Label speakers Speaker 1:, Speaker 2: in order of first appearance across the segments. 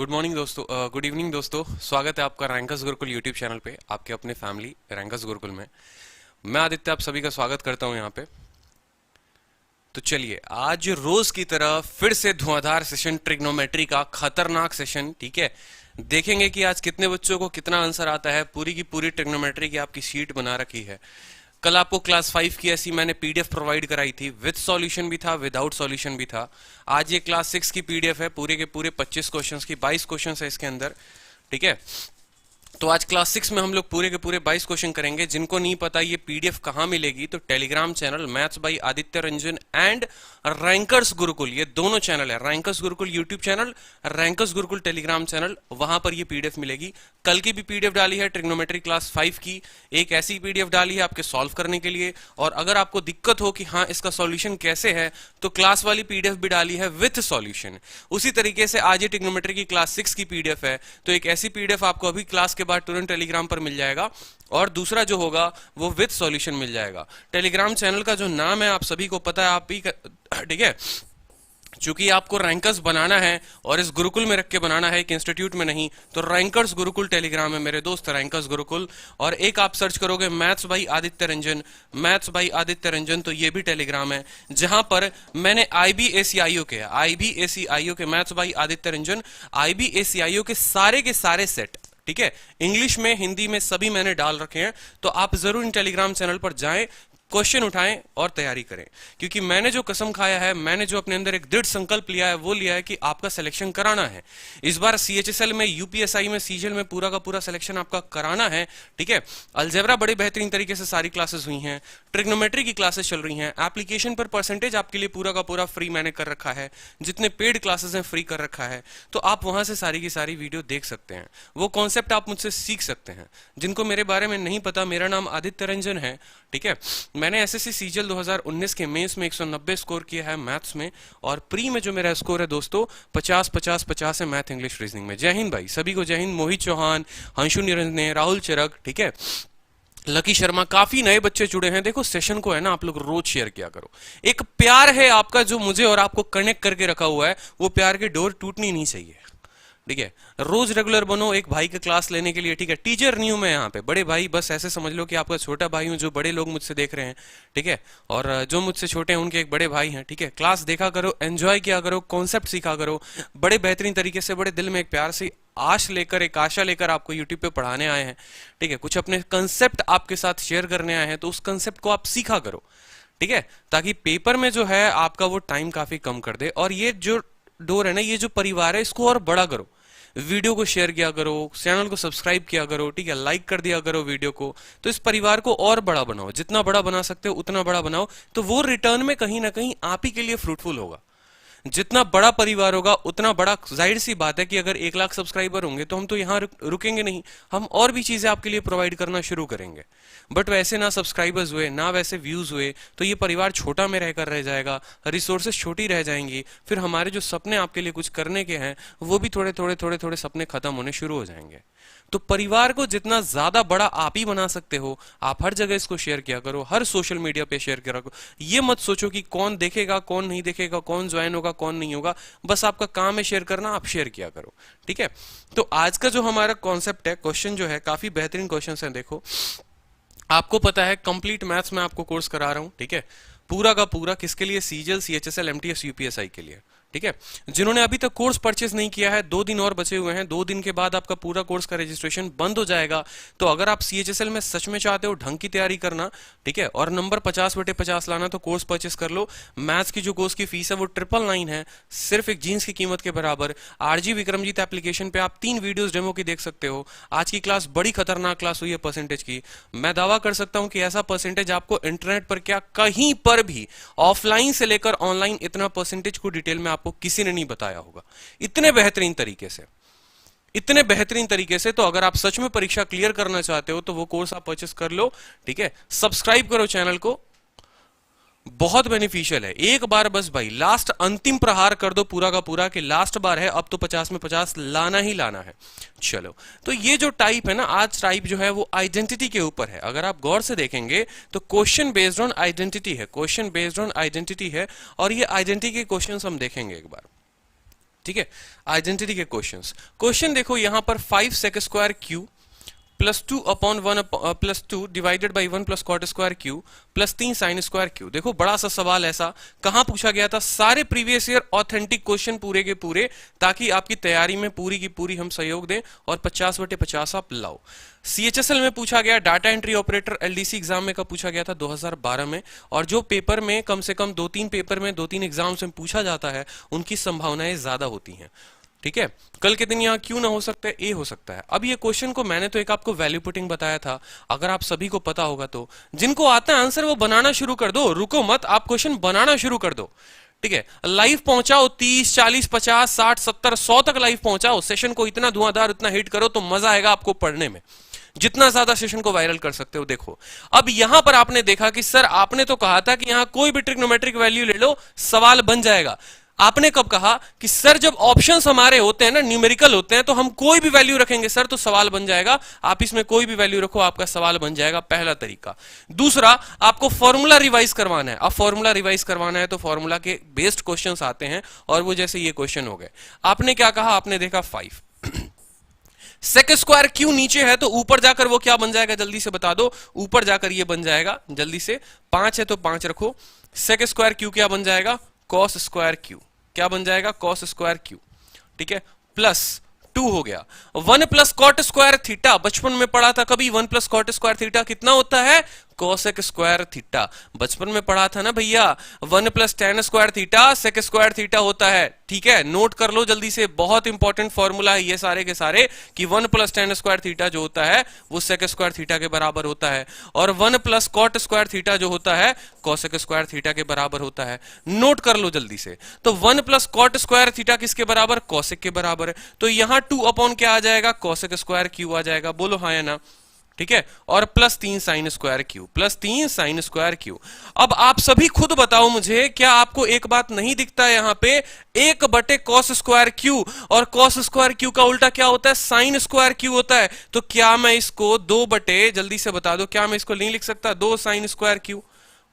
Speaker 1: Good morning दोस्तों, good evening दोस्तों। स्वागत है आपका रैंकर्स गुरुकुल यूट्यूब चैनल पे, आपके अपने फैमिली रैंकर्स गुरुकुल में। मैं आदित्य आप सभी का स्वागत करता हूं यहाँ पे। तो चलिए आज रोज की तरह फिर से धुआंधार सेशन ट्रिग्नोमेट्री का खतरनाक सेशन, ठीक है। देखेंगे कि आज कितने बच्चों को कितना आंसर आता है। पूरी की पूरी ट्रिग्नोमेट्री की आपकी शीट बना रखी है। कल आपको क्लास 5 की ऐसी मैंने पीडीएफ प्रोवाइड कराई थी, विद सॉल्यूशन भी था, विदाउट सॉल्यूशन भी था। आज ये क्लास 6 की पीडीएफ है, पूरे के पूरे 25 क्वेश्चंस की, 22 क्वेश्चंस है इसके अंदर, ठीक है। तो आज क्लास 6 में हम लोग पूरे के पूरे 22 क्वेश्चन करेंगे। जिनको नहीं पता ये पीडीएफ कहां मिलेगी, तो Telegram channel maths by Aditya Ranjan and rankers Gurukul, ये दोनों चैनल है, rankers Gurukul YouTube channel, rankers Gurukul Telegram channel, वहां पर ये पीडीएफ मिलेगी। कल की भी पीडीएफ डाली है ट्रिग्नोमेट्री क्लास 5 की, एक ऐसी पीडीएफ डाली है आपके सॉल्व करने के लिए। और अगर आपको दिक्कत हो कि हाँ इसका सॉल्यूशन कैसे है, तो क्लास वाली पीडीएफ भी डाली है विथ सॉल्यूशन। उसी तरीके से आज ये ट्रिग्नोमेट्री की क्लास 6 की पीडीएफ है, तो एक ऐसी पीडीएफ आपको अभी क्लास के बाद तुरंत टेलीग्राम पर मिल जाएगा, और दूसरा जो होगा वो विद सॉल्यूशन मिल जाएगा। टेलीग्राम चैनल का जो नाम है आप सभी को पता है, आप भी ठीक है। चूंकि आपको रैंकर्स बनाना है और इस गुरुकुल में रख के बनाना है, एक इंस्टीट्यूट में नहीं, तो रैंकर्स गुरुकुल टेलीग्राम है मेरे दोस्त, रैंकर्स गुरुकुल। और एक आप सर्च करोगे maths by Aditya Ranjan, maths by Aditya Ranjan, तो ये भी टेलीग्राम है, जहां पर मैंने आईबीएसीआईओ के मैथ्स बाय आदित्य रंजन, आईबीएसीआईओ के सारे सेट, ठीक है, इंग्लिश में हिंदी में सभी मैंने डाल रखे हैं। तो आप जरूर इन टेलीग्राम चैनल पर जाएं, क्वेश्चन उठाएं और तैयारी करें। क्योंकि मैंने जो कसम खाया है, मैंने जो अपने अंदर एक दृढ़ संकल्प लिया है, वो लिया है कि आपका सिलेक्शन कराना है। इस बार सीएचएसएल में, यूपीएसआई में, सीजीएल में पूरा का पूरा सिलेक्शन आपका कराना है, ठीक है। अलजेब्रा बड़े बेहतरीन तरीके से सारी क्लासेस हुई हैं, ट्रिग्नोमेट्री की क्लासेस चल रही हैं, एप्लीकेशन पर परसेंटेज आपके लिए पूरा का पूरा फ्री मैंने कर रखा है, जितने पेड क्लासेस हैं फ्री कर रखा है। तो आप वहां से सारी की सारी वीडियो देख सकते हैं, वो कॉन्सेप्ट आप मुझसे सीख सकते हैं। जिनको मेरे बारे में नहीं पता, मेरा नाम आदित्य रंजन है, ठीक है। मैंने एसएससी सीजीएल 2019 के मेंस में 190 स्कोर किया है मैथ्स में, और प्री में जो मेरा स्कोर है दोस्तों 50-50-50 है मैथ इंग्लिश रीजनिंग में। जय हिंद भाई, सभी को जय हिंद। मोहित चौहान, अंशु निरंजन, राहुल चरक, ठीक है, लकी शर्मा, काफी नए बच्चे जुड़े हैं। देखो सेशन को है ना, आप लोग रोज शेयर किया करो। एक प्यार है आपका जो मुझे और आपको कनेक्ट करके रखा हुआ है, वो प्यार की डोर टूटनी नहीं चाहिए, ठीक है। रोज रेगुलर बनो एक भाई की क्लास लेने के लिए, ठीक है। टीचर नहीं हूं मैं यहाँ पे, बड़े भाई, बस ऐसे समझ लो कि आपका छोटा भाई हूं, जो बड़े लोग मुझसे देख रहे हैं, ठीक है। और जो मुझसे छोटे हैं उनके एक बड़े भाई हैं, ठीक है। क्लास देखा करो, एंजॉय किया करो, कॉन्सेप्ट सीखा करो, बड़े बेहतरीन तरीके से, बड़े दिल में एक प्यार से आश लेकर, एक आशा लेकर आपको यूट्यूब पे पढ़ाने आए हैं, ठीक है। कुछ अपने कंसेप्ट आपके साथ शेयर करने आए हैं, तो उस कंसेप्ट को आप सीखा करो, ठीक है, ताकि पेपर में जो है आपका वो टाइम काफी कम कर दे। और ये जो डोर है ना, ये जो परिवार है, इसको और बड़ा करो, वीडियो को शेयर किया करो, चैनल को सब्सक्राइब किया करो, ठीक है, लाइक कर दिया करो वीडियो को। तो इस परिवार को और बड़ा बनाओ, जितना बड़ा बना सकते हो उतना बड़ा बनाओ, तो वो रिटर्न में कहीं ना कहीं आप ही के लिए फ्रूटफुल होगा। जितना बड़ा परिवार होगा उतना बड़ा, जाहिर सी बात है कि अगर 1 लाख सब्सक्राइबर होंगे तो हम तो यहाँ रुकेंगे नहीं, हम और भी चीजें आपके लिए प्रोवाइड करना शुरू करेंगे। बट वैसे ना सब्सक्राइबर्स हुए, ना वैसे व्यूज हुए, तो ये परिवार छोटा में रहकर रह जाएगा, रिसोर्सेज छोटी रह जाएंगी, फिर हमारे जो सपने आपके लिए कुछ करने के हैं वो भी थोड़े थोड़े थोड़े थोड़े सपने खत्म होने शुरू हो जाएंगे। तो परिवार को जितना ज्यादा बड़ा आप ही बना सकते हो, आप हर जगह इसको शेयर किया करो, हर सोशल मीडिया पे शेयर किया करो। ये मत सोचो कि कौन देखेगा, कौन नहीं देखेगा, कौन ज्वाइन होगा, कौन नहीं होगा, बस आपका काम है शेयर करना, आप शेयर किया करो, ठीक है। तो आज का जो हमारा कॉन्सेप्ट है, क्वेश्चन जो है, काफी बेहतरीन क्वेश्चन है। देखो, आपको पता है कंप्लीट मैथ्स में आपको कोर्स करा रहा हूं, ठीक है, पूरा का पूरा, किसके लिए? सीजीएल, सीएचएसएल, एमटीएस, यूपीएसआई के लिए, ठीक है। जिन्होंने अभी तक कोर्स परचेज नहीं किया है, 2 दिन और बचे हुए हैं, 2 दिन के बाद आपका पूरा कोर्स का रजिस्ट्रेशन बंद हो जाएगा। तो अगर आप सीएचएसएल में सच में चाहते हो ढंग की तैयारी करना, ठीक है, और नंबर 50/50 लाना, तो कोर्स परचेज कर लो। मैथ्स की जो कोर्स की फीस है वो 999 है, सिर्फ एक जीन्स की कीमत के बराबर। आरजी विक्रमजीत एप्लीकेशन पे आप 3 वीडियोस डेमो की देख सकते हो। आज की क्लास बड़ी खतरनाक क्लास हुई है परसेंटेज की। मैं दावा कर सकता हूं कि ऐसा परसेंटेज आपको इंटरनेट पर क्या, कहीं पर भी, ऑफलाइन से लेकर ऑनलाइन, इतना परसेंटेज को डिटेल में आपको किसी ने नहीं बताया होगा, इतने बेहतरीन तरीके से, इतने बेहतरीन तरीके से। तो अगर आप सच में परीक्षा क्लियर करना चाहते हो तो वो कोर्स आप परचेस कर लो, ठीक है। सब्सक्राइब करो चैनल को, बहुत बेनिफिशियल है। एक बार बस भाई लास्ट अंतिम प्रहार कर दो पूरा का पूरा, कि लास्ट बार है, अब तो 50 में 50 लाना ही लाना है। चलो, तो ये जो टाइप है ना, आज टाइप जो है वो आइडेंटिटी के ऊपर है। अगर आप गौर से देखेंगे तो क्वेश्चन बेस्ड ऑन आइडेंटिटी है, क्वेश्चन बेस्ड ऑन आइडेंटिटी है, और ये आइडेंटिटी के क्वेश्चन हम देखेंगे एक बार। ठीक है, आइडेंटिटी के क्वेश्चंस। क्वेश्चन देखो यहां पर 5 sec square q plus 2 upon 1 plus 2 divided by 1 plus cot square q plus 3 sine square q. देखो बड़ा सा सवाल ऐसा कहां पूछा गया था, सारे प्रीवियस ईयर ऑथेंटिक क्वेश्चन पूरे के पूरे, ताकि आपकी तैयारी में पूरी की पूरी हम सहयोग दें और 50/50 आप लाओ। सीएचएसएल में पूछा गया, data entry operator LDC exam में कब पूछा गया था, 2012 में। और जो पेपर में कम से कम 2-3 पेपर में 2-3 एग्जाम्स में पूछा जाता है उनकी संभावनाएं ज्यादा होती हैं। ठीक है, कल के दिन यहाँ क्यों ना हो सकता है, ए हो सकता है। अब ये क्वेश्चन को मैंने तो एक आपको वैल्यू पुटिंग बताया था, अगर आप सभी को पता होगा तो जिनको आता है आंसर वो बनाना शुरू कर दो, रुको मत, आप क्वेश्चन बनाना शुरू कर दो। ठीक है, लाइव पहुंचाओ, 30, 40, 50, 60, 70, 100 तक लाइव पहुंचाओ। सेशन को इतना धुआंधार, इतना हिट करो तो मजा आएगा आपको पढ़ने में, जितना ज्यादा सेशन को वायरल कर सकते हो। देखो अब यहां पर आपने देखा कि सर आपने तो कहा था कि यहां कोई भी ट्रिग्नोमेट्रिक वैल्यू ले लो सवाल बन जाएगा। आपने कब कहा कि सर जब ऑप्शंस हमारे होते हैं ना, न्यूमेरिकल होते हैं, तो हम कोई भी वैल्यू रखेंगे सर तो सवाल बन जाएगा। आप इसमें कोई भी वैल्यू रखो आपका सवाल बन जाएगा, पहला तरीका। दूसरा, आपको फॉर्मूला रिवाइज करवाना है। अब फॉर्मूला रिवाइज करवाना है तो फॉर्मूला के बेस्ड क्वेश्चंस आते हैं, और वो जैसे ये क्वेश्चन हो गए। आपने क्या कहा, आपने देखा 5 सेक स्क्वायर क्यू नीचे है तो ऊपर जाकर वो क्या बन जाएगा, जल्दी से बता दो। ऊपर जाकर ये बन जाएगा जल्दी से, 5 है तो 5 रखो। सेक स्क्वायर क्यू क्या बन जाएगा, कॉस स्क्वायर क्यू। क्या बन जाएगा, कॉस स्क्वायर क्यू। ठीक है, प्लस 2 हो गया 1 प्लस कॉट स्क्वायर थीटा। बचपन में पढ़ा था कभी 1 प्लस कॉट स्क्वायर थीटा कितना होता है, कोसेक स्क्वायर थीटा। बचपन में पढ़ा था ना भैया, 1 plus ten square theta sec square theta होता है। ठीक है, नोट कर लो जल्दी से, बहुत इंपॉर्टेंट फॉर्मूला है ये सारे के सारे, कि 1 प्लस टेन स्क्वायर थीटा जो होता है वो सेक स्क्वायर थीटा के बराबर होता है, और 1 प्लस कॉट स्क्वायर थीटा जो होता है कोसेक स्क्वायर थीटा के बराबर होता है। नोट कर लो जल्दी से। तो 1 प्लस कॉट स्क्वायर थीटा किसके बराबर, कोसेक के बराबर है। तो यहां 2 अपॉन क्या आ जाएगा, कोसेक स्क्वायर क्यू आ जाएगा। बोलो हाँ या ना। ठीक है, और plus 3 sine square q, plus 3 sine square Q. अब आप सभी खुद बताओ मुझे, क्या आपको एक बात नहीं दिखता है यहां पे, 1 बटे कॉस स्क्वायर क्यू, और कॉस स्क्वायर क्यू का उल्टा क्या होता है, साइन स्क्वायर क्यू होता है। तो क्या मैं इसको 2 बटे, जल्दी से बता दो, क्या मैं इसको नहीं लिख सकता 2 साइन स्क्वायर क्यू।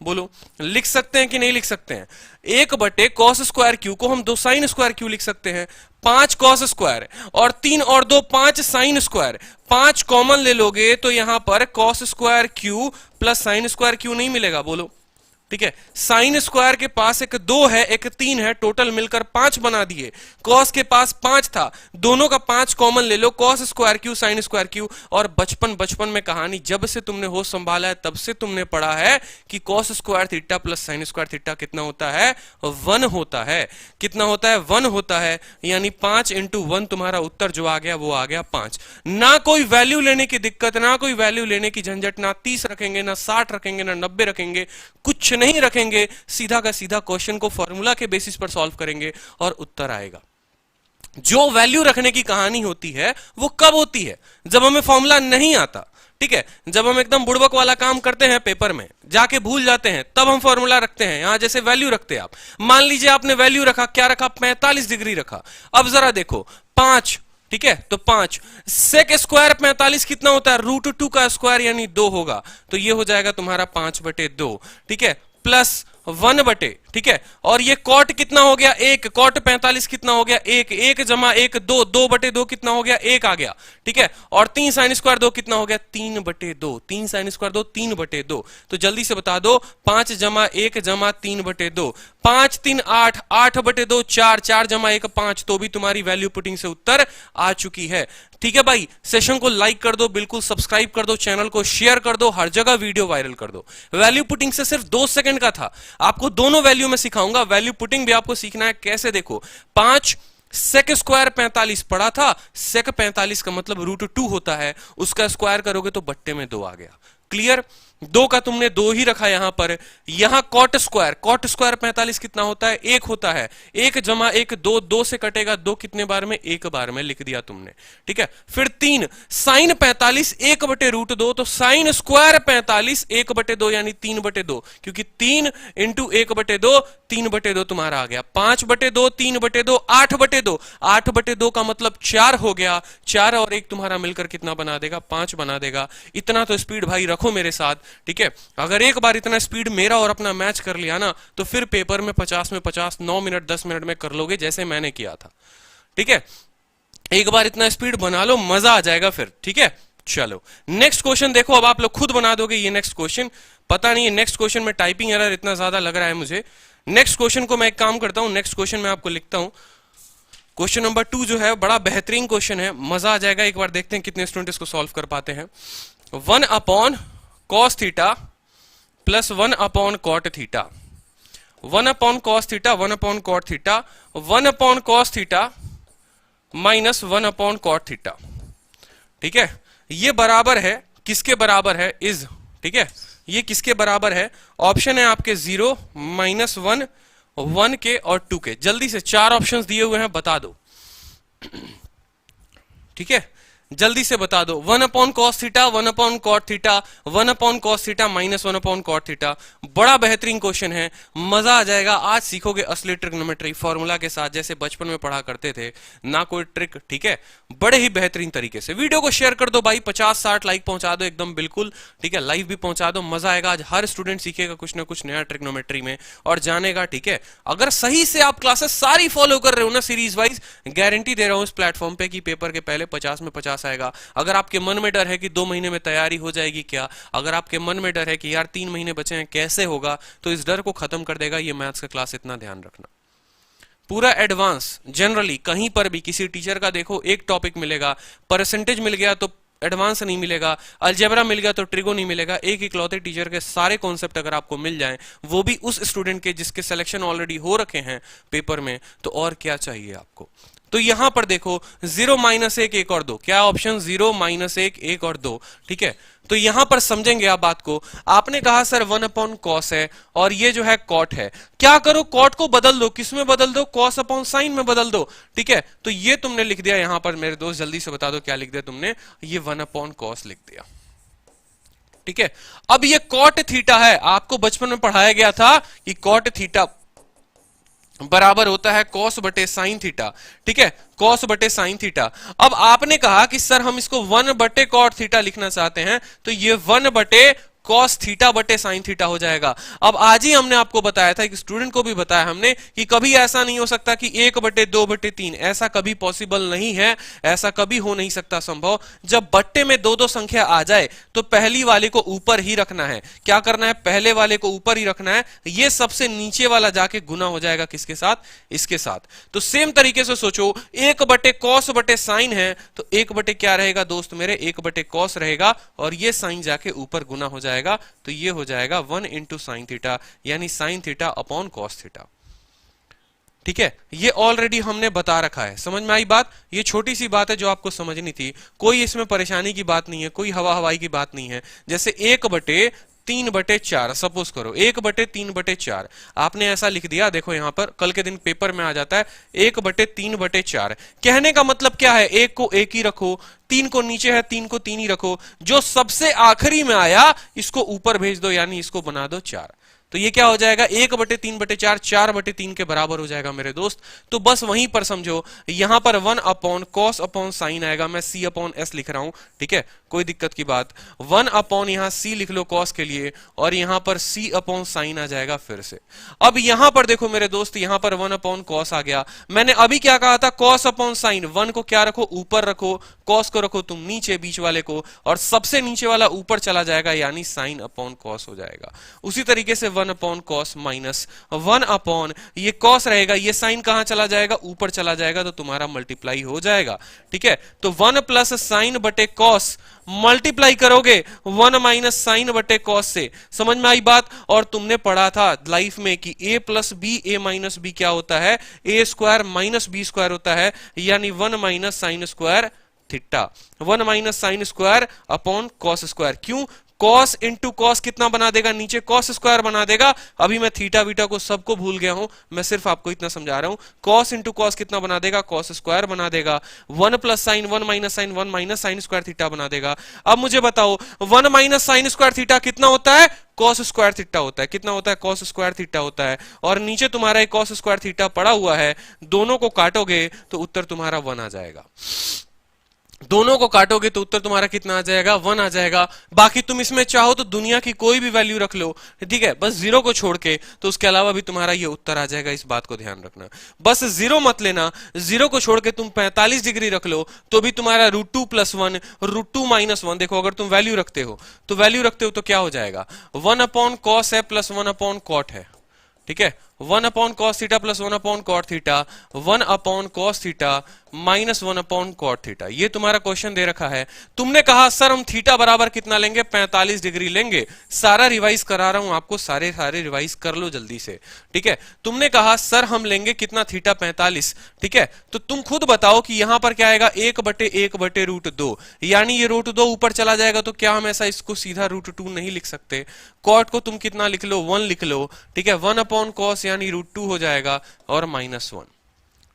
Speaker 1: बोलो लिख सकते हैं कि नहीं लिख सकते हैं। 1 बटे कॉस स्क्वायर क्यू को हम 2 साइन स्क्वायर क्यू लिख सकते हैं। 5 कॉस स्क्वायर और 3 और 2 5 साइन स्क्वायर, 5 कॉमन ले लोगे तो यहां पर cos square q plus sine square Q नहीं मिलेगा। बोलो ठीक है, साइन स्क्वायर के पास एक 2 है एक 3 है, टोटल मिलकर 5 बना दिए। कॉस के पास 5 था, दोनों का 5 कॉमन ले लो, cos square q sine square q. और बचपन में कहानी, जब से तुमने होश संभाला है तब से तुमने पढ़ा है कि cos square theta plus sine square theta कितना होता है, 1 होता है। कितना होता है, 1 होता है। यानी 5 इंटू 1 तुम्हारा उत्तर जो आ गया वो आ गया 5। ना कोई वैल्यू लेने की दिक्कत, ना कोई वैल्यू लेने की झंझट, ना 30 रखेंगे, ना 60 रखेंगे, ना 90 रखेंगे, कुछ नहीं रखेंगे। सीधा का सीधा क्वेश्चन को फॉर्मूला के बेसिस पर सॉल्व करेंगे और उत्तर आएगा। जो वैल्यू रखने की कहानी होती है वो कब होती है, जब हमें फॉर्मूला नहीं आता। ठीक है, जब हम एकदम बुड़बक वाला काम करते हैं, पेपर में जाके भूल जाते हैं, तब हम फॉर्मूला रखते हैं। यहां जैसे वैल्यू रखते हैं आप, मान लीजिए आपने वैल्यू रखा, क्या रखा, 45 डिग्री रखा। अब जरा देखो 5, ठीक है, तो 5 सेक स्क्वायर 45 कितना होता है, √2 का स्क्वायर यानी 2 होगा। तो ये हो जाएगा तुम्हारा 5/2। ठीक है, प्लस 1 बटे, ठीक है, और ये कॉट कितना हो गया, 1, कॉट 45 कितना हो गया, 1, 1 जमा 1 2, 2/2 कितना हो गया, 1 आ गया। ठीक है, और 3 साइन स्क्वायर 2 कितना हो गया, 3/2, 3 साइन स्क्वायर 2 3/2। तो जल्दी से बता दो, 5 जमा 1 जमा 3/2, 5 3 8, 8/2 4, 4 जमा 1 5। तो भी तुम्हारी वैल्यू पुटिंग से उत्तर आ चुकी है। ठीक है भाई, सेशन को लाइक कर दो, बिल्कुल सब्सक्राइब कर दो, चैनल को शेयर कर दो, हर जगह वीडियो वायरल कर दो। वैल्यू पुटिंग से सिर्फ 2 सेकंड का था, आपको दोनों वैल्यू में सिखाऊंगा। वैल्यू पुटिंग भी आपको सीखना है, कैसे देखो, 5 सेक स्क्वायर 45 पढ़ा था, सेक 45 का मतलब √2 होता है, उसका स्क्वायर करोगे तो बट्टे में 2 आ गया। क्लियर, 2 का तुमने 2 ही रखा यहां पर। यहां कॉट स्क्वायर 45 कितना होता है, 1 होता है। 1 जमा 1 2, 2 से कटेगा 2 कितने बार में, 1 बार में लिख दिया तुमने। ठीक है, फिर 3 साइन 45 1/√2, तो साइन स्क्वायर 45 1/2 यानी 3/2, क्योंकि 3 इंटू 1/2 3/2 तुम्हारा आ गया। 5/2 3/2 8/2, 8/2 का मतलब 4 हो गया। 4 और 1 तुम्हारा मिलकर कितना बना देगा, 5 बना देगा। इतना तो स्पीड भाई रखो मेरे साथ, ठीक है। अगर एक बार इतना स्पीड मेरा और अपना मैच कर लिया ना, तो फिर पेपर में 50 में 50, 9 मिनट 10 मिनट में कर लोगे, जैसे मैंने किया था। ठीक है, एक बार इतना स्पीड बना लो, मजा आ जाएगा फिर। ठीक है, चलो नेक्स्ट क्वेश्चन देखो। अब आप लोग खुद बना दोगे ये नेक्स्ट क्वेश्चन। पता नहीं है नेक्स्ट क्वेश्चन में टाइपिंग एरर इतना ज्यादा लग रहा है मुझे। नेक्स्ट क्वेश्चन को मैं एक काम करता हूं, नेक्स्ट क्वेश्चन मैं आपको लिखता हूं। क्वेश्चन नंबर 2 जो है बड़ा बेहतरीन क्वेश्चन है, मजा आ जाएगा। एक बार देखते हैं कितने स्टूडेंट इसको सॉल्व कर पाते हैं। 1 upon cos theta plus 1 upon cot theta, 1 upon cos theta, 1 upon cot theta, 1 upon cos theta minus 1 upon cot theta. ठीक है, ये बराबर है, किसके बराबर है? इज। ठीक है, ये किसके बराबर है? ऑप्शन है आपके 0, -1, 1 के और 2 के। जल्दी से 4 ऑप्शंस दिए हुए हैं, बता दो। ठीक है, जल्दी से बता दो। 1 upon cos theta, 1 upon cot theta, 1 upon cos theta minus 1 upon cot theta. बड़ा बेहतरीन क्वेश्चन है, मजा आ जाएगा। आज सीखोगे असली ट्रिग्नोमेट्री फॉर्मूला के साथ, जैसे बचपन में पढ़ा करते थे, ना कोई ट्रिक। ठीक है, बड़े ही बेहतरीन तरीके से। वीडियो को शेयर कर दो भाई, 50-60 लाइक पहुंचा दो एकदम बिल्कुल। ठीक है, लाइव भी पहुंचा दो, मजा आएगा। आज हर स्टूडेंट सीखेगा कुछ ना कुछ नया ट्रिग्नोमेट्री में और जानेगा। ठीक है, अगर सही से आप क्लासेस सारी फॉलो कर रहे हो ना सीरीज वाइज, गारंटी दे रहा हूं इस प्लेटफॉर्म पे कि पेपर के पहले 50 में 50 आएगा। अगर आपके मन में डर है कि 2 महीने में तैयारी हो जाएगी क्या, अगर आपके मन में डर है कि यार 3 महीने बचे हैं कैसे होगा, तो इस डर को खत्म कर देगा ये मैथ्स का क्लास। इतना ध्यान रखना, पूरा एडवांस। जनरली कहीं पर भी किसी टीचर का देखो एक टॉपिक मिलेगा, परसेंटेज मिल गया तो एडवांस नहीं मिलेगा, अलजेब्रा मिल गया तो ट्रिगो नहीं मिलेगा। एक इकलौते टीचर के सारे कॉन्सेप्ट अगर आपको मिल जाएं, वो भी उस स्टूडेंट के जिसके सिलेक्शन ऑलरेडी हो रखे हैं पेपर में, तो और क्या चाहिए आपको। तो यहां पर देखो 0 -1 1 और 2, क्या ऑप्शन 0 -1 1 और 2। ठीक है, तो यहां पर समझेंगे आप बात को। आपने कहा सर 1 अपॉन कॉस है और ये जो है कॉट है, क्या करो कॉट को बदल दो, किस में बदल दो? कॉस अपॉन साइन में बदल दो। ठीक है, तो ये तुमने लिख दिया यहां पर मेरे दोस्त, जल्दी से बता दो क्या लिख दिया तुमने? ये 1 अपॉन कॉस लिख दिया। ठीक है, अब ये कॉट थीटा है, आपको बचपन में पढ़ाया गया था कि कॉट थीटा बराबर होता है कॉस बटे साइन थीटा। ठीक है, कॉस बटे साइन थीटा। अब आपने कहा कि सर हम इसको 1 बटे कॉट थीटा लिखना चाहते हैं, तो ये 1 बटे कॉस थीटा बटे साइन थीटा हो जाएगा। अब आज ही हमने आपको बताया था, कि स्टूडेंट को भी बताया हमने, कि कभी ऐसा नहीं हो सकता कि 1 बटे 2 बटे 3, ऐसा कभी पॉसिबल नहीं है, ऐसा कभी हो नहीं सकता संभव। जब बट्टे में 2-2 संख्या आ जाए तो पहली वाले को ऊपर ही रखना है। क्या करना है? पहले वाले को ऊपर ही रखना है। ये सबसे नीचे वाला जाके गुना हो जाएगा किसके साथ? इसके साथ। तो सेम तरीके से सोचो, 1 बटे कॉस बटे साइन है, तो 1 बटे क्या रहेगा दोस्त मेरे? 1 बटे कॉस रहेगा, और ये साइन जाके ऊपर गुना हो जाएगा, तो ये हो जाएगा 1 इंटू साइन थीटा, यानी sine theta upon cos theta. ठीक है, ये ऑलरेडी हमने बता रखा है। समझ में आई बात? ये छोटी सी बात है जो आपको समझनी थी, कोई इसमें परेशानी की बात नहीं है, कोई हवा हवाई की बात नहीं है। जैसे 1 बटे 3 बटे 4, सपोज करो 1 बटे 3 बटे 4 आपने ऐसा लिख दिया। देखो यहां पर कल के दिन पेपर में आ जाता है 1 बटे 3 बटे 4। कहने का मतलब क्या है? 1 को 1 ही रखो, 3 को नीचे है, 3 को 3 ही रखो, जो सबसे आखिरी में आया इसको ऊपर भेज दो, यानी इसको बना दो 4। तो ये क्या हो जाएगा? 1 बटे 3 बटे 4, 4 बटे 3 के बराबर हो जाएगा मेरे दोस्त। तो बस वहीं पर समझो, यहां पर 1 अपॉन कॉस अपॉन साइन आएगा। मैं c अपॉन s लिख रहा हूं, ठीक है, कोई दिक्कत की बात। 1 अपॉन यहां c लिख लो कॉस के लिए, और यहां पर c अपॉन साइन आ जाएगा फिर से। अब यहां पर देखो मेरे दोस्त, यहां पर 1 अपॉन कॉस आ गया। मैंने अभी क्या कहा था? Cos upon sine. 1 को क्या रखो? ऊपर रखो, कॉस को रखो तुम नीचे, बीच वाले को, और सबसे नीचे वाला ऊपर चला जाएगा, यानी साइन अपॉन कॉस हो जाएगा। उसी तरीके से 1 अपॉन कॉस माइनस 1 अपॉन ये कॉस रहेगा, ये साइन कहां चला जाएगा? ऊपर चला जाएगा, तो तुम्हारा मल्टीप्लाई हो जाएगा। ठीक है, तो 1 प्लस साइन बटे कॉस मल्टीप्लाई करोगे 1 माइनस साइन बटे कॉस से। समझ में आई बात? और तुमने पढ़ा था लाइफ में कि a plus B A minus B क्या होता है? A square minus B square होता है, यानी 1 minus sine square theta, 1 minus sine square upon cos square. क्यों? कॉस इंटू कॉस कितना बना देगा? नीचे कॉस स्क्वायर बना देगा। अभी मैं थीटा वीटा को सबको भूल गया हूं, मैं सिर्फ आपको इतना समझा रहा हूं। कॉस इंटू कॉस कितना बना देगा? कॉस स्क्वायर बना देगा। 1 plus sine 1 minus sine 1 minus sine square theta बना देगा। अब मुझे बताओ 1 माइनस साइन स्क्वायर थीटा कितना होता है? कॉस स्क्वायर थीटा होता है। कितना होता है? कॉस स्क्वायर थीटा होता है। और नीचे तुम्हारा एक कॉस स्क्वायर थीटा पड़ा हुआ है, दोनों को काटोगे तो उत्तर तुम्हारा 1 आ जाएगा। दोनों को काटोगे तो उत्तर तुम्हारा कितना आ जाएगा, 1 आ जाएगा। बाकी तुम इसमें चाहो तो दुनिया की कोई भी वैल्यू रख लो, ठीक है, बस जीरो को छोड़ के, तो उसके अलावा भी तुम्हारा ये उत्तर आ जाएगा। इस बात को ध्यान रखना, बस जीरो मत लेना। जीरो को छोड़ के तुम 45 डिग्री रख लो तो भी तुम्हारा √2 + 1 √2 - 1, देखो अगर तुम वैल्यू रखते हो तो क्या हो जाएगा, 1/cos है प्लस 1/cot है, ठीक है, 1/cos theta plus 1/cot theta, 1/cos theta minus 1/cot theta. ये तुम्हारा क्वेश्चन दे रखा है। तुमने कहा सर हम थीटा बराबर कितना लेंगे, 45 डिग्री लेंगे। सारा रिवाइज करा रहा हूं आपको, सारे रिवाइज कर लो जल्दी से, ठीक है। तुमने कहा सर हम लेंगे कितना, थीटा 45, ठीक है। तो तुम खुद बताओ कि यहां पर क्या आएगा, 1/1/√2, यानी ये √2 ऊपर चला जाएगा, तो क्या हम ऐसा इसको सीधा √2 नहीं लिख सकते। कॉट को तुम कितना लिख लो, 1 लिख लो, ठीक है। 1/cos यानी √2 हो जाएगा और -1,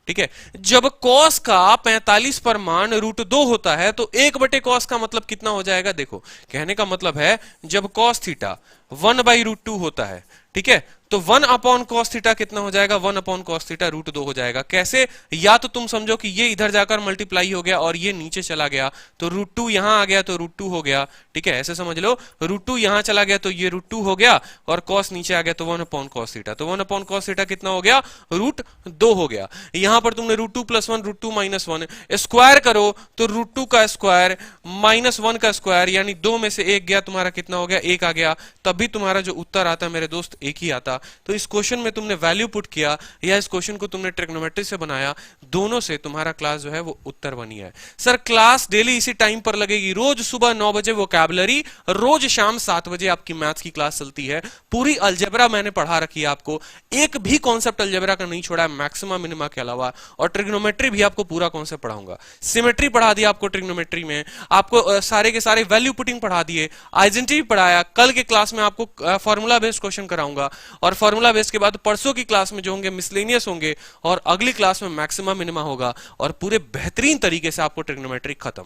Speaker 1: ठीक है। जब cos का 45 पर मान √2 होता है तो 1/cos का मतलब कितना हो जाएगा, देखो कहने का मतलब है जब cos थीटा 1/√2 होता है, ठीक है, तो 1/cos थीटा कितना हो जाएगा, 1/cos थीटा √2 हो जाएगा। कैसे, या तो तुम समझो कि ये इधर जाकर मल्टीप्लाई हो गया और ये नीचे चला गया तो √2 यहां आ गया तो √2 हो गया, ठीक है, ऐसे समझ लो। √2 यहां चला गया तो ये √2 हो गया और cos नीचे आ गया तो 1/cos थीटा, तो 1/cos थीटा कितना हो गया, √2 हो गया। यहां पर तुमने √2 + 1 √2 - 1 स्क्वायर करो तो √2 का स्क्वायर -1 का स्क्वायर, यानी 2 में से 1 गया, तुम्हारा कितना हो गया, 1 आ गया। तब भी तुम्हारा जो उत्तर आता है मेरे दोस्त एक ही आता। तो इस क्वेश्चन में तुमने वैल्यू पुट किया या इस क्वेश्चन को तुमने ट्रिग्नोमेट्री से बनाया, दोनों से तुम्हारा क्लास जो है वो उत्तर बनी है। सर क्लास डेली इसी टाइम पर लगेगी, रोज सुबह 9 बजे वोकैबुलरी, रोज शाम 7 बजे आपकी मैथ्स की क्लास चलती है। पूरी अलजेब्रा मैंने पढ़ा रखी है आपको, एक भी कॉन्सेप्ट अलजेब्रा का नहीं छोड़ा है मैक्सिमा मिनिमा के अलावा। और ट्रिग्नोमेट्री भी आपको पूरा कॉन्सेप्ट पढ़ाऊंगा, सिमेट्री पढ़ा दिया आपको ट्रिग्नोमेट्री में, आपको सारे के सारे वैल्यू पुटिंग पढ़ा दिए, आइडेंटिटी पढ़ाया। कल के क्लास में आपको फॉर्मूला बेस्ड क्वेश्चन कराऊंगा और फॉर्मूला बेस्ड के बाद परसों की क्लास में जो होंगे मिसलेनियस होंगे और अगली क्लास में मैक्सिमा मिनिमा होगा और पूरे बेहतरीन तरीके से आपको ट्रिग्नोमेट्री खत्म,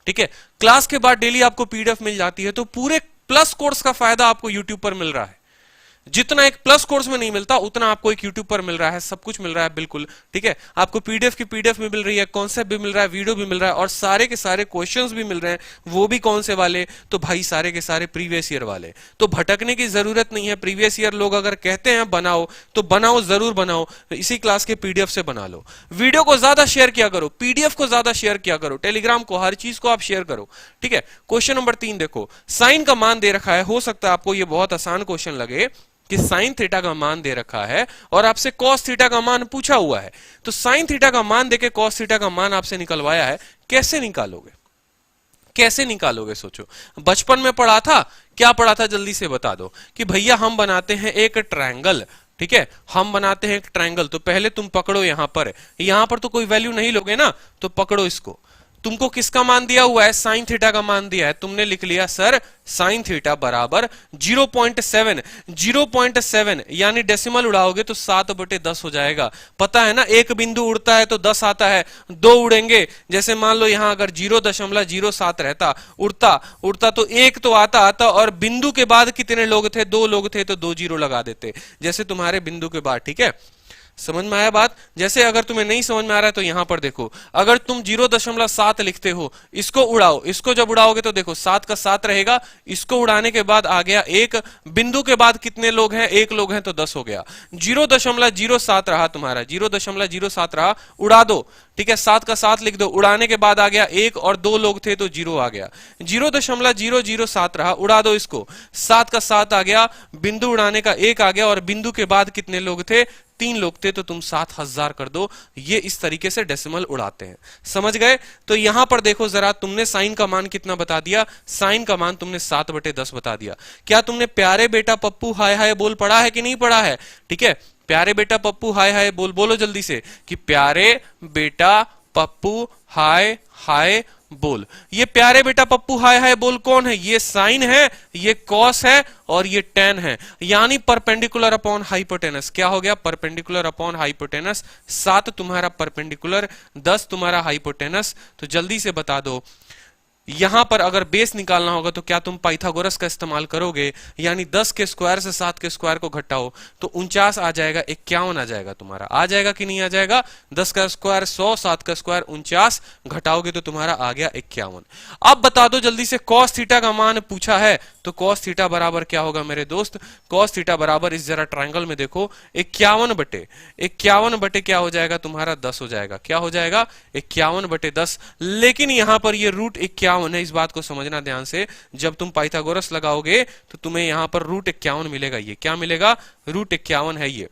Speaker 1: ठीक है। क्लास के बाद डेली आपको पीडीएफ मिल जाती है, तो पूरे प्लस कोर्स का फायदा आपको यूट्यूब पर मिल रहा है। जितना एक प्लस कोर्स में नहीं मिलता उतना आपको एक यूट्यूब पर मिल रहा है, सब कुछ मिल रहा है बिल्कुल, ठीक है। आपको पीडीएफ की पीडीएफ भी मिल रही है, कॉन्सेप्ट भी मिल रहा है, वीडियो भी मिल रहा है और सारे के सारे क्वेश्चंस भी मिल रहे हैं। वो भी कौन से वाले, तो भाई सारे के सारे प्रीवियस ईयर वाले। तो भटकने की जरूरत नहीं है, प्रीवियस ईयर लोग अगर कहते हैं बनाओ तो बनाओ, जरूर बनाओ, इसी क्लास के पीडीएफ से बना लो। वीडियो को ज्यादा शेयर किया करो, पीडीएफ को ज्यादा शेयर किया करो, टेलीग्राम को, हर चीज को आप शेयर करो, ठीक है। क्वेश्चन नंबर 3 देखो, साइन का मान दे रखा है। हो सकता है आपको ये बहुत आसान क्वेश्चन लगे कि साइन थीटा का मान दे रखा है और आपसे कॉस थीटा का मान पूछा हुआ है, तो साइन थीटा का मान देके कॉस थीटा का मान आपसे निकलवाया है। कैसे निकालोगे, कैसे निकालोगे, सोचो। बचपन में पढ़ा था, क्या पढ़ा था, जल्दी से बता दो। कि भैया हम बनाते हैं एक ट्रायंगल, ठीक है, हम बनाते हैं एक ट्रायंगल। तो पहले तुम पकड़ो, यहां पर तो कोई वैल्यू नहीं लोगे ना, तो पकड़ो इसको। तुमको किसका मान दिया हुआ है, साइन थीटा का मान दिया है। तुमने लिख लिया सर साइन थीटा बराबर 0.7, 0.7 यानी डेसिमल उड़ाओगे तो 7/10 हो जाएगा। पता है ना, एक बिंदु उड़ता है तो 10 आता है, 2 उड़ेंगे, जैसे मान लो यहां अगर 0.07 रहता, उड़ता तो 1 तो आता और बिंदु के बाद कितने लोग थे, 2 लोग थे, तो 2 जीरो लगा देते, जैसे तुम्हारे बिंदु के बाद, ठीक है। समझ में आया बात। जैसे अगर तुम्हें नहीं समझ में आ रहा है तो यहां पर देखो, अगर तुम 0.7 लिखते हो, इसको उड़ाओ, इसको जब उड़ाओगे तो देखो 7 का 7 रहेगा, इसको उड़ाने के बाद आ गया 1, बिंदु के बाद कितने लोग हैं, 1 लोग हैं, तो 10 हो गया। 0.07 रहा तुम्हारा, 0.07 रहा, उड़ा दो, ठीक है, 7 का 7 लिख दो, उड़ाने के बाद आ गया 1 और 2 लोग थे तो 0 आ गया। 0.007 रहा, उड़ा दो इसको, 7 का 7 आ गया, बिंदु उड़ाने का 1 आ गया और बिंदु के बाद कितने लोग थे, 3 लोग थे, तो तुम 7000 कर दो। ये इस तरीके से डेसिमल उड़ाते हैं, समझ गए। तो यहां पर देखो जरा, तुमने साइन का मान कितना बता दिया, साइन का मान तुमने 7/10 बता दिया। क्या तुमने प्यारे बेटा पप्पू हाय हाय बोल पढ़ा है कि नहीं पढ़ा है, ठीक है। प्यारे बेटा पप्पू हाय हाय बोल, बोलो जल्दी से कि प्यारे बेटा पप्पू हाय हाय बोल। ये प्यारे बेटा पप्पू हाय हाय बोल कौन है, ये साइन है, ये कॉस है और ये टेन है, यानी परपेंडिकुलर अपॉन हाइपोटेनस। क्या हो गया, परपेंडिकुलर अपॉन हाइपोटेनस। 7 तुम्हारा परपेंडिकुलर, 10 तुम्हारा हाइपोटेनस। तो जल्दी से बता दो, यहां पर अगर बेस निकालना होगा तो क्या तुम पाइथागोरस का इस्तेमाल करोगे, यानी 10 के स्क्वायर से 7 के स्क्वायर को घटाओ तो 49 आ जाएगा, 51 आ जाएगा, तुम्हारा आ जाएगा कि नहीं आ जाएगा? 10 का स्क्वायर 100, 7 का स्क्वायर 49, घटाओगे तो तुम्हारा आ गया 51। अब बता दो जल्दी से, कॉस थीटा का मान पूछा है तो कॉस थीटा बराबर क्या होगा मेरे दोस्त? कॉस थीटा बराबर, इस जरा ट्रायंगल में देखो, 51 बटे क्या हो जाएगा तुम्हारा? 10 हो जाएगा। क्या हो जाएगा? 51 बटे 10। लेकिन यहां पर ये रूट 51 है, इस बात को समझना ध्यान से। जब तुम पाइथागोरस लगाओगे तो तुम्हें यहां पर रूट 51 मिलेगा। ये क्या मिलेगा? रूट 51 है ये,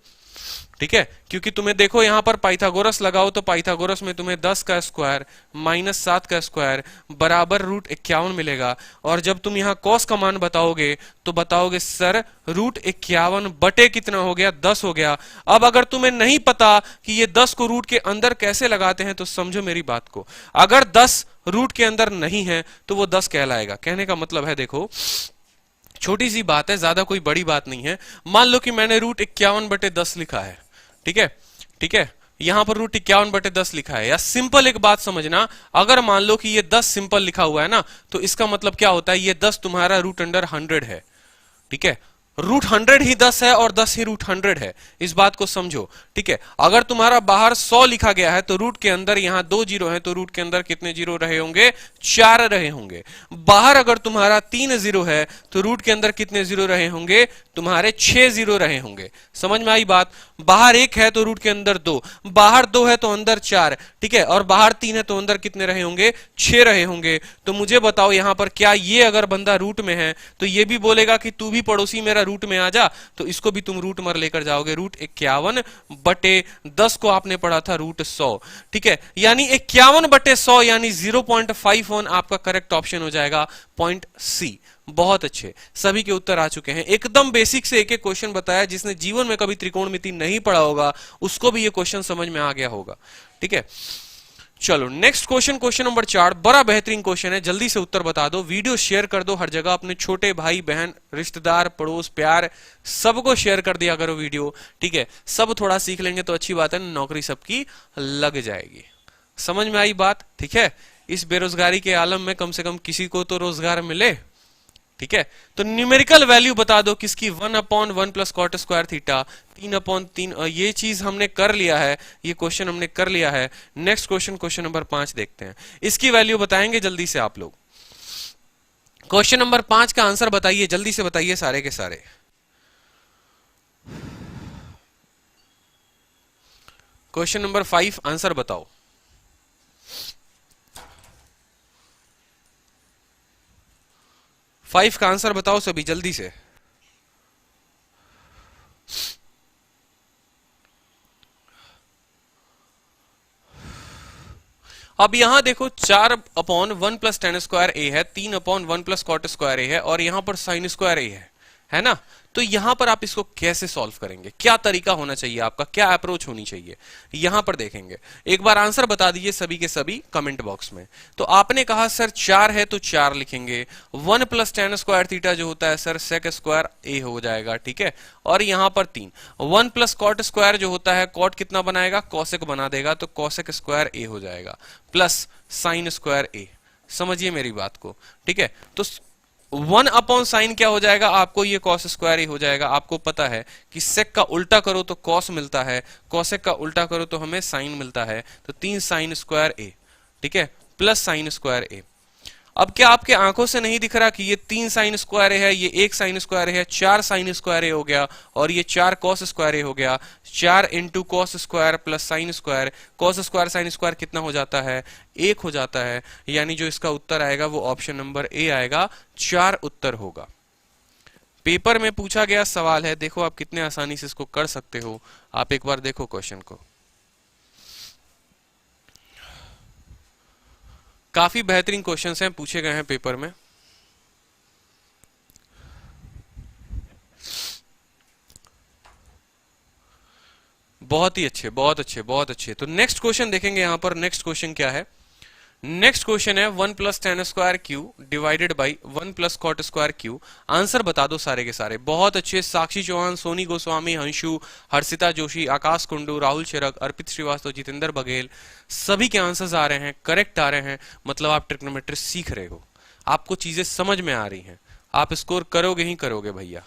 Speaker 1: ठीक है। क्योंकि तुम्हें देखो यहां पर पाइथागोरस लगाओ तो पाइथागोरस में तुम्हें 10 का स्क्वायर माइनस 7 का स्क्वायर बराबर रूट 51 मिलेगा। और जब तुम यहां कॉस का मान बताओगे तो बताओगे सर रूट 51 बटे कितना हो गया? 10 हो गया। अब अगर तुम्हें नहीं पता कि ये 10 को रूट के अंदर कैसे लगाते हैं तो समझो मेरी बात को, अगर 10 रूट के अंदर नहीं है तो वो 10 कहलाएगा। कहने का मतलब है, देखो छोटी सी बात है, ज्यादा कोई बड़ी बात नहीं है। मान लो कि मैंने रूट 51 बटे 10 लिखा है, ठीक है, ठीक है, यहां पर रूट 51 बटे 10 लिखा है। या सिंपल एक बात समझना, अगर मान लो कि ये 10 सिंपल लिखा हुआ है ना, तो इसका मतलब क्या होता है? ये 10 तुम्हारा रूट अंडर 100 है, ठीक है। रूट 100 ही 10 है और 10 ही रूट 100 है, इस बात को समझो, ठीक है। अगर तुम्हारा बाहर 100 लिखा गया है तो रूट के अंदर यहां 2 जीरो है, तो रूट के अंदर कितने जीरो रहे होंगे? 4 रहे होंगे। बाहर अगर तुम्हारा 3 जीरो है तो रूट के अंदर कितने जीरो रहे होंगे? तुम्हारे 6 जीरो रहे होंगे। समझ में आई बात? बाहर 1 है तो रूट के अंदर 2, बाहर 2 है तो अंदर 4, ठीक है, और बाहर 3 है तो अंदर कितने रहे होंगे? 6 रहे होंगे। तो मुझे बताओ यहां पर क्या ये अगर बंदा रूट में है तो ये भी बोलेगा कि तू भी पड़ोसी मेरा रूट में आ जा, तो इसको भी तुम रूट में लेकर जाओगे। रूट 51 बटे 10 को आपने पढ़ा था रूट 100, ठीक है, यानी 51 बटे 100 यानी 0.51 आपका करेक्ट ऑप्शन हो जाएगा, पॉइंट सी। बहुत अच्छे, सभी के उत्तर आ चुके हैं। एकदम बेसिक से एक एक क्वेश्चन बताया, जिसने जीवन में कभी त्रिकोणमिति नहीं पढ़ा होगा उसको भी ये क्वेश्चन समझ में आ गया होगा, ठीक है। चलो नेक्स्ट क्वेश्चन, क्वेश्चन नंबर 4, बड़ा बेहतरीन क्वेश्चन है, जल्दी से उत्तर बता दो। वीडियो शेयर कर दो हर जगह, अपने छोटे भाई बहन रिश्तेदार पड़ोस प्यार सबको शेयर कर दिया करो वीडियो, ठीक है। सब थोड़ा सीख लेंगे तो अच्छी बात है, नौकरी सबकी लग जाएगी। समझ में आई बात? ठीक है, इस बेरोजगारी के आलम में कम से कम किसी को तो रोजगार मिले, ठीक है। तो न्यूमेरिकल वैल्यू बता दो किसकी? 1/1 प्लस कॉट स्क्वायर थीटा, 3/3। ये चीज हमने कर लिया है, ये क्वेश्चन हमने कर लिया है। नेक्स्ट क्वेश्चन, क्वेश्चन नंबर 5 देखते हैं, इसकी वैल्यू बताएंगे जल्दी से आप लोग। क्वेश्चन नंबर 5 का आंसर बताइए, जल्दी से बताइए सारे के सारे। क्वेश्चन नंबर 5 आंसर बताओ। फाइव का आंसर बताओ सभी जल्दी से। अब यहां देखो 4/1 प्लस टेन स्क्वायर ए है, 3/1 प्लस कॉट स्क्वायर ए है, और यहां पर साइन स्क्वायर ए है ना। तो यहां पर आप इसको कैसे सॉल्व करेंगे? क्या तरीका होना चाहिए आपका, क्या अप्रोच होनी चाहिए, यहां पर देखेंगे। एक बार आंसर बता दीजिए सभी के सभी कमेंट बॉक्स में। तो आपने कहा सर 4 है तो 4 लिखेंगे, 1 प्लस टेन स्क्वायर थीटा जो होता है सर सेक स्क्वायर ए हो जाएगा, ठीक है। और यहां पर 3, 1 प्लस कॉट स्क्वायर जो होता है, कॉट कितना बनाएगा? कॉसेक बना देगा, तो कॉसेक स्क्वायर ए हो जाएगा, प्लस साइन स्क्वायर ए। समझिए मेरी बात को, ठीक है। तो 1/साइन क्या हो जाएगा? आपको ये कॉस स्क्वायर ही हो जाएगा। आपको पता है कि सेक का उल्टा करो तो कॉस मिलता है, कॉसेक का उल्टा करो तो हमें साइन मिलता है, तो 3 साइन स्क्वायर ए, ठीक है, प्लस साइन स्क्वायर ए। अब क्या आपके आंखों से नहीं दिख रहा कि ये 3 साइन स्क्वायर है, ये 1 साइन स्क्वायर है, 4 साइन स्क्वायर ए हो गया, और ये 4 कॉस स्क्वायर ए हो गया। 4 into cos square plus sine square, cos square sine square कितना हो जाता है? 1 हो जाता है। यानी जो इसका उत्तर आएगा वो ऑप्शन नंबर ए आएगा, 4 उत्तर होगा। पेपर में पूछा गया सवाल है, देखो आप कितने आसानी से इसको कर सकते हो। आप एक बार देखो क्वेश्चन को, काफी बेहतरीन क्वेश्चंस हैं, पूछे गए हैं पेपर में। बहुत ही अच्छे, बहुत अच्छे, बहुत अच्छे। तो नेक्स्ट क्वेश्चन देखेंगे यहां पर। नेक्स्ट क्वेश्चन क्या है? नेक्स्ट क्वेश्चन है 1 + tan² divided by 1 + cot² answer बता दो सारे के सारे। बहुत अच्छे, साक्षी चौहान, सोनी गोस्वामी, हंशु, हर्षिता जोशी, आकाश कुंडू, राहुल शेरक, अर्पित श्रीवास्तव, जितेंद्र बघेल, सभी के आंसर्स आ रहे हैं, करेक्ट आ रहे हैं। मतलब आप ट्रिग्नोमेट्री सीख रहे हो, आपको चीजें समझ में आ रही हैं, आप स्कोर करोगे ही करोगे भैया।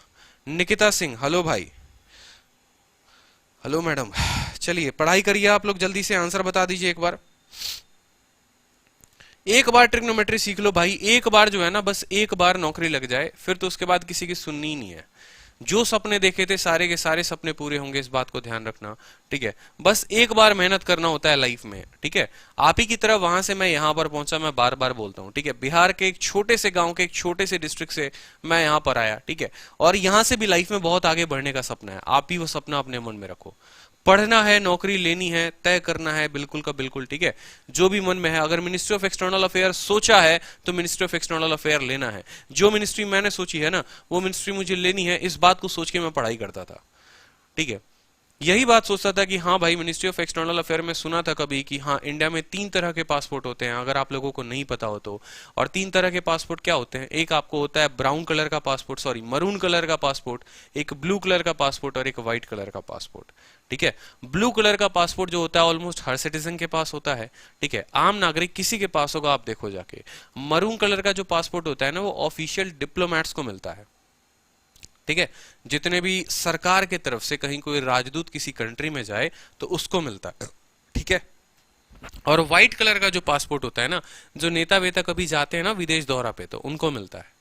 Speaker 1: निकिता सिंह, हेलो भाई, हेलो मैडम। चलिए पढ़ाई करिए आप लोग, जल्दी से आंसर बता दीजिए एक बार। एक बार ट्रिग्नोमेट्री सीख लो भाई, एक बार जो है ना, बस एक बार नौकरी लग जाए, फिर तो उसके बाद किसी की सुननी ही नहीं है। जो सपने देखे थे सारे के सारे सपने पूरे होंगे, इस बात को ध्यान रखना, ठीक है। बस एक बार मेहनत करना होता है लाइफ में, ठीक है। आप ही की तरह वहां से मैं यहां पर पहुंचा, मैं बार बार बोलता हूं, ठीक है। बिहार के एक छोटे से गांव के एक छोटे से डिस्ट्रिक्ट से मैं यहां पर आया, ठीक है। और यहां से भी लाइफ में बहुत आगे बढ़ने का सपना है। आप भी वो सपना अपने मन में रखो। पढ़ना है, नौकरी लेनी है, तय करना है बिल्कुल का बिल्कुल, ठीक है। जो भी मन में है, अगर मिनिस्ट्री ऑफ एक्सटर्नल अफेयर सोचा है तो मिनिस्ट्री ऑफ एक्सटर्नल अफेयर लेना है। जो मिनिस्ट्री मैंने सोची है ना, वो मिनिस्ट्री मुझे लेनी है, इस बात को सोच के मैं पढ़ाई करता था, ठीक है। यही बात सोचता था कि हाँ भाई, मिनिस्ट्री ऑफ एक्सटर्नल अफेयर में सुना था कभी कि हाँ इंडिया में 3 तरह के पासपोर्ट होते हैं, अगर आप लोगों को नहीं पता हो तो। और 3 तरह के पासपोर्ट क्या होते हैं? एक आपको होता है ब्राउन कलर का पासपोर्ट, सॉरी मरून कलर का पासपोर्ट, एक ब्लू कलर का पासपोर्ट और एक व्हाइट कलर का पासपोर्ट, ठीक है। ब्लू कलर का पासपोर्ट जो होता है ऑलमोस्ट हर सिटीजन के पास होता है, ठीक है। आम नागरिक किसी के पास होगा, आप देखो जाके। मरून कलर का जो पासपोर्ट होता है ना, वो ऑफिशियल डिप्लोमेट्स को मिलता है, ठीक है। जितने भी सरकार के तरफ से कहीं कोई राजदूत किसी कंट्री में जाए तो उसको मिलता है, ठीक है। और व्हाइट कलर का जो पासपोर्ट होता है ना, जो नेता वेता कभी जाते हैं ना विदेश दौरा पे, तो उनको मिलता है,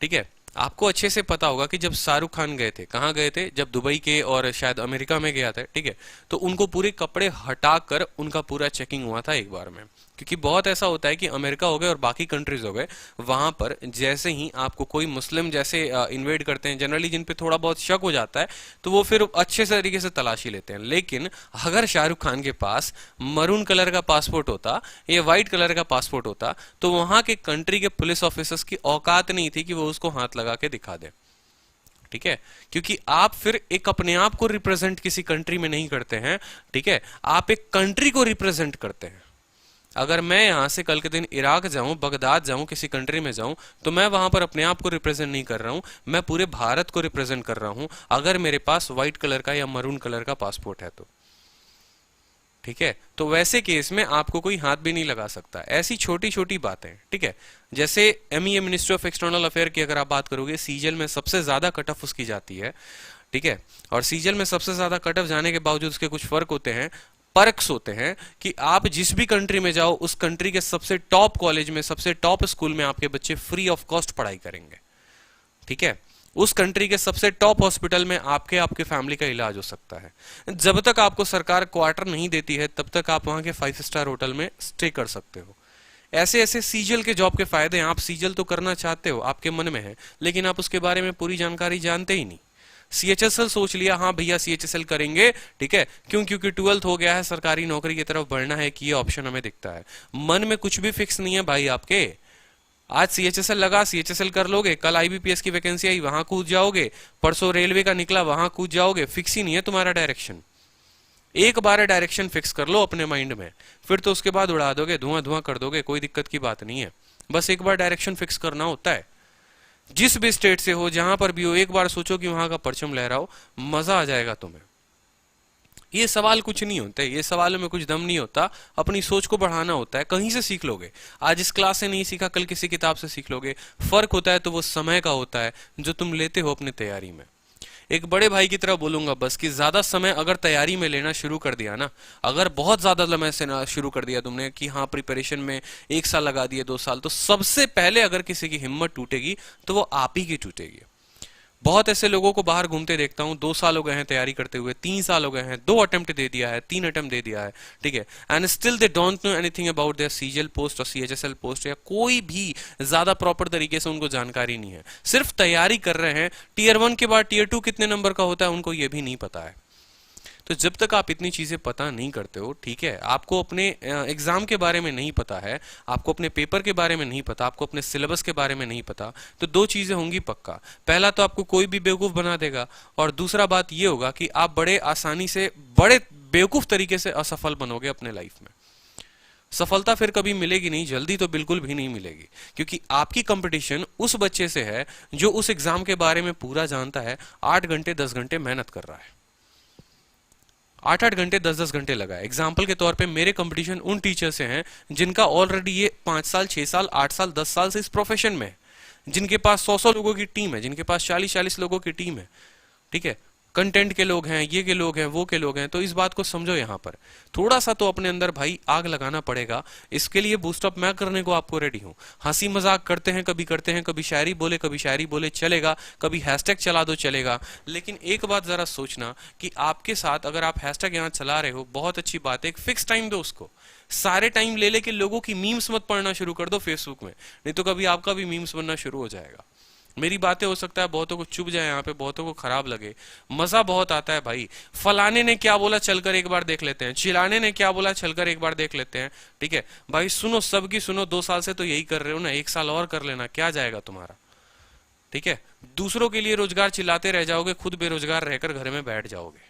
Speaker 1: ठीक है। आपको अच्छे से पता होगा कि जब शाहरुख खान गए थे, कहाँ गए थे? जब दुबई के और शायद अमेरिका में गया था, ठीक है। तो उनको पूरे कपड़े हटाकर उनका पूरा चेकिंग हुआ था एक बार में, क्योंकि बहुत ऐसा होता है कि अमेरिका हो गए और बाकी कंट्रीज हो गए, वहां पर जैसे ही आपको कोई मुस्लिम जैसे इन्वेड करते हैं, जनरली जिन पे थोड़ा बहुत शक हो जाता है, तो वो फिर अच्छे से तरीके से तलाशी लेते हैं। लेकिन अगर शाहरुख खान के पास मरून कलर का पासपोर्ट होता या व्हाइट कलर का पासपोर्ट होता, तो वहां के कंट्री के पुलिस ऑफिसर्स की औकात नहीं थी कि वो उसको हाथ लगा के दिखा दे, ठीक है। क्योंकि आप फिर एक अपने आप को रिप्रेजेंट किसी कंट्री में नहीं करते हैं, ठीक है। आप एक कंट्री को रिप्रेजेंट करते हैं। अगर मैं यहां से कल के दिन इराक जाऊं, बगदाद जाऊं, किसी कंट्री में जाऊं, तो मैं वहां पर अपने आप को रिप्रेजेंट नहीं कर रहा हूं, मैं पूरे भारत को रिप्रेजेंट कर रहा हूं, अगर मेरे पास व्हाइट कलर का या मरून कलर का पासपोर्ट है तो, ठीक है। तो वैसे केस में आपको कोई हाथ भी नहीं लगा सकता। ऐसी छोटी छोटी बातें, ठीक है। जैसे MEA ministry of external affair की अगर आप बात करोगे, सीजल में सबसे ज्यादा कट ऑफ उसकी जाती है, ठीक है। और सीजल में सबसे ज्यादा कट ऑफ जाने के बावजूद उसके कुछ फर्क होते हैं, पर्क्स होते हैं कि आप जिस भी कंट्री में जाओ, उस कंट्री के सबसे टॉप कॉलेज में, सबसे टॉप स्कूल में आपके बच्चे फ्री ऑफ कॉस्ट पढ़ाई करेंगे, ठीक है। उस कंट्री के सबसे टॉप हॉस्पिटल में आपके फैमिली का इलाज हो सकता है। जब तक आपको सरकार क्वार्टर नहीं देती है, तब तक आप वहां के 5 स्टार होटल में स्टे कर सकते हो। ऐसे ऐसे सीजल के जॉब के फायदे हैं। आप सीजल तो करना चाहते हो, आपके मन में है, लेकिन आप उसके बारे में पूरी जानकारी जानते ही नहीं। सीएचएसएल सोच लिया, हाँ भैया सीएचएसएल करेंगे, ठीक है। क्यों? क्योंकि 12th हो गया है, सरकारी नौकरी की तरफ बढ़ना है, कि ये ऑप्शन हमें दिखता है। मन में कुछ भी फिक्स नहीं है भाई आपके। आज सीएचएसएल लगा, सीएचएसएल कर लोगे, कल आईबीपीएस की वैकेंसी आई, वहां कूद जाओगे, परसों रेलवे का निकला, वहां कूद जाओगे। फिक्स ही नहीं है तुम्हारा डायरेक्शन। एक बार डायरेक्शन फिक्स कर लो अपने माइंड में, फिर तो उसके बाद उड़ा दोगे, धुआं धुआं कर दोगे, कोई दिक्कत की बात नहीं है। बस एक बार डायरेक्शन फिक्स करना होता है। जिस भी स्टेट से हो, जहां पर भी हो, एक बार सोचो कि वहां का परचम लहराओ, मजा आ जाएगा तुम्हें। ये सवाल कुछ नहीं होते, ये सवालों में कुछ दम नहीं होता, अपनी सोच को बढ़ाना होता है। कहीं से सीख लोगे, आज इस क्लास से नहीं सीखा, कल किसी किताब से सीख लोगे। फर्क होता है तो वो समय का होता है जो तुम लेते हो अपनी तैयारी में। एक बड़े भाई की तरह बोलूंगा बस, कि ज्यादा समय अगर तैयारी में लेना शुरू कर दिया ना, अगर बहुत ज्यादा समय से ना शुरू कर दिया तुमने कि हाँ प्रिपरेशन में 1 साल लगा दिए, 2 साल, तो सबसे पहले अगर किसी की हिम्मत टूटेगी तो वो आप ही की टूटेगी। बहुत ऐसे लोगों को बाहर घूमते देखता हूँ, 2 साल हो गए हैं तैयारी करते हुए, 3 साल हो गए हैं, 2 अटेम्प्ट दे दिया है, 3 अटेम्प्ट दे दिया है, ठीक है। And still they don't know anything about their CGL post और सीएचएसएल पोस्ट, या कोई भी ज्यादा प्रॉपर तरीके से उनको जानकारी नहीं है, सिर्फ तैयारी कर रहे हैं। टीयर 1 के बाद टीयर 2 कितने नंबर का होता है उनको ये भी नहीं पता है। तो जब तक आप इतनी चीजें पता नहीं करते हो, ठीक है, आपको अपने एग्जाम के बारे में नहीं पता है, आपको अपने पेपर के बारे में नहीं पता, आपको अपने सिलेबस के बारे में नहीं पता, तो 2 चीजें होंगी पक्का। पहला तो आपको कोई भी बेवकूफ बना देगा, और दूसरा बात ये होगा कि आप बड़े आसानी से, बड़े बेवकूफ तरीके से असफल बनोगे अपने लाइफ में। सफलता फिर कभी मिलेगी नहीं, जल्दी तो बिल्कुल भी नहीं मिलेगी, क्योंकि आपकी कंपटीशन उस बच्चे से है जो उस एग्जाम के बारे में पूरा जानता है, 8 घंटे 10 घंटे मेहनत कर रहा है, 8 8 घंटे 10 10 घंटे लगा है। एग्जाम्पल के तौर पे मेरे कंपटीशन उन टीचर से हैं जिनका ऑलरेडी ये 5 साल 6 साल 8 साल 10 साल से इस प्रोफेशन में है, जिनके पास 100 100 लोगों की टीम है, जिनके पास 40 40 लोगों की टीम है। ठीक है, कंटेंट के लोग हैं, ये के लोग हैं, वो के लोग हैं। तो इस बात को समझो, यहाँ पर थोड़ा सा तो अपने अंदर भाई आग लगाना पड़ेगा। इसके लिए बूस्टअप मैं करने को आपको रेडी हूँ। हंसी मजाक करते हैं, कभी शायरी बोले, कभी शायरी बोले चलेगा, कभी हैशटैग चला दो चलेगा। लेकिन एक बात जरा सोचना कि आपके साथ अगर आप हैशटैग यहाँ चला रहे हो, बहुत अच्छी बात है, एक फिक्स टाइम दो उसको। सारे टाइम ले लेके लोगों की मीम्स मत पढ़ना शुरू कर दो फेसबुक में, नहीं तो कभी आपका भी मीम्स बनना शुरू हो जाएगा। मेरी बातें हो सकता है बहुतों को चुभ जाए, यहाँ पे बहुतों को खराब लगे। मजा बहुत आता है भाई, फलाने ने क्या बोला चलकर एक बार देख लेते हैं, चिलाने ने क्या बोला चलकर एक बार देख लेते हैं। ठीक है भाई, सुनो सबकी सुनो, 2 साल से तो यही कर रहे हो ना, 1 साल और कर लेना, क्या जाएगा तुम्हारा। ठीक है, दूसरों के लिए रोजगार चिल्लाते रह जाओगे, खुद बेरोजगार रहकर घर में बैठ जाओगे।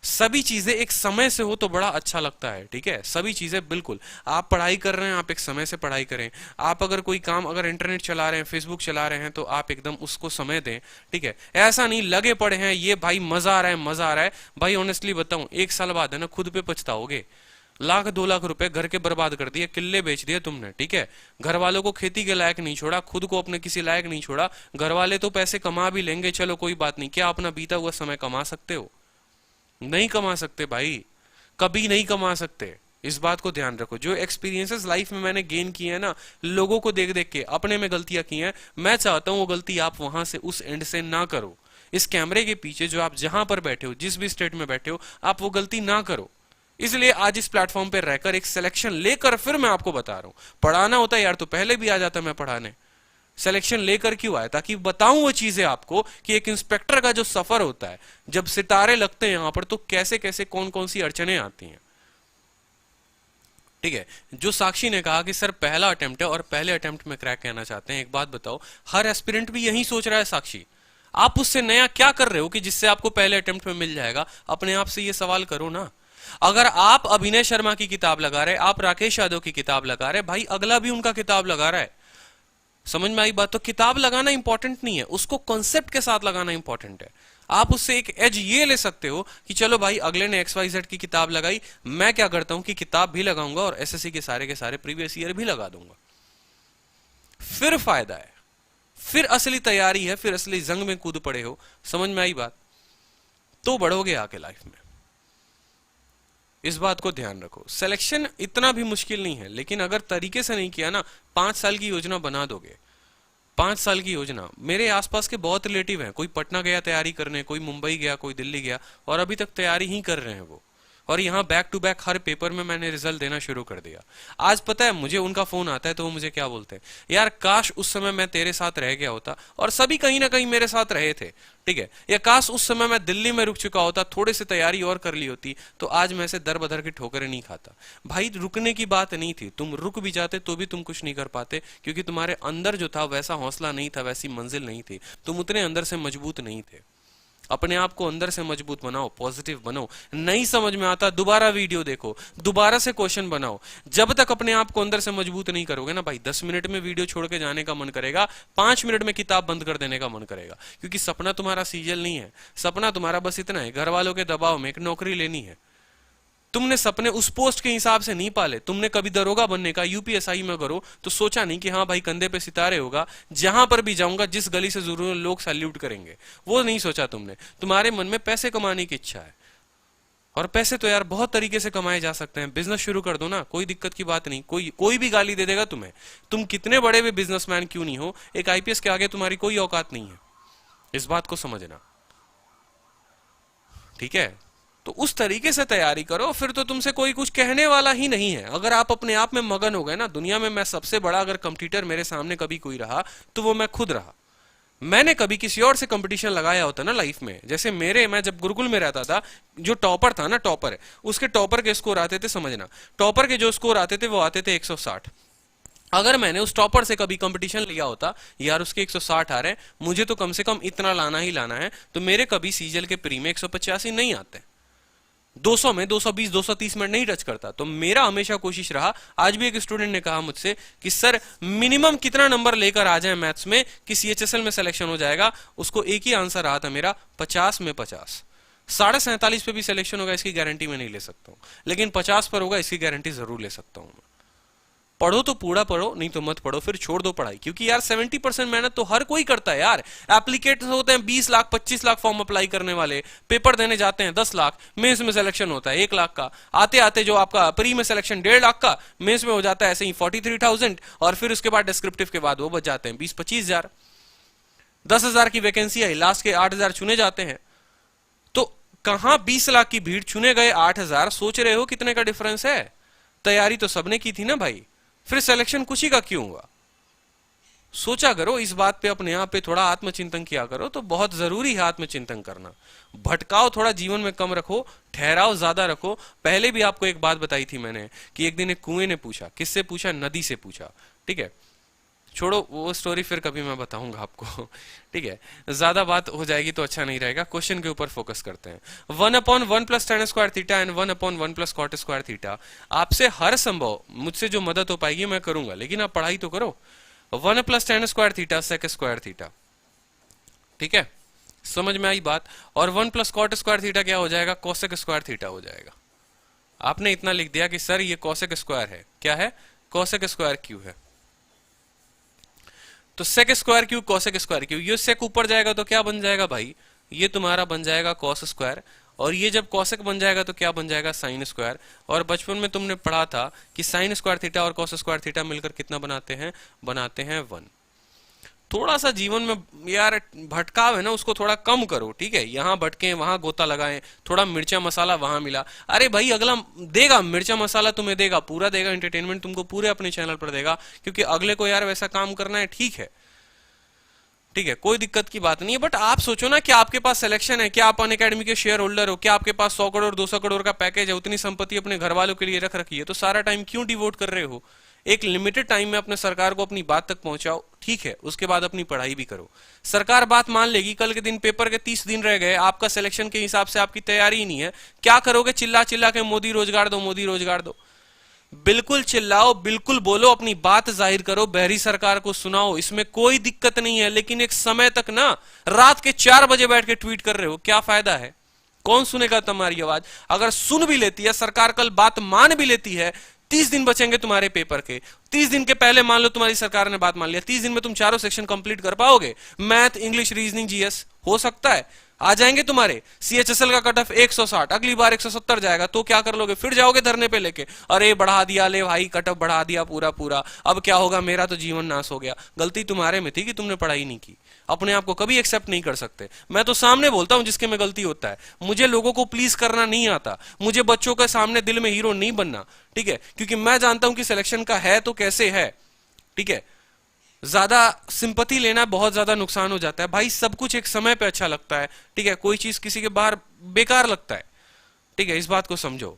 Speaker 1: सभी चीजें एक समय से हो तो बड़ा अच्छा लगता है। ठीक है, सभी चीजें बिल्कुल, आप पढ़ाई कर रहे हैं, आप एक समय से पढ़ाई करें। आप अगर कोई काम, अगर इंटरनेट चला रहे हैं, फेसबुक चला रहे हैं, तो आप एकदम उसको समय दें। ठीक है, ऐसा नहीं लगे पड़े हैं ये भाई मजा आ रहा है मजा आ रहा है। भाई ऑनेस्टली बताऊं, 1 साल बाद है ना खुद पे पछताओगे। 1 लाख 2 लाख रुपए घर के बर्बाद कर दिए, किले बेच दिए तुमने। ठीक है, घर वालों को खेती के लायक नहीं छोड़ा, खुद को अपने किसी लायक नहीं छोड़ा। घर वाले तो पैसे कमा भी लेंगे, चलो कोई बात नहीं, क्या अपना बीता हुआ समय कमा सकते हो? नहीं कमा सकते भाई, कभी नहीं कमा सकते। इस बात को ध्यान रखो। जो एक्सपीरियंसेस लाइफ में मैंने गेन किए हैं ना, लोगों को देख देख के, अपने में गलतियां की हैं, मैं चाहता हूं वो गलती आप वहां से, उस एंड से ना करो। इस कैमरे के पीछे जो आप जहां पर बैठे हो, जिस भी स्टेट में बैठे हो, आप वो गलती ना करो। इसलिए आज इस प्लेटफॉर्म पे रहकर एक सिलेक्शन लेकर फिर मैं आपको बता रहा हूं। पढ़ाना होता यार तो पहले भी आ जाता मैं पढ़ाने, सिलेक्शन लेकर क्यों आया? ताकि बताऊं वो चीजें आपको कि एक इंस्पेक्टर का जो सफर होता है, जब सितारे लगते हैं यहां पर, तो कैसे कैसे कौन कौन सी अड़चने आती हैं। ठीक है, जो साक्षी ने कहा कि सर पहला अटेम्प्ट है और पहले अटेम्प्ट में क्रैक कहना चाहते हैं, एक बात बताओ, हर एस्पिरेंट भी यही सोच रहा है साक्षी। आप उससे नया क्या कर रहे हो कि जिससे आपको पहले अटेम्प्ट में मिल जाएगा? अपने आप से ये सवाल करो ना। अगर आप अभिनय शर्मा की किताब लगा रहे, आप राकेश यादव की किताब लगा रहे, भाई अगला भी उनका किताब लगा रहा है। समझ में आई बात? तो किताब लगाना इंपॉर्टेंट नहीं है, उसको कॉन्सेप्ट के साथ लगाना इंपॉर्टेंट है। आप उससे एक एज ये ले सकते हो कि चलो भाई अगले ने XYZ की किताब लगाई, मैं क्या करता हूं कि किताब भी लगाऊंगा और SSC के सारे प्रीवियस ईयर भी लगा दूंगा। फिर फायदा है, फिर असली तैयारी है, फिर असली जंग में कूद पड़े हो। समझ में आई बात? तो बढ़ोगे आके लाइफ में। इस बात को ध्यान रखो। सिलेक्शन इतना भी मुश्किल नहीं है, लेकिन अगर तरीके से नहीं किया ना, 5 साल की योजना बना दोगे। 5 साल की योजना। मेरे आसपास के बहुत रिलेटिव हैं, कोई पटना गया तैयारी करने, कोई मुंबई गया, कोई दिल्ली गया, और अभी तक तैयारी ही कर रहे हैं वो। और यहाँ बैक टू बैक हर पेपर में मैंने रिजल्ट देना शुरू कर दिया। आज पता है मुझे उनका फोन आता है तो वो मुझे क्या बोलते हैं, यार काश उस समय मैं तेरे साथ रह गया होता, और सभी कहीं ना कहीं मेरे साथ रहे थे। ठीक है, या काश उस समय मैं दिल्ली में रुक चुका होता, थोड़ी सी तैयारी और कर ली होती, तो आज मैं से दर बदर की ठोकरें नहीं खाता। भाई रुकने की बात नहीं थी, तुम रुक भी जाते तो भी तुम कुछ नहीं कर पाते, क्योंकि तुम्हारे अंदर जो था वैसा हौसला नहीं था, वैसी मंजिल नहीं थी, तुम उतने अंदर से मजबूत नहीं थे। अपने आप को अंदर से मजबूत बनाओ, पॉजिटिव बनो। नहीं समझ में आता, दोबारा वीडियो देखो, दोबारा से क्वेश्चन बनाओ। जब तक अपने आप को अंदर से मजबूत नहीं करोगे ना भाई, 10 मिनट में वीडियो छोड़ के जाने का मन करेगा, 5 मिनट में किताब बंद कर देने का मन करेगा। क्योंकि सपना तुम्हारा सीजल नहीं है, सपना तुम्हारा बस इतना है, घर वालों के दबाव में एक नौकरी लेनी है। तुमने सपने उस पोस्ट के हिसाब से नहीं पाले। तुमने कभी दरोगा बनने का, UPSI में करो तो सोचा नहीं कि हाँ भाई कंधे पे सितारे होगा, जहां पर भी जाऊंगा, जिस गली से जरूर लोग सैल्यूट करेंगे, वो नहीं सोचा तुमने। तुम्हारे मन में पैसे कमाने की इच्छा है, और पैसे तो यार बहुत तरीके से कमाए जा सकते हैं। बिजनेस शुरू कर दो ना, कोई दिक्कत की बात नहीं। कोई भी गाली दे देगा तुम्हें, तुम कितने बड़े भी बिजनेसमैन क्यों नहीं हो, एक IPS के आगे तुम्हारी कोई औकात नहीं है। इस बात को समझना, ठीक है? तो उस तरीके से तैयारी करो, फिर तो तुमसे कोई कुछ कहने वाला ही नहीं है। अगर आप अपने आप में मगन हो गए ना, दुनिया में मैं सबसे बड़ा अगर कंपटीटर मेरे सामने कभी कोई रहा तो वो मैं खुद रहा। मैंने कभी किसी और से कंपटीशन लगाया होता ना लाइफ में, जैसे मैं जब गुरुकुल में रहता था, जो टॉपर था ना, टॉपर है, उसके टॉपर के स्कोर आते थे, समझना, टॉपर के जो स्कोर आते थे वो आते थे 160। अगर मैंने उस टॉपर से कभी कंपटीशन लिया होता, यार उसके 160 आ रहे हैं, मुझे तो कम से कम इतना लाना ही लाना है, तो मेरे कभी सीजल के प्री में 185 नहीं आते। 200 में 220 230 मिनट नहीं टच करता। तो मेरा हमेशा कोशिश रहा, आज भी एक स्टूडेंट ने कहा मुझसे कि सर मिनिमम कितना नंबर लेकर आ जाए मैथ्स में कि सीएचएसएल में सिलेक्शन हो जाएगा। उसको एक ही आंसर रहा था मेरा, 50 में 50। 47.5 पे भी सिलेक्शन होगा इसकी गारंटी मैं नहीं ले सकता हूं, लेकिन 50 पर होगा इसकी गारंटी जरूर ले सकता हूं। पढ़ो तो पूरा पढ़ो, नहीं तो मत पढ़ो, फिर छोड़ दो पढ़ाई। क्योंकि यार 70% मेहनत तो हर कोई करता है यार। एप्लीकेट होते हैं 20 लाख 25 लाख फॉर्म अप्लाई करने वाले, पेपर देने जाते हैं 10 लाख, मेंस में सिलेक्शन होता है 1 लाख का। आते आते जो आपका प्री में सिलेक्शन 1.5 लाख का, मेंस में हो जाता है ऐसे ही 43,000, और फिर उसके बाद डिस्क्रिप्टिव के बाद वो बच जाते हैं 20-25 हजार। 10,000 की वैकेंसी आई, लास्ट के 8,000 चुने जाते हैं। तो कहां 20 लाख की भीड़, चुने गए 8,000। सोच रहे हो कितने का डिफरेंस है? तैयारी तो सबने की थी ना भाई, फिर सिलेक्शन कुछ ही का क्यों हुआ? सोचा करो इस बात पे, अपने आप पे थोड़ा आत्मचिंतन किया करो। तो बहुत जरूरी है आत्मचिंतन करना। भटकाव थोड़ा जीवन में कम रखो, ठहराव ज्यादा रखो। पहले भी आपको एक बात बताई थी मैंने कि एक दिन एक कुएं ने पूछा, किससे पूछा? नदी से पूछा। ठीक है, छोड़ो वो स्टोरी, फिर कभी मैं बताऊंगा आपको। ठीक है, ज्यादा बात हो जाएगी तो अच्छा नहीं रहेगा। क्वेश्चन के ऊपर फोकस करते हैं। 1/1 + tan square theta and 1/1 + cot square theta. आपसे हर संभव मुझसे जो मदद हो पाएगी मैं करूंगा, लेकिन आप पढ़ाई तो करो। 1 + tan square theta sec square theta. ठीक है, समझ में आई बात? और 1 + cot स्क्वायर थीटा क्या हो जाएगा? cosec स्क्वायर थीटा हो जाएगा। आपने इतना लिख दिया कि सर ये cosec स्क्वायर है, क्या है? cosec स्क्वायर क्यू है। तो sec square q cosec square q, ये सेक ऊपर जाएगा तो क्या बन जाएगा भाई? ये तुम्हारा बन जाएगा कॉस स्क्वायर, और ये जब कॉसेक बन जाएगा तो क्या बन जाएगा? Sine square. और बचपन में तुमने पढ़ा था कि साइन स्क्वायर थीटा और कॉस स्क्वायर थीटा मिलकर कितना बनाते हैं? बनाते हैं 1। थोड़ा सा जीवन में यार भटकाव है ना, उसको थोड़ा कम करो। ठीक है, यहां भटके वहां गोता लगाएं, थोड़ा मिर्चा मसाला वहां मिला। अरे भाई अगला देगा मिर्चा मसाला, तुम्हें देगा, पूरा देगा, एंटरटेनमेंट तुमको पूरे अपने चैनल पर देगा, क्योंकि अगले को यार वैसा काम करना है। ठीक है, ठीक है, कोई दिक्कत की बात नहीं है। बट आप सोचो ना कि आपके पास सिलेक्शन है, क्या आप अनअकैडमी के शेयर होल्डर हो, क्या आपके पास 100 करोड़ 200 करोड़ का पैकेज है, उतनी संपत्ति अपने घर वालों के लिए रख रखी है, तो सारा टाइम क्यों डिवोट कर रहे हो? एक लिमिटेड टाइम में अपने सरकार को अपनी बात तक पहुंचाओ। ठीक है, उसके बाद अपनी पढ़ाई भी करो। सरकार बात मान लेगी, कल के दिन पेपर के 30 दिन रह गए, आपका सिलेक्शन के हिसाब से आपकी तैयारी ही नहीं है, क्या करोगे? चिल्ला चिल्ला के मोदी रोजगार दो, मोदी रोजगार दो। बिल्कुल चिल्लाओ, बिल्कुल बोलो, अपनी बात जाहिर करो, बहरी सरकार को सुनाओ, इसमें कोई दिक्कत नहीं है। लेकिन एक समय तक ना रात के 4 बजे बैठ के ट्वीट कर रहे हो, क्या फायदा है? कौन सुनेगा तुम्हारी आवाज? अगर सुन भी लेती है सरकार, कल बात मान भी लेती है, 30 दिन बचेंगे तुम्हारे पेपर के। 30 दिन के पहले मान लो तुम्हारी सरकार ने बात मान लिया, 30 दिन में तुम चारों सेक्शन कंप्लीट कर पाओगे? मैथ, इंग्लिश, रीजनिंग, जीएस हो सकता है आ जाएंगे तुम्हारे। सीएचएसएल का कट ऑफ 160, अगली बार 170 जाएगा, तो क्या कर लोगे? फिर जाओगे धरने पे लेके, अरे बढ़ा दिया, ले भाई कट ऑफ बढ़ा दिया पूरा पूरा, अब क्या होगा, मेरा तो जीवन नाश हो गया। गलती तुम्हारे में थी कि तुमने पढ़ाई नहीं की। अपने आप को कभी एक्सेप्ट नहीं कर सकते। मैं तो सामने बोलता हूं जिसके में गलती होता है। मुझे लोगों को प्लीज करना नहीं आता, मुझे बच्चों के सामने दिल में हीरो नहीं बनना। ठीक है, क्योंकि मैं जानता हूं कि सिलेक्शन का है तो कैसे है। ठीक है, ज्यादा सिंपैथी लेना बहुत ज्यादा नुकसान हो जाता है भाई। सब कुछ एक समय पे अच्छा लगता है। ठीक है, कोई चीज किसी के बाहर बेकार लगता है। ठीक है, इस बात को समझो।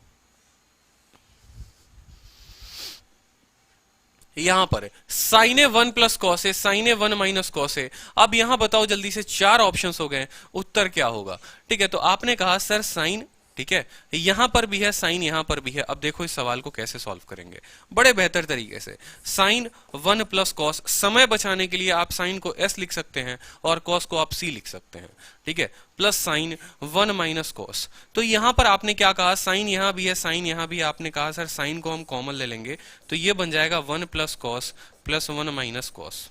Speaker 1: यहां पर sign A 1 + cos A, sign A 1 - cos A. अब यहां बताओ जल्दी से, 4 ऑप्शंस हो गए, उत्तर क्या होगा? ठीक है, तो आपने कहा सर साइन, ठीक है, यहां पर भी है साइन, यहां पर भी है। अब देखो इस सवाल को कैसे सॉल्व करेंगे बड़े बेहतर तरीके से। साइन 1 + कॉस, समय बचाने के लिए आप साइन को s लिख सकते हैं और कॉस को आप c लिख सकते हैं। ठीक है, प्लस साइन 1 - कॉस। तो यहां पर आपने क्या कहा? साइन यहां भी है, साइन यहां भी है। आपने कहा सर साइन को हम कॉमन ले लेंगे, तो ये बन जाएगा 1 + कॉस प्लस 1 - कॉस।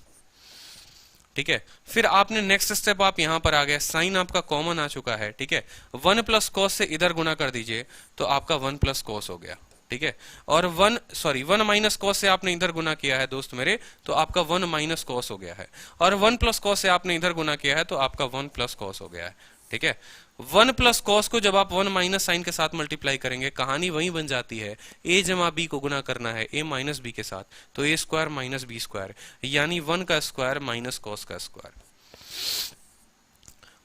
Speaker 1: ठीक है, फिर आपने नेक्स्ट स्टेप आप यहां पर आ गए, साइन आपका कॉमन आ चुका है। ठीक है, 1 + कॉस से इधर गुना कर दीजिए तो आपका 1 + कॉस हो गया। ठीक है, और 1 - कॉस से आपने इधर गुना किया है दोस्त मेरे, तो आपका 1 - कॉस हो गया है। और 1 + कॉस से आपने इधर गुना किया है तो आपका 1 + कॉस हो गया है। ठीक है, 1 + कॉस को जब आप 1 - साइन के साथ मल्टीप्लाई करेंगे, कहानी वही बन जाती है। a जमा b को गुना करना है a - b के साथ, तो a² - b², यानी 1 का स्क्वायर माइनस कॉस का स्क्वायर।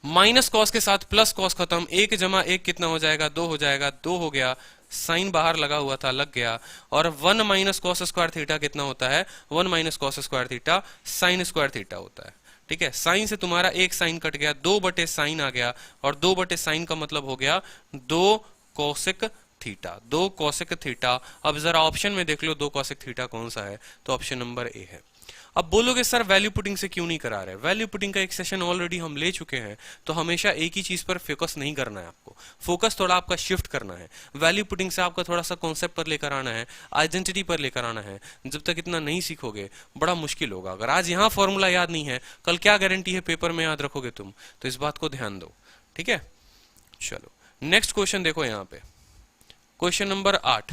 Speaker 1: माइनस कॉस के साथ प्लस कॉस खत्म, 1 जमा 1 कितना हो जाएगा? 2 हो जाएगा, 2 हो गया, साइन बाहर लगा हुआ था लग गया। और 1 - कॉस स्क्वायर थीटा कितना होता है? 1 - cos square theta sine square theta होता है। ठीक है, साइन से तुम्हारा एक साइन कट गया, 2 बटे साइन आ गया, और 2 बटे साइन का मतलब हो गया 2 कोसेक थीटा, 2 कोसेक थीटा। अब जरा ऑप्शन में देख लो 2 कोसेक थीटा कौन सा है, तो ऑप्शन नंबर ए है। अब बोलोगे सर वैल्यू पुटिंग से क्यों नहीं करा रहे, वैल्यू पुटिंग का एक सेशन ऑलरेडी हम ले चुके हैं, तो हमेशा एक ही चीज पर फोकस नहीं करना है आपको, फोकस थोड़ा आपका शिफ्ट करना है। वैल्यू पुटिंग से आपका थोड़ा सा कॉन्सेप्ट पर लेकर आना है, आइडेंटिटी पर लेकर आना है। जब तक इतना नहीं सीखोगे बड़ा मुश्किल होगा। अगर आज यहाँ फॉर्मूला याद नहीं है, कल क्या गारंटी है पेपर में याद रखोगे तुम, तो इस बात को ध्यान दो, ठीक है। चलो नेक्स्ट क्वेश्चन देखो यहाँ पे, क्वेश्चन नंबर 8।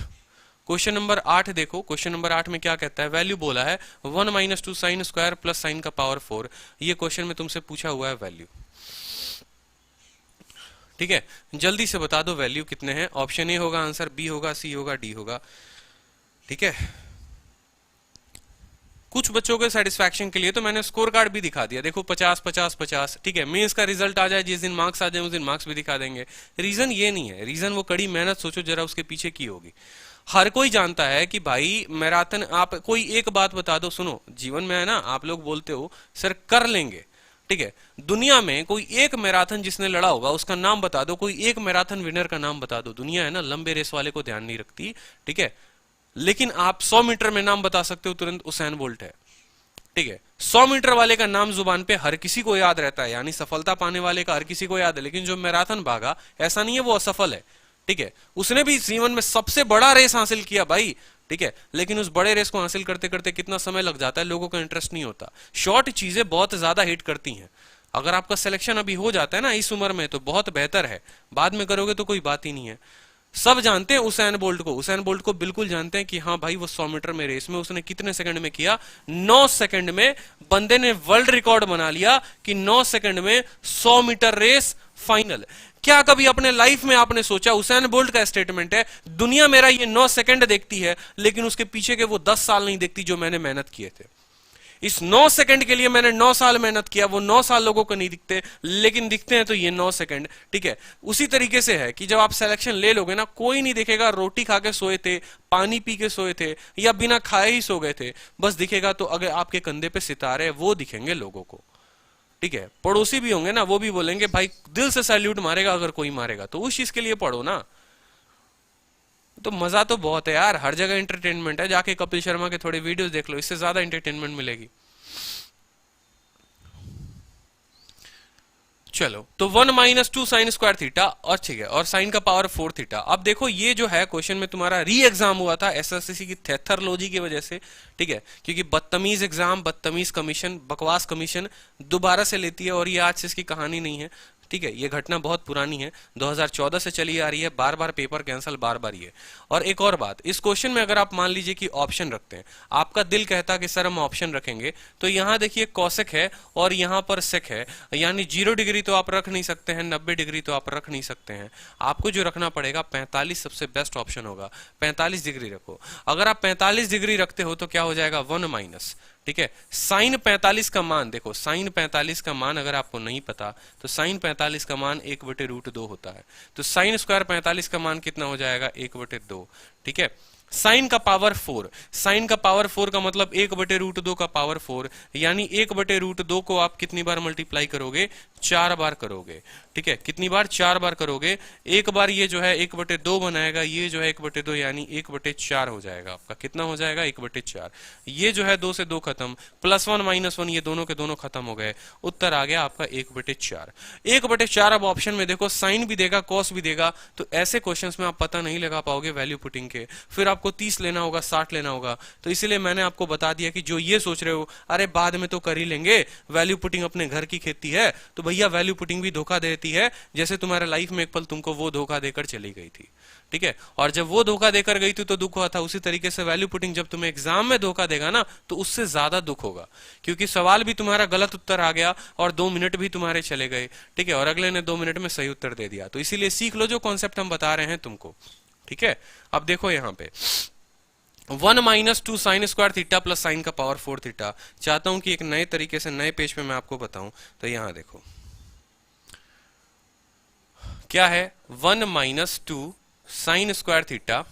Speaker 1: क्वेश्चन नंबर 8 देखो, क्वेश्चन नंबर 8 में क्या कहता है, वैल्यू बोला है 1 - 2 साइन स्क्वायर प्लस साइन का पावर 4। ये क्वेश्चन में तुमसे पूछा हुआ है वैल्यू, ठीक है। जल्दी से बता दो वैल्यू कितने हैं। ऑप्शन ए होगा आंसर, बी होगा, सी होगा, डी होगा, ठीक है। कुछ बच्चों के सेटिस्फैक्शन के लिए तो मैंने स्कोर कार्ड भी दिखा दिया, देखो 50 50 50, ठीक है। मेंस का रिजल्ट आ जाए, जिस दिन मार्क्स आ जाए उस दिन मार्क्स भी दिखा देंगे। रीजन ये नहीं है, रीजन वो कड़ी मेहनत सोचो जरा उसके पीछे की होगी। हर कोई जानता है कि भाई मैराथन, आप कोई एक बात बता दो, सुनो जीवन में है ना, आप लोग बोलते हो सर कर लेंगे, ठीक है। दुनिया में कोई एक मैराथन जिसने लड़ा होगा उसका नाम बता दो, कोई एक मैराथन विनर का नाम बता दो। दुनिया है ना लंबे रेस वाले को ध्यान नहीं रखती, ठीक है। लेकिन आप 100 मीटर में नाम बता सकते हो तुरंत, उसैन बोल्ट है, ठीक है। 100 मीटर वाले का नाम जुबान पे हर किसी को याद रहता है, यानी सफलता पाने वाले का हर किसी को याद है। लेकिन जो मैराथन भागा, ऐसा नहीं है वो असफल है, ठीक है। उसने भी जीवन में सबसे बड़ा रेस हासिल किया भाई, ठीक है। लेकिन उस बड़े रेस को हासिल करते करते कितना समय लग जाता है, लोगों का इंटरेस्ट नहीं होता। शॉर्ट चीजें बहुत ज्यादा हिट करती हैं। अगर आपका सिलेक्शन अभी हो जाता है ना इस उम्र में, तो बहुत बेहतर है, बाद में करोगे तो कोई बात ही नहीं है। सब जानते हैं उसैन बोल्ट को, उसैन बोल्ट को बिल्कुल जानते हैं कि हाँ भाई वो 100 मीटर में रेस में उसने कितने सेकंड में किया, 9 सेकंड में। बंदे ने वर्ल्ड रिकॉर्ड बना लिया कि 9 सेकंड में 100 मीटर रेस फाइनल। क्या कभी अपने लाइफ में आपने सोचा, उसैन बोल्ट का स्टेटमेंट है, दुनिया मेरा ये 9 सेकंड देखती है लेकिन उसके पीछे के वो 10 साल नहीं देखती जो मैंने मेहनत किए थे। इस 9 सेकंड के लिए मैंने 9 साल मेहनत किया, वो 9 साल लोगों को नहीं दिखते, लेकिन दिखते हैं तो ये 9 सेकंड, ठीक है। उसी तरीके से है कि जब आप सिलेक्शन ले लोगे ना, कोई नहीं देखेगा रोटी खा के सोए थे, पानी पी के सोए थे, या बिना खाए ही सो गए थे, बस दिखेगा तो अगर आपके कंधे पे सितारे वो दिखेंगे लोगों को, ठीक है। पड़ोसी भी होंगे ना, वो भी बोलेंगे भाई दिल से सैल्यूट मारेगा अगर कोई मारेगा, तो उस चीज के लिए पढ़ो ना। तो मजा तो बहुत है यार, हर जगह एंटरटेनमेंट है, जाके कपिल शर्मा के थोड़े वीडियोस देख लो, इससे ज्यादा एंटरटेनमेंट मिलेगी। चलो तो 1 - 2 साइन स्क्वायर थीटा, और ठीक है, और साइन का पावर 4 थीटा। अब देखो ये जो है क्वेश्चन में तुम्हारा री एग्जाम हुआ था एसएससी की थेथरलॉजी की वजह से, ठीक है। क्योंकि बदतमीज एग्जाम, बदतमीज कमीशन, बकवास कमीशन दोबारा से लेती है, और ये आज से इसकी कहानी नहीं है, ठीक है। ये घटना बहुत पुरानी है, 2014 से चली आ रही है, बार बार पेपर कैंसिल, बार बार ये। और एक और बात, इस क्वेश्चन में अगर आप मान लीजिए कि ऑप्शन रखते हैं, आपका दिल कहता कि सर हम ऑप्शन रखेंगे, तो यहां देखिए कॉसेक है और यहां पर सेक है, यानी 0 डिग्री तो आप रख नहीं सकते हैं, 90 डिग्री तो आप रख नहीं सकते हैं। आपको जो रखना पड़ेगा 45 सबसे बेस्ट ऑप्शन होगा, 45 डिग्री रखो। अगर आप 45 डिग्री रखते हो तो क्या हो जाएगा 1 माइनस, ठीक है। साइन 45 का मान देखो, साइन 45 का मान अगर आपको नहीं पता तो साइन 45 का मान 1/√2 होता है। तो साइन स्क्वायर 45 का मान कितना हो जाएगा 1/2, ठीक है। साइन का पावर 4, साइन का पावर 4 का मतलब 1/√2 का पावर 4, यानी 1/√2 को आप कितनी बार मल्टीप्लाई करोगे, 4 बार करोगे, ठीक है। कितनी बार, 4 बार करोगे। एक बार ये जो है 1/2 बनाएगा, ये जो है 1/2, यानी 1/4 हो जाएगा आपका। कितना हो जाएगा 1/4। ये जो है 2 से 2 खत्म, +1 -1 ये दोनों के दोनों खत्म हो गए, उत्तर आ गया आपका 1/4। 1/4 अब ऑप्शन में देखो साइन भी देगा, कॉस भी देगा, तो ऐसे क्वेश्चंस में आप पता नहीं लगा पाओगे वैल्यू पुटिंग के, फिर आपको 30 लेना होगा, 60 लेना होगा। तो इसीलिए मैंने आपको बता दिया कि जो ये सोच रहे हो अरे बाद में तो कर ही लेंगे, वैल्यू पुटिंग अपने घर की खेती है, तो भैया वैल्यू पुटिंग भी धोखा देती है, जैसे तुम्हारे लाइफ में एक पल तुमको वो धोखा देकर चली गई थी, ठीक है। और जब वो धोखा देकर गई थी तो दुख हुआ था, उसी तरीके से वैल्यू पुटिंग जब तुम्हें एग्जाम में धोखा देगा ना, तो उससे ज्यादा दुख होगा, क्योंकि सवाल भी तुम्हारा गलत उत्तर आ गया और 2 मिनट भी तुम्हारे चले गए, ठीक है, और अगले ने 2 मिनट में सही उत्तर दे दिया। तो इसीलिए सीख लो जो कॉन्सेप्ट हम बता रहे हैं तुमको, ठीक है। अब देखो यहां पे 1 - 2 sign square theta plus sign का पावर 4 थीटा। चाहता हूं कि एक नए तरीके से नए पेज पे मैं आपको बताऊं, तो यहां देखो क्या है, 1 - 2 sign square theta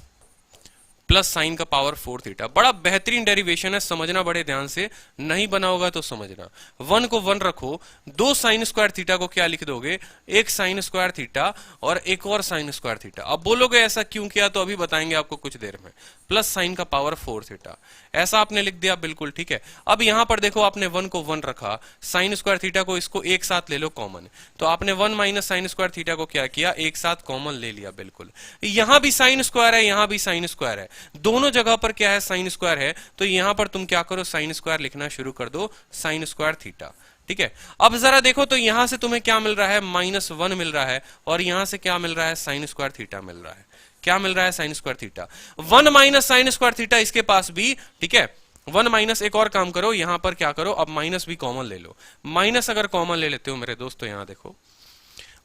Speaker 1: plus sign का पावर 4 थीटा। बड़ा बेहतरीन डेरिवेशन है, समझना बड़े ध्यान से, नहीं बना होगा तो समझना। 1 को 1 रखो, 2 साइन स्क्वायर थीटा को क्या लिख दोगे, एक साइन स्क्वायर थीटा और एक और साइन स्क्वायर थीटा। अब बोलोगे ऐसा क्यों किया, तो अभी बताएंगे आपको कुछ देर में। प्लस साइन का पावर 4 थीटा, ऐसा आपने लिख दिया, बिल्कुल ठीक है। अब यहां पर देखो, आपने 1 को 1 रखा, साइन स्क्वायर थीटा को इसको एक साथ ले लो कॉमन, तो आपने 1 माइनस साइन स्क्वायर थीटा को क्या किया, एक साथ कॉमन ले लिया, बिल्कुल। यहां भी साइन स्क्वायर है, यहां भी साइन स्क्वायर है, दोनों जगह पर क्या है, साइन स्क्वायर है, तो यहां पर तुम क्या करो, साइन स्क्वायर लिखना शुरू कर दो, साइन स्क्वायर थीटा, ठीक है। अब जरा देखो तो यहां से तुम्हें क्या मिल रहा है, -1 मिल रहा है, और यहां से क्या मिल रहा है, साइन स्क्वायर थीटा मिल रहा है। क्या मिल रहा है, sign square theta. 1 minus sine square theta इसके पास भी, ठीक है। 1 माइनस, एक और काम करो, यहां पर क्या करो, अब माइनस भी कॉमन ले लो। माइनस अगर कॉमन ले लेते हो मेरे दोस्त, तो यहां देखो,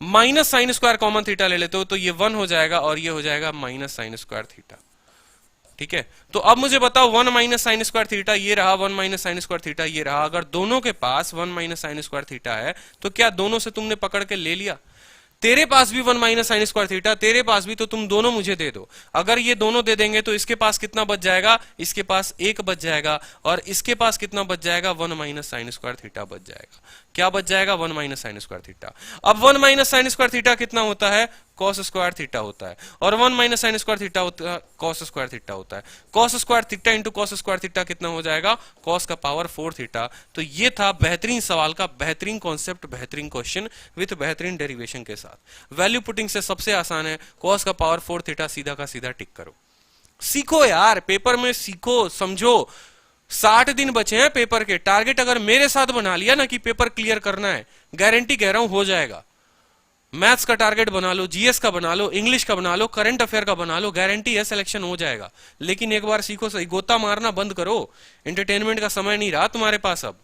Speaker 1: minus sine square common theta ले लेते हो, तो ये 1 हो जाएगा और ये हो जाएगा माइनस साइन स्क्वायर थीटा, ठीक है। तो अब मुझे बताओ, 1 माइनस साइन स्क्वायर थीटा ये रहा, 1 माइनस साइन स्क्वायर थीटा ये रहा, अगर दोनों के पास 1 माइनस साइन स्क्वायर थीटा है, तो क्या दोनों से तुमने पकड़ के ले लिया। तेरे पास भी 1 माइनस साइन स्क्वायर थीटा, तेरे पास भी, तो तुम दोनों मुझे दे दो। अगर ये दोनों दे देंगे तो इसके पास कितना बच जाएगा, इसके पास 1 बच जाएगा, और इसके पास कितना बच जाएगा, 1 माइनस साइन स्क्वायर थीटा बच जाएगा। क्या बच जाएगा, 1 माइनस साइन स्क्वायर थीटा। अब 1 माइनस साइन स्क्वायर थीटा कितना होता है, कॉस स्क्वायर थीटा होता है, और 1 माइनस साइन स्क्वायर थीटा होता है, कॉस स्क्वायर थीटा होता है। Cos square theta into cos square theta कितना हो जाएगा, कॉस का पावर 4 थीटा। तो ये था बेहतरीन सवाल का बेहतरीन कॉन्सेप्ट, बेहतरीन क्वेश्चन विथ बेहतरीन डेरिवेशन के साथ। वैल्यू पुटिंग से सबसे आसान है, कॉस का पावर 4 थीटा सीधा का सीधा टिक करो। सीखो यार, पेपर में सीखो, समझो। 60 दिन बचे हैं पेपर के, टारगेट अगर मेरे साथ बना लिया ना कि पेपर क्लियर करना है, गारंटी कह रहा हूं हो जाएगा। मैथ्स का टारगेट बना लो, जीएस का बना लो, इंग्लिश का बना लो, करंट अफेयर का बना लो, गारंटी है सिलेक्शन हो जाएगा। लेकिन एक बार सीखो सही, गोता मारना बंद करो। एंटरटेनमेंट का समय नहीं रहा तुम्हारे पास, अब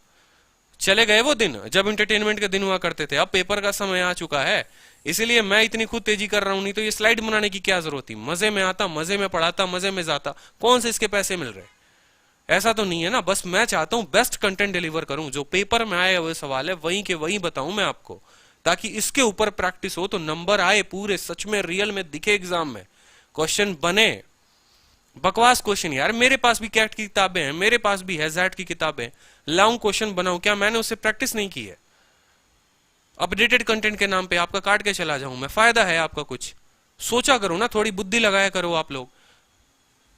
Speaker 1: चले गए वो दिन जब एंटरटेनमेंट के दिन हुआ करते थे, अब पेपर का समय आ चुका है। इसीलिए मैं इतनी खुद तेजी कर रहा हूं, नहीं तो ये स्लाइड बनाने की क्या जरूरत थी। मजे में आता, मजे में पढ़ाता, मजे में जाता, कौन से इसके पैसे मिल रहे, ऐसा तो नहीं है ना। बस मैं चाहता हूं बेस्ट कंटेंट डिलीवर करूं, जो पेपर में आए हुए सवाल है वही के वही बताऊं मैं आपको, ताकि इसके ऊपर प्रैक्टिस हो, तो नंबर आए पूरे, सच में रियल में दिखे एग्जाम में, क्वेश्चन बने। बकवास क्वेश्चन यार, मेरे पास भी कैट की किताबें हैं, मेरे पास भी हैजैट की किताबें, लाऊं क्वेश्चन बनाऊं, क्या मैंने उससे प्रैक्टिस नहीं की है। अपडेटेड कंटेंट के नाम पे आपका काट के चला जाऊं मैं, फायदा है आपका कुछ, सोचा करो ना, थोड़ी बुद्धि लगाया करो आप लोग।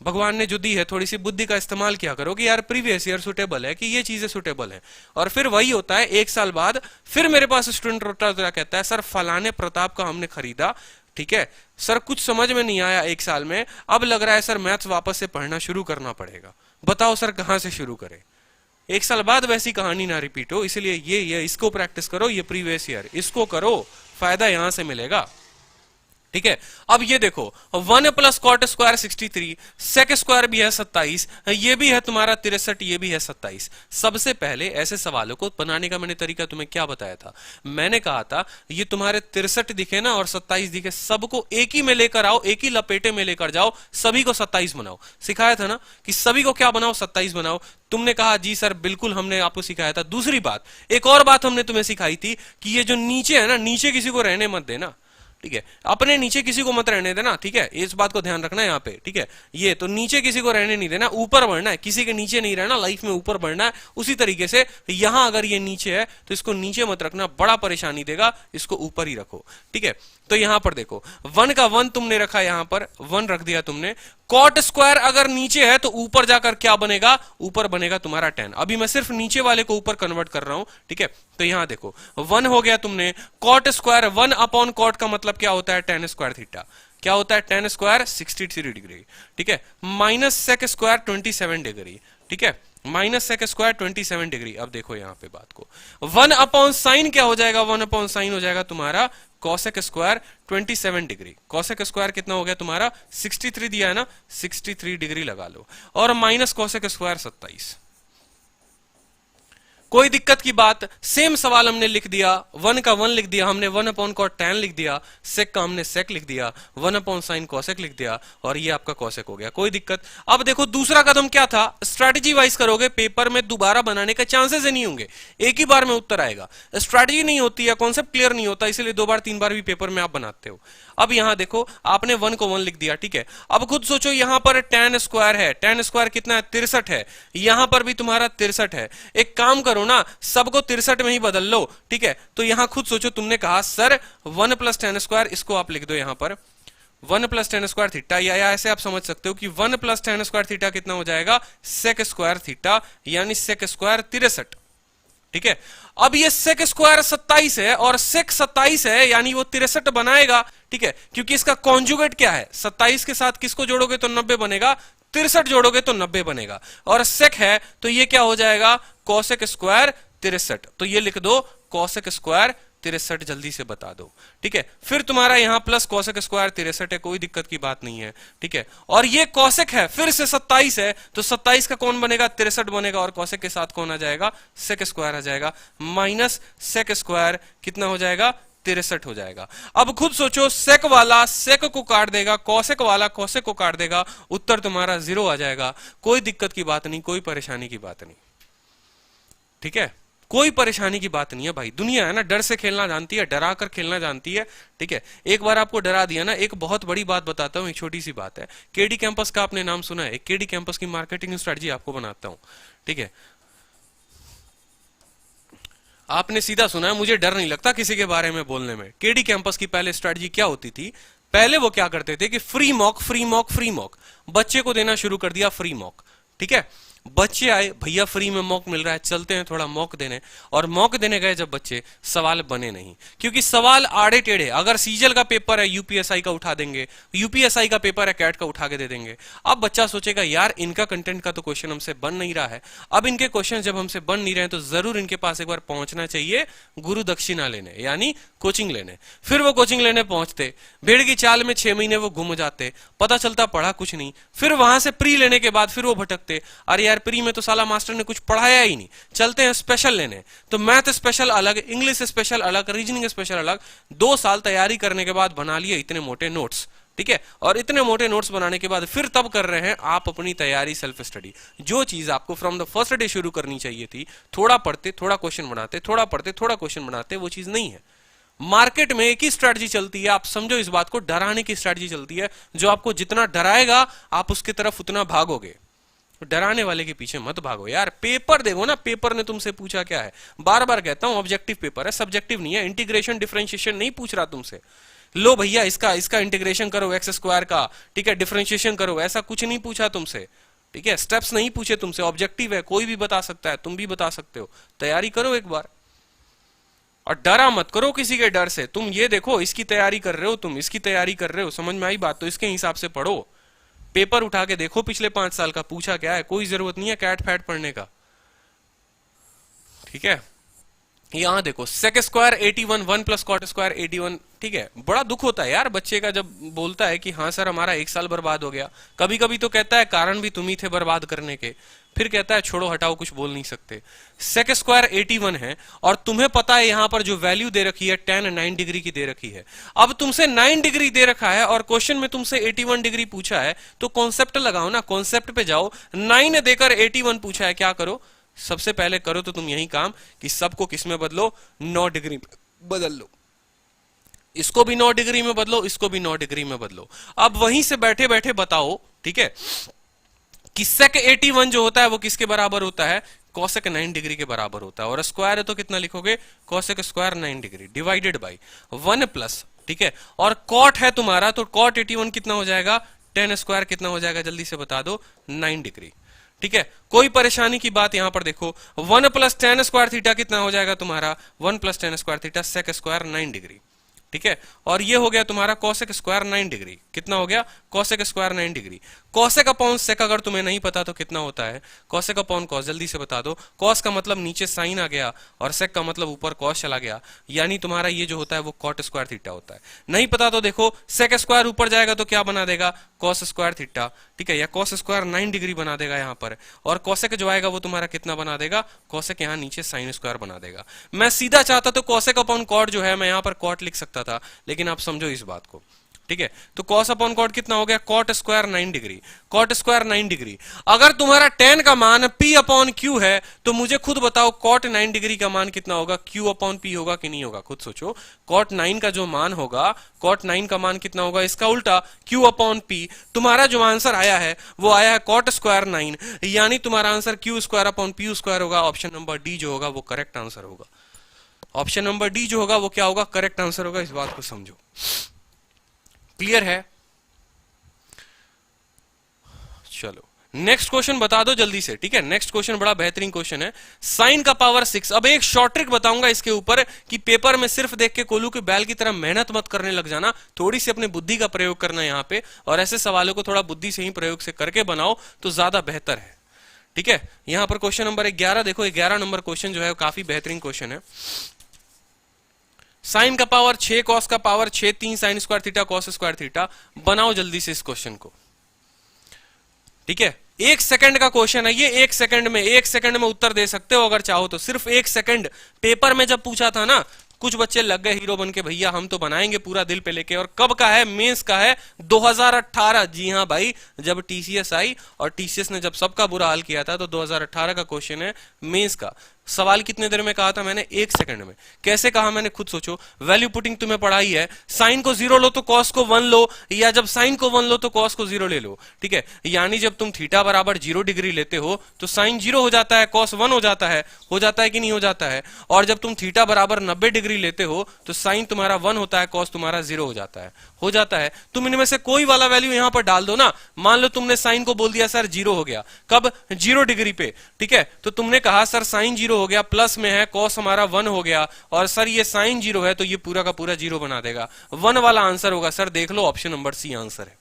Speaker 1: भगवान ने जो दी है थोड़ी सी बुद्धि का इस्तेमाल किया करो कि यार प्रीवियस ईयर सुटेबल है, कि ये चीजें सुटेबल है। और फिर वही होता है, 1 साल बाद फिर मेरे पास स्टूडेंट रोता कहता है, सर फलाने प्रताप का हमने खरीदा, ठीक है सर, कुछ समझ में नहीं आया 1 साल में, अब लग रहा है सर मैथ्स वापस से पढ़ना शुरू करना पड़ेगा, बताओ सर कहां से शुरू करें। 1 साल बाद वैसी कहानी ना रिपीट हो, इसलिए ये इसको प्रैक्टिस करो, ये प्रीवियस ईयर इसको करो, फायदा यहां से मिलेगा, ठीक है। अब ये देखो, 1 plus cot square 63, sec square भी है 27, ये भी है तुम्हारा 63, ये भी है 27। सबसे पहले ऐसे सवालों को बनाने का मैंने तरीका तुम्हें क्या बताया था, मैंने कहा था ये तुम्हारे 63 दिखे ना और 27 दिखे, सबको एक ही में लेकर आओ, एक ही लपेटे में लेकर जाओ, सभी को 27 बनाओ। सिखाया था ना कि सभी को क्या बनाओ, 27 बनाओ। तुमने कहा जी सर बिल्कुल, हमने आपको सिखाया था। दूसरी बात, एक और बात हमने तुम्हें सिखाई थी कि ये जो नीचे है ना, नीचे किसी को रहने मत देना, ठीक है, अपने नीचे किसी को मत रहने देना, ठीक है, इस बात को ध्यान रखना है यहाँ पे, ठीक है। ये तो नीचे किसी को रहने नहीं देना, ऊपर बढ़ना है, किसी के नीचे नहीं रहना, लाइफ में ऊपर बढ़ना है। उसी तरीके से यहां अगर ये नीचे है तो इसको नीचे मत रखना, बड़ा परेशानी देगा, इसको ऊपर ही रखो, ठीक है। तो यहां पर देखो, 1 का 1 तुमने रखा, यहां पर 1 रख दिया तुमने। कॉट स्क्वायर अगर नीचे है तो ऊपर जाकर क्या बनेगा, ऊपर बनेगा तुम्हारा 10। अभी मैं सिर्फ नीचे वाले को ऊपर कन्वर्ट कर रहा हूं, ठीक है। तो यहां देखो 1 हो गया तुमने, कॉट स्क्वायर 1 अपॉन कॉट का मतलब क्या होता है, tan स्क्वायर थीटा। क्या होता है tan स्क्वायर 63 डिग्री, ठीक है, माइनस सेक स्क्वायर 27 डिग्री, ठीक है, माइनस सेक स्क्वायर 27 डिग्री। अब देखो यहां पे बात को, 1 अपॉन साइन क्या हो जाएगा, 1 अपॉन साइन हो जाएगा तुम्हारा cosec square 27 degree. Cosec square कितना हो गया तुम्हारा, 63 दिया है ना, 63 डिग्री लगा लो, और माइनस कॉसेक स्क्वायर 27। कोई दिक्कत की बात, सेम सवाल हमने लिख दिया, 1 का 1 लिख दिया हमने, 1 अपॉन कॉट tan लिख दिया, सेक का हमने सेक लिख दिया, 1 अपॉन साइन कॉसेक लिख दिया, और ये आपका कॉसेक हो गया, कोई दिक्कत। अब देखो दूसरा कदम क्या था, स्ट्रैटेजी वाइज करोगे, पेपर में दोबारा बनाने के चांसेस ही नहीं होंगे, एक ही बार में उत्तर आएगा। स्ट्रैटेजी नहीं होती है, कॉन्सेप्ट क्लियर नहीं होता, इसलिए 2 बार 3 बार भी पेपर में आप बनाते हो। अब यहां देखो आपने 1 को 1 लिख दिया, ठीक है। अब खुद सोचो यहां पर tan स्क्वायर है, tan स्क्वायर कितना है, 63 है, यहां पर भी तुम्हारा 63 है। एक काम करो ना, सबको 63 में ही बदल लो, ठीक है। तो यहां खुद सोचो, तुमने कहा सर 1 प्लस tan स्क्वायर, इसको आप लिख दो यहां पर 1 प्लस tan स्क्वायर थीटा, या ऐसे आप समझ सकते हो कि 1 प्लस tan स्क्वायर थीटा कितना हो जाएगा, सेक स्क्वायर थीटा, यानी सेक स्क्वायर 63, ठीक है। अब ये सेक स्क्वायर 27 है और सेक 27 है, यानी वो 63 बनाएगा, ठीक है, क्योंकि इसका कॉन्जुगेट क्या है, 27 के साथ किसको जोड़ोगे तो 90 बनेगा, 63 जोड़ोगे तो 90 बनेगा, और सेक है तो ये क्या हो जाएगा, कॉसेक स्क्वायर 63, तो ये लिख दो कॉसेक स्क्वायर 63, जल्दी से बता दो, ठीक है। फिर तुम्हारा यहां प्लस कॉसेक स्क्वायर 63 है, कोई दिक्कत की बात नहीं है, ठीक है। और ये कॉसेक है, फिर से 27 है, तो 27 का कौन बनेगा, 63 बनेगा, और कॉसेक के साथ कौन आ जाएगा, सेक स्क्वायर आ जाएगा, माइनस सेक स्क्वायर कितना हो जाएगा, 63 हो जाएगा। अब खुद सोचो, सेक वाला सेक को काट देगा, कॉसेक वाला कॉसेक को काट देगा, उत्तर तुम्हारा 0 आ जाएगा, कोई दिक्कत की बात नहीं, कोई परेशानी की बात नहीं, ठीक है। कोई परेशानी की बात नहीं है भाई, दुनिया है ना डर से खेलना जानती है, डरा कर खेलना जानती है, ठीक है। एक बार आपको डरा दिया ना, एक बहुत बड़ी बात बताता हूं, एक छोटी सी बात है, केडी कैंपस का आपने नाम सुना है, एक केडी कैंपस की मार्केटिंग स्ट्रेटजी आपको बनाता हूं, ठीक है। आपने सीधा सुना है, मुझे डर नहीं लगता किसी के बारे में बोलने में। केडी कैंपस की पहले स्ट्रेटजी क्या होती थी, पहले वो क्या करते थे कि free mock free mock free mock, बच्चे को देना शुरू कर दिया फ्री मॉक, ठीक है। बच्चे आए, भैया फ्री में मॉक मिल रहा है, चलते हैं थोड़ा मॉक देने, और मॉक देने गए जब बच्चे, सवाल बने नहीं, क्योंकि सवाल आड़े टेढ़े, अगर सीजल का पेपर है यूपीएसआई का उठा देंगे, यूपीएसआई का पेपर है कैट का उठा के दे देंगे। अब बच्चा सोचेगा यार इनका कंटेंट का तो क्वेश्चन हमसे बन नहीं रहा है, अब इनके क्वेश्चन जब हमसे बन नहीं रहे हैं तो जरूर इनके पास एक बार पहुंचना चाहिए गुरु दक्षिणा लेने, यानी कोचिंग लेने। फिर वो कोचिंग लेने पहुंचते, भेड़ की चाल में 6 महीने वो घूम जाते, पता चलता पढ़ा कुछ नहीं, फिर वहां से प्री लेने के बाद फिर वो भटकते, अरे यार प्री में तो साला मास्टर ने कुछ पढ़ाया ही नहीं, चलते हैं स्पेशल लेने, तो मैथ स्पेशल अलग, इंग्लिश स्पेशल अलग, रीजनिंग स्पेशल अलग। 2 साल तैयारी करने के बाद बना लिए इतने मोटे नोट्स, ठीक है, और इतने मोटे नोट्स बनाने के बाद फिर तब कर रहे हैं आप अपनी तैयारी सेल्फ स्टडी। जो चीज आपको फ्रॉम द फर्स्ट डे शुरू करनी चाहिए थी, थोड़ा पढ़ते थोड़ा क्वेश्चन बनाते, थोड़ा पढ़ते थोड़ा क्वेश्चन बनाते, वो चीज नहीं है। मार्केट में एक ही स्ट्रेटजी चलती है, आप समझो इस बात को, डराने की स्ट्रेटजी चलती है, जो आपको जितना डराएगा आप उसकी तरफ उतना भागोगे, डराने वाले के पीछे मत भागो यार। पेपर देखो ना, पेपर ने तुमसे पूछा क्या है, बार बार कहता हूं ऑब्जेक्टिव पेपर है, सब्जेक्टिव नहीं है, इंटीग्रेशन डिफरेंशिएशन नहीं पूछ रहा तुमसे, लो भैया इसका इंटीग्रेशन करो एक्स स्क्वायर का, ठीक है, डिफरेंशिएशन करो, ऐसा कुछ नहीं पूछा तुमसे, ठीक है, स्टेप्स नहीं पूछे तुमसे, ऑब्जेक्टिव है, कोई भी बता सकता है, तुम भी बता सकते हो, तैयारी करो एक बार, और डरा मत करो किसी के डर से। तुम ये देखो इसकी तैयारी कर रहे हो, तुम इसकी तैयारी कर रहे हो, समझ में आई बात, तो इसके हिसाब से पढ़ो, पेपर उठा के देखो पिछले 5 साल का पूछा क्या है, कोई जरूरत नहीं है कैट फैट पढ़ने का, ठीक है। यहां देखो sec square 81, 1 plus cot square 81, ठीक है। बड़ा दुख होता है यार बच्चे का जब बोलता है कि हाँ सर हमारा 1 साल बर्बाद हो गया, कभी कभी तो कहता है कारण भी तुम ही थे बर्बाद करने के, फिर कहता है छोड़ो हटाओ कुछ बोल नहीं सकते। सेक स्क्वायर 81 है और तुम्हें पता है यहां पर जो वैल्यू दे रखी है tan 9 डिग्री की दे रखी है। अब तुमसे 9 डिग्री दे रखा है और क्वेश्चन में तुमसे 81 डिग्री पूछा है, तो कॉन्सेप्ट लगाओ ना, कॉन्सेप्ट पे जाओ, 9 देकर 81 पूछा है, क्या करो, सबसे पहले करो तो तुम यही काम कि सबको किस में बदलो, 9 डिग्री में बदल लो, इसको भी 9 डिग्री में बदलो, इसको भी 9 डिग्री में बदलो। अब वहीं से बैठे बैठे बताओ, ठीक है, कि सेक 81 जो होता है वो किसके बराबर होता है, कॉसेक 9 डिग्री के बराबर होता है, और स्क्वायर है तो कितना लिखोगे, cosec square 9 degree divided by 1 plus, ठीक है, और कॉट है तुम्हारा तो कॉट 81 कितना हो जाएगा, tan स्क्वायर कितना हो जाएगा, जल्दी से बता दो, 9 डिग्री, ठीक है। कोई परेशानी की बात यहां पर देखो, 1 प्लस tan स्क्वायर थीटा कितना हो जाएगा तुम्हारा, 1 plus tan square theta sec square 9 degree, ठीक है, और ये हो गया तुम्हारा कॉसेक स्क्वायर 9 डिग्री, कितना हो गया, cosec square 9 degree. Cosec upon sec अगर तुम्हें नहीं पता तो कितना होता है, कॉसेक अपॉन कॉस, जल्दी से बता दो। कॉस का मतलब नीचे साइन आ गया और सेक का मतलब ऊपर कॉस चला गया, यानी तुम्हारा ये जो होता है वो कॉट स्क्वायर थीटा होता है। नहीं पता तो देखो सेक स्क्वायर ऊपर जाएगा तो क्या बना देगा, कॉस स्क्वायर थीटा, ठीक है, या कॉस स्क्वायर 9 डिग्री बना देगा यहाँ पर, और कॉसेक जो आएगा वो तुम्हारा कितना बना देगा, कॉसेक यहाँ नीचे साइन स्क्वायर बना देगा। मैं सीधा चाहता तो कॉसेक अपॉन कॉट जो है मैं यहाँ पर कॉट लिख सकता था, लेकिन आप समझो इस बात को, ठीक है। तो कॉस अपॉन कॉट कितना हो गया, cot square 9 degree, cot square 9 degree. अगर तुम्हारा tan का मान p अपॉन क्यू है तो मुझे खुद बताओ कॉट 9 डिग्री का मान कितना होगा, q अपॉन p होगा कि नहीं होगा, खुद सोचो। कॉट 9 का जो मान होगा, कॉट 9 का मान कितना होगा, इसका उल्टा q अपॉन p। तुम्हारा जो आंसर आया है वो आया है कॉट स्क्वायर 9, यानी तुम्हारा answer q square upon p square होगा। ऑप्शन नंबर डी जो होगा वो करेक्ट आंसर होगा। ऑप्शन नंबर डी जो होगा वो क्या होगा, करेक्ट आंसर होगा। इस बात को समझो, क्लियर है। चलो नेक्स्ट क्वेश्चन बता दो जल्दी से, ठीक है। नेक्स्ट क्वेश्चन बड़ा बेहतरीन क्वेश्चन है, साइन का पावर 6। अब एक शॉर्ट ट्रिक बताऊंगा इसके ऊपर कि पेपर में सिर्फ देख के कोलू के बैल की तरह मेहनत मत करने लग जाना, थोड़ी सी अपनी बुद्धि का प्रयोग करना है यहाँ पे, और ऐसे सवालों को थोड़ा बुद्धि से ही प्रयोग से करके बनाओ तो ज्यादा बेहतर है, ठीक है। यहां पर क्वेश्चन नंबर 11 देखो, 11 नंबर क्वेश्चन जो है काफी बेहतरीन क्वेश्चन है। साइन का पावर 6, कॉस का power 6, 3 sine square theta cos square theta. बनाओ जल्दी से इस क्वेश्चन को, ठीक है। 1 सेकंड का क्वेश्चन है ये, 1 सेकंड में, 1 सेकंड में उत्तर दे सकते हो अगर चाहो तो, सिर्फ 1 सेकंड। पेपर में जब पूछा था ना, कुछ बच्चे लग गए हीरो बन के, भैया हम तो बनाएंगे पूरा दिल पे लेके। और कब का है, मेंस का है 2018। जी हाँ भाई, जब टीसीएस आई और टीसीएस ने जब सबका बुरा हाल किया था, तो 2018 का क्वेश्चन है मेंस का। सवाल कितने देर में कहा था मैंने, 1 सेकंड में। कैसे कहा मैंने खुद सोचो। वैल्यू पुटिंग तुम्हें पढ़ाई है, साइन को 0 लो तो कॉस को 1 लो, या जब साइन को 1 लो तो कॉस को 0 ले लो, ठीक है। यानी जब तुम थीटा बराबर 0 डिग्री लेते हो तो साइन 0 हो जाता है, कॉस 1 हो जाता है कि नहीं हो जाता है। और जब तुम थीटा बराबर 90 डिग्री लेते हो तो साइन तुम्हारा 1 होता है, कॉस तुम्हारा 0 हो जाता है। तुम इनमें से कोई वाला वैल्यू यहां पर डाल दो ना। मान लो तुमने साइन को बोल दिया सर 0 हो गया, कब, 0 डिग्री पे, ठीक है। तो तुमने कहा सर साइन 0 हो गया, प्लस में है कॉस हमारा 1 हो गया, और सर ये साइन 0 है तो ये पूरा का पूरा 0 बना देगा, 1 वाला आंसर होगा। सर देख लो ऑप्शन नंबर सी आंसर है।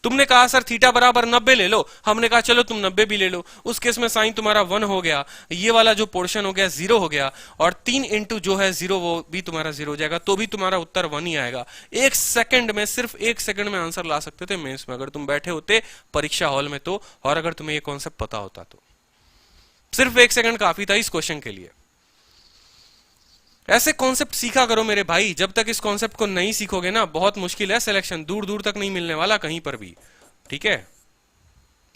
Speaker 1: तुमने कहा सर थीटा बराबर 90 ले लो, हमने कहा चलो तुम 90 भी ले लो, उस केस में साइन तुम्हारा 1 हो गया, ये वाला जो पोर्शन हो गया 0 हो गया, और 3 इंटू जो है 0 वो भी तुम्हारा 0 हो जाएगा, तो भी तुम्हारा उत्तर 1 ही आएगा। 1 सेकंड में, सिर्फ 1 सेकंड में आंसर ला सकते थे मेंस में, अगर तुम बैठे होते परीक्षा हॉल में तो, और अगर तुम्हें ये कॉन्सेप्ट पता होता तो। सिर्फ 1 सेकंड काफी था इस क्वेश्चन के लिए। ऐसे कॉन्सेप्ट सीखा करो मेरे भाई, जब तक इस कॉन्सेप्ट को नहीं सीखोगे ना बहुत मुश्किल है, सिलेक्शन दूर दूर तक नहीं मिलने वाला कहीं पर भी, ठीक है।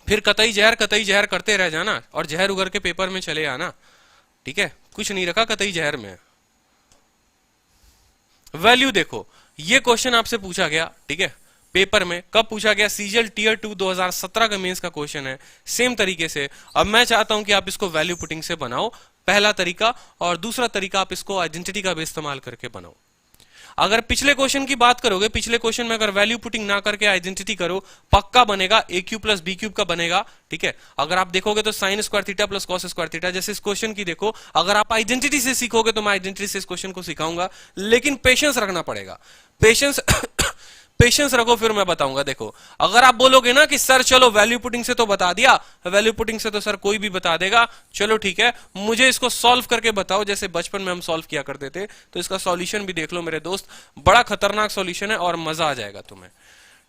Speaker 1: फिर कतई जहर करते रह जाना और जहर उगर के पेपर में चले आना, ठीक है। कुछ नहीं रखा कतई जहर में। वैल्यू देखो, ये क्वेश्चन आपसे पूछा गया, ठीक है, पेपर में कब पूछा गया, सीजीएल टियर 2 2017 का मेंस का क्वेश्चन है, सेम तरीके से। अब मैं चाहता हूं कि आप इसको वैल्यू पुटिंग से बनाओ, पहला तरीका, और दूसरा तरीका आप इसको आइडेंटिटी का भी इस्तेमाल करके बनाओ। अगर पिछले क्वेश्चन की बात करोगे, पिछले क्वेश्चन में अगर वैल्यू पुटिंग ना करके आइडेंटिटी करो, पक्का बनेगा ए क्यूब प्लस बी क्यूब का बनेगा, ठीक है। अगर आप देखोगे तो sign square theta plus cos square theta, जैसे इस क्वेश्चन की देखो, अगर आप आइडेंटिटी से सीखोगे तो मैं आइडेंटिटी से इस क्वेश्चन को सिखाऊंगा, लेकिन पेशेंस रखना पड़ेगा, पेशेंस रखो, फिर मैं बताऊंगा। देखो अगर आप बोलोगे ना कि सर चलो वैल्यू पुटिंग से तो बता दिया, वैल्यू पुटिंग से तो सर कोई भी बता देगा, चलो ठीक है, मुझे इसको सॉल्व करके बताओ, जैसे बचपन में हम सॉल्व किया करते थे। तो इसका सॉल्यूशन भी देख लो मेरे दोस्त, बड़ा खतरनाक सॉल्यूशन है और मजा आ जाएगा तुम्हें,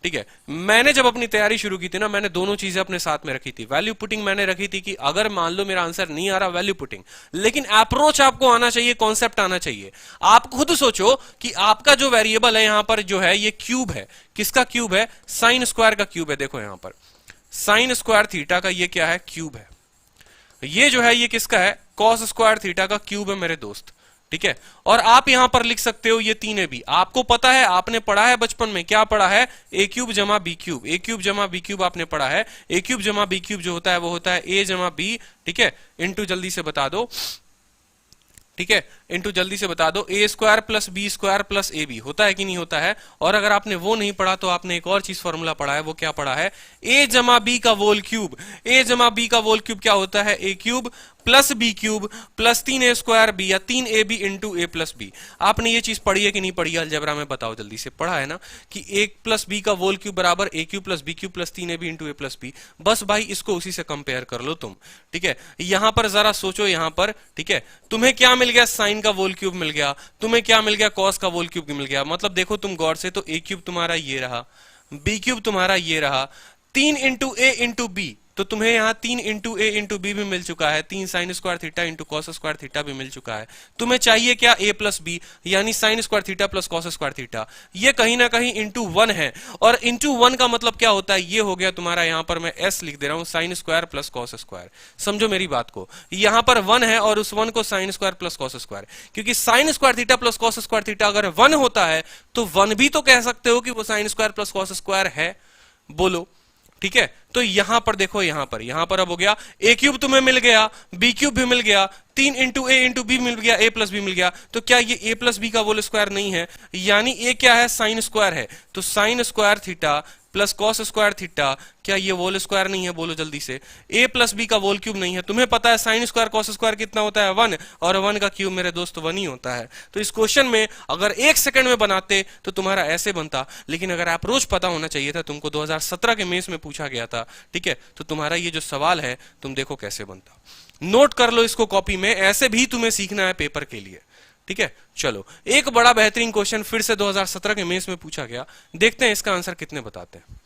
Speaker 1: ठीक है। मैंने जब अपनी तैयारी शुरू की थी ना, मैंने दोनों चीजें अपने साथ में रखी थी। वैल्यू पुटिंग मैंने रखी थी कि अगर मान लो मेरा आंसर नहीं आ रहा, वैल्यू पुटिंग, लेकिन अप्रोच आपको आना चाहिए, कॉन्सेप्ट आना चाहिए। आप खुद सोचो कि आपका जो वेरिएबल है यहां पर जो है ये क्यूब है, किसका क्यूब है, साइन स्क्वायर का क्यूब है। देखो यहां पर साइन स्क्वायर थीटा का ये क्या है, क्यूब है। ये जो है ये किसका है, कॉस स्क्वायर थीटा का क्यूब है मेरे दोस्त, ठीक है। और आप यहां पर लिख सकते हो ये तीन है भी, आपको पता है, आपने पढ़ा है बचपन में, क्या पढ़ा है, ए क्यूब जमा बी क्यूब, ए क्यूब जमा बी क्यूब आपने पढ़ा है। ए क्यूब जमा बी क्यूब जो होता है वो होता है ए जमा बी, ठीक है, इंटू जल्दी से बता दो, ठीक है, इंटू जल्दी से बता दो, a square plus b square plus a b, होता है कि नहीं होता है। और अगर आपने वो नहीं पढ़ा तो आपने एक और चीज फॉर्मूला पढ़ा है, वो क्या पढ़ा है, ए जमा बी का वोल क्यूब। ए जमा बी का वोल क्यूब क्या होता है, a cube plus B cube plus 3a² b या 3ab into A plus B. आपने ये चीज पढ़ी है कि नहीं पढ़ी है अलजेब्रा में, बताओ जल्दी से। पढ़ा है ना कि a प्लस बी का होल क्यूब बराबर a cube plus B cube plus 3ab into A plus B. बस भाई इसको उसी से कंपेयर कर लो तुम, ठीक है। यहां पर जरा सोचो, यहां पर ठीक है, तुम्हें क्या मिल गया, साइन का होल क्यूब मिल गया, तुम्हें क्या मिल गया, कॉस का होल क्यूब मिल गया। मतलब देखो तुम गौर से, तो a क्यूब तुम्हारा ये रहा, बी क्यूब तुम्हारा ये रहा, 3 इंटू ए इंटू बी, तो तुम्हें यहाँ 3 इंटू ए इंटू बी भी मिल चुका है, 3 sine square theta into cos square theta भी मिल चुका है। तुम्हें चाहिए क्या, ए प्लस बी, यानी sign square theta plus cos square theta. ये कहीं ना कहीं इंटू 1 है, और इंटू 1 का मतलब क्या होता है, ये हो गया तुम्हारा, यहां पर मैं एस लिख दे रहा हूं, sign square plus cos square. समझो मेरी बात को, यहां पर 1 है और उस 1 को sine square plus cos square, क्योंकि sine square theta plus cos square theta अगर 1 होता है तो 1 भी तो कह सकते हो कि वो sign square plus cos square है, बोलो, ठीक है। तो यहां पर देखो, यहां पर अब हो गया, ए क्यूब तुम्हें मिल गया, बी क्यूब भी मिल गया, 3 इंटू ए इंटू बी मिल गया, ए प्लस बी मिल गया। तो क्या ये ए प्लस बी का होल स्क्वायर नहीं है, यानी ए क्या है, साइन स्क्वायर है। तो sign square theta plus cos square theta, क्या ये होल स्क्वायर नहीं है, बोलो जल्दी से। ए प्लस बी का होल क्यूब नहीं है, तुम्हें पता है साइन स्क्वायर कॉस स्क्वायर कितना होता है, 1, और 1 का क्यूब मेरे दोस्त 1 ही होता है। तो इस क्वेश्चन में अगर 1 सेकंड में बनाते तो तुम्हारा ऐसे बनता, लेकिन अगर अप्रोच पता होना चाहिए था तुमको, 2017 के मेंस में पूछा गया था, ठीक है। तो तुम्हारा ये जो सवाल है तुम देखो कैसे बनता, नोट कर लो इसको कॉपी में, ऐसे भी तुम्हें सीखना है पेपर के लिए, ठीक है। चलो, एक बड़ा बेहतरीन क्वेश्चन फिर से 2017 के मेंस में पूछा गया, देखते हैं इसका आंसर कितने बताते हैं।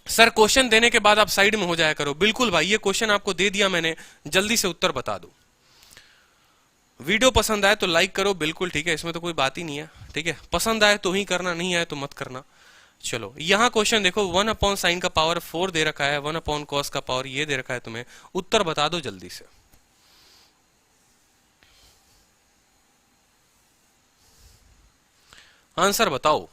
Speaker 1: सर क्वेश्चन देने के बाद आप साइड में हो जाया करो, बिल्कुल भाई, ये क्वेश्चन आपको दे दिया मैंने, जल्दी से उत्तर बता दो। वीडियो पसंद आए तो लाइक करो, बिल्कुल ठीक है, इसमें तो कोई बात ही नहीं है, ठीक है। पसंद आए तो ही करना, नहीं आए तो मत करना। चलो यहां क्वेश्चन देखो, 1 अपॉन साइन का पावर 4 दे रखा है, 1 अपॉन कॉस का पावर ये दे रखा है, तुम्हें उत्तर बता दो जल्दी से। आंसर बताओ।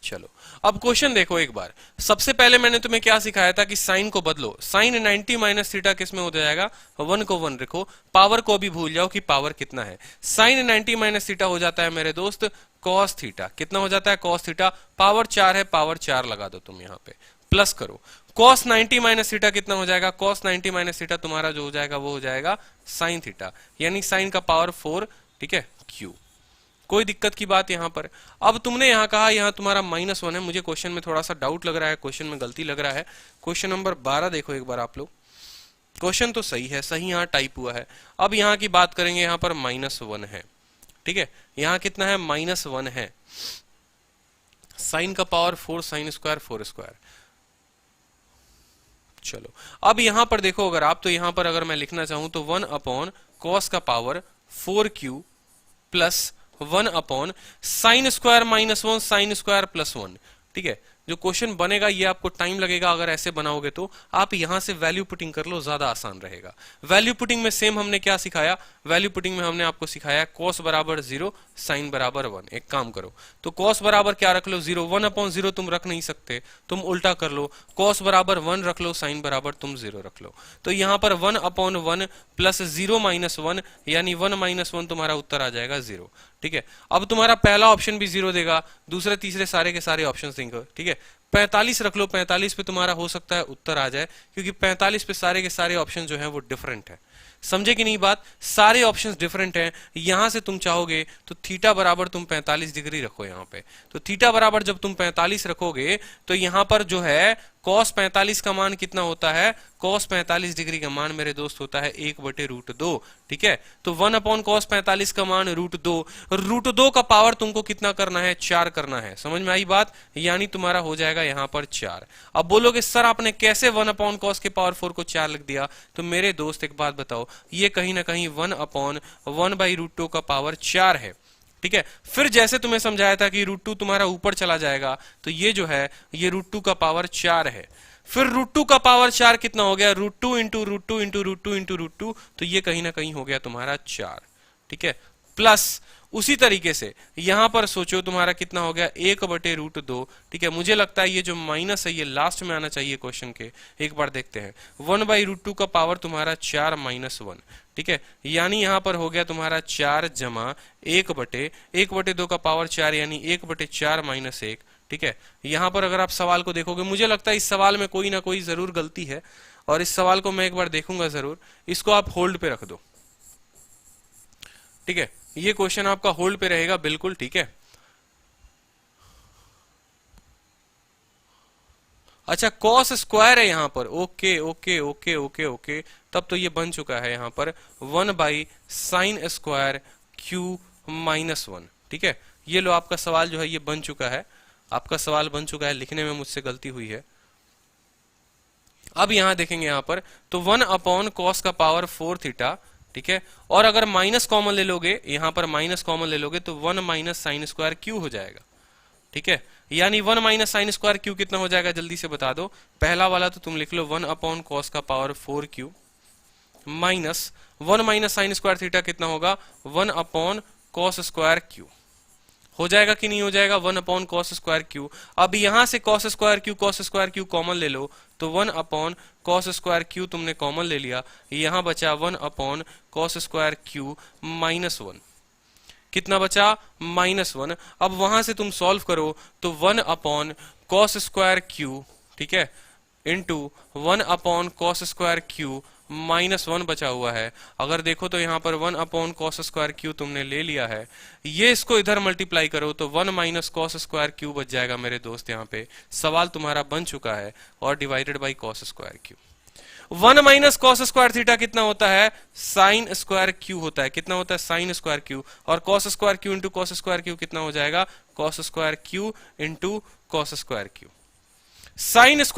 Speaker 1: चलो अब क्वेश्चन देखो एक बार। सबसे पहले मैंने तुम्हें क्या सिखाया था कि साइन को बदलो, साइन 90 माइनस थीटा किस में हो जाएगा, 1 को 1 रखो, पावर को भी भूल जाओ कि पावर कितना है। साइन 90 माइनस थीटा हो जाता है मेरे दोस्त कॉस थीटा, कितना हो जाता है, कॉस थीटा, पावर 4 है, पावर 4 लगा दो तुम यहाँ पे, प्लस करो, कॉस 90 माइनस थीटा कितना हो जाएगा, कॉस 90 माइनस थीटा तुम्हारा जो हो जाएगा वो हो जाएगा साइन थीटा, यानी साइन का पावर 4, ठीक है, क्यू। कोई दिक्कत की बात यहां पर। अब तुमने यहां कहा यहां तुम्हारा -1 है, मुझे क्वेश्चन में थोड़ा सा डाउट लग रहा है, क्वेश्चन में गलती लग रहा है। क्वेश्चन नंबर 12 देखो एक बार आप लोग, क्वेश्चन तो सही है, सही यहां टाइप हुआ है। अब यहां की बात करेंगे, यहां पर -1 है, ठीक है, यहां कितना है, -1 है, साइन का पावर 4 साइन स्क्वायर 4 स्क्वायर। चलो अब यहां पर देखो, अगर आप तो यहां पर अगर मैं लिखना चाहूं तो 1 अपॉन कॉस का power 4q plus 1 upon sine square -1 sign square +1, ठीक है। जो क्वेश्चन बनेगा ये आपको टाइम लगेगा, अगर ऐसे बनाओगे तो आप यहां से वैल्यू पुटिंग कर लो, ज्यादा आसान रहेगा। वैल्यू पुटिंग में सेम हमने क्या सिखाया, वैल्यू पुटिंग में हमने आपको सिखाया कॉस बराबर 0 साइन बराबर 1। एक काम करो, तो कॉस बराबर क्या रख लो, 0, 1 अपॉन 0 तुम रख नहीं सकते, तुम उल्टा कर लो, कॉस बराबर 1 रख लो, साइन बराबर तुम 0 रख लो। तो यहां पर 1 अपॉन 1 प्लस 0 माइनस 1, यानी 1 माइनस 1 तुम्हारा उत्तर आ जाएगा 0, ठीक है। अब तुम्हारा पहला ऑप्शन भी 0 देगा, दूसरे तीसरे सारे के सारे ऑप्शन देंगे, ठीक है। 45 रख लो, 45 पे तुम्हारा हो सकता है उत्तर आ जाए, क्योंकि 45 पे सारे के सारे ऑप्शन जो है वो डिफरेंट है। समझे कि नहीं बात, सारे ऑप्शंस डिफरेंट हैं। यहां से तुम चाहोगे तो थीटा बराबर तुम 45 डिग्री रखो यहाँ पे, तो थीटा बराबर जब तुम 45 रखोगे तो यहां पर जो है cos 45 का मान कितना होता है, cos 45 डिग्री का मान मेरे दोस्त होता है 1/√2, ठीक है। तो 1 अपॉन cos 45 का मान √2, √2 का पावर तुमको कितना करना है, 4 करना है। समझ में आई बात, यानी तुम्हारा हो जाएगा यहाँ पर 4। अब बोलोगे सर आपने कैसे 1 अपॉन cos के पावर 4 को 4 लिख दिया, तो मेरे दोस्त एक बात बताओ, ये कहीं ना कहीं 1 अपॉन 1/√2 का पावर 4 है, ठीक है। फिर जैसे तुम्हें समझाया था कि √2 तुम्हारा ऊपर चला जाएगा, तो ये जो है ये √2 का पावर 4 है। फिर √2 का पावर 4 कितना हो गया, √2 इंटू √2 इंटू √2 इंटू √2, तो ये कहीं ना कहीं हो गया तुम्हारा 4, ठीक है। प्लस उसी तरीके से यहां पर सोचो तुम्हारा कितना हो गया, 1/√2, ठीक है। मुझे लगता है ये जो माइनस है ये लास्ट में आना चाहिए क्वेश्चन के, एक बार देखते हैं। 1/√2 का पावर तुम्हारा 4 - 1, ठीक है, यानी यहां पर हो गया तुम्हारा 4 जमा 1/2 का पावर 4, यानी 1/4 - 1, ठीक है, यहां पर अगर आप सवाल को देखोगे, मुझे लगता है इस सवाल में कोई ना कोई जरूर गलती है, और इस सवाल को मैं एक बार देखूंगा जरूर। इसको आप होल्ड पे रख दो, ठीक है, ये क्वेश्चन आपका होल्ड पे रहेगा बिल्कुल, ठीक है। अच्छा, कॉस स्क्वायर है यहां पर, okay okay okay okay okay, तब तो ये बन चुका है यहां पर 1/sin² Q - 1, ठीक है। ये लो, आपका सवाल जो है ये बन चुका है, आपका सवाल बन चुका है, लिखने में मुझसे गलती हुई है। अब यहां देखेंगे यहां पर, तो 1/cos का पावर 4 थीटा, ठीक है, और अगर माइनस कॉमन ले लोगे, यहां पर माइनस कॉमन ले लोगे तो 1 - sin² Q हो जाएगा, ठीक है। यानी 1 - sin² Q कितना हो जाएगा, जल्दी से बता दो। पहला वाला तो तुम लिख लो 1/cos का power 4Q minus 1 - sin² theta कितना होगा, 1/cos² Q हो जाएगा कि नहीं हो जाएगा, 1/cos² Q। अब यहां से cos² Q कॉमन ले लो, तो 1/cos² Q तुमने कॉमन ले लिया, यहां बचा 1/cos² Q -1, कितना बचा, -1। अब वहां से तुम सॉल्व करो तो 1/cos² Q, ठीक है, इंटू 1/cos² Q -1 बचा हुआ है। अगर देखो तो यहाँ पर 1/cos² Q तुमने ले लिया है, ये इसको इधर मल्टीप्लाई करो तो 1 - cos² Q बच जाएगा मेरे दोस्त। यहाँ पे सवाल तुम्हारा बन चुका है, और divided by cos² Q। 1 - cos² theta कितना होता है, sin² Q होता है, कितना होता है, sin² Q, और cos² Q into cos² Q कितना हो जाएगा, cos² Q into cos² Q। sin²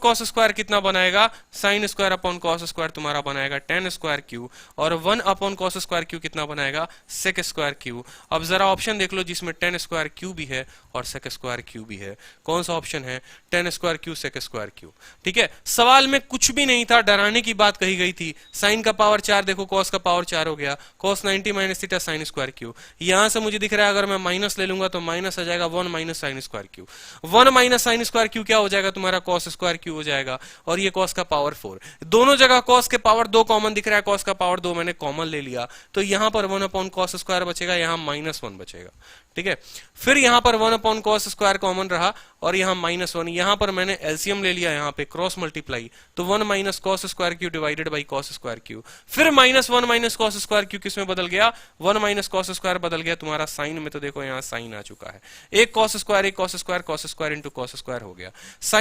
Speaker 1: cos² कितना बनाएगा, sin² तुम्हारा बनाएगा tan² Q, और 1/cos² Q कितना बनाएगा, sec² Q। अब जरा ऑप्शन देख लो जिसमें tan² Q भी है और sec² Q भी है, कौन सा ऑप्शन है, tan² Q sec² Q, ठीक है। सवाल में कुछ भी नहीं था, डराने की बात कही गई थी। साइन का पावर 4 देखो, cos का पावर 4 हो गया, cos 90 - थीटा sin² Q। यहां से मुझे दिख रहा है अगर मैं माइनस ले लूंगा तो माइनस आ जाएगा 1 - sin² Q। 1 - sin² Q क्या हो जाएगा तुम्हारा, cos² Q हो जाएगा, और ये cos का पावर 4। दोनों जगह cos के पावर 2 कॉमन दिख रहा है, cos का पावर 2 मैंने कॉमन ले लिया, तो यहां पर 1/cos² बचेगा, यहां -1 बचेगा, ठीक है। फिर यहां पर 1/cos² कॉमन रहा, और यहां -1, यहां पर मैंने एलसीएम ले लिया, यहां पे क्रॉस मल्टीप्लाई, तो 1 - cos² Q divided by cos² Q। फिर -1 - cos² Q किस में बदल गया, 1 - cos² बदल गया तुम्हारा साइन में, तो देखो यहाँ साइन आ चुका है, एक cos² एक cos² इंटू cos² हो गया, sin²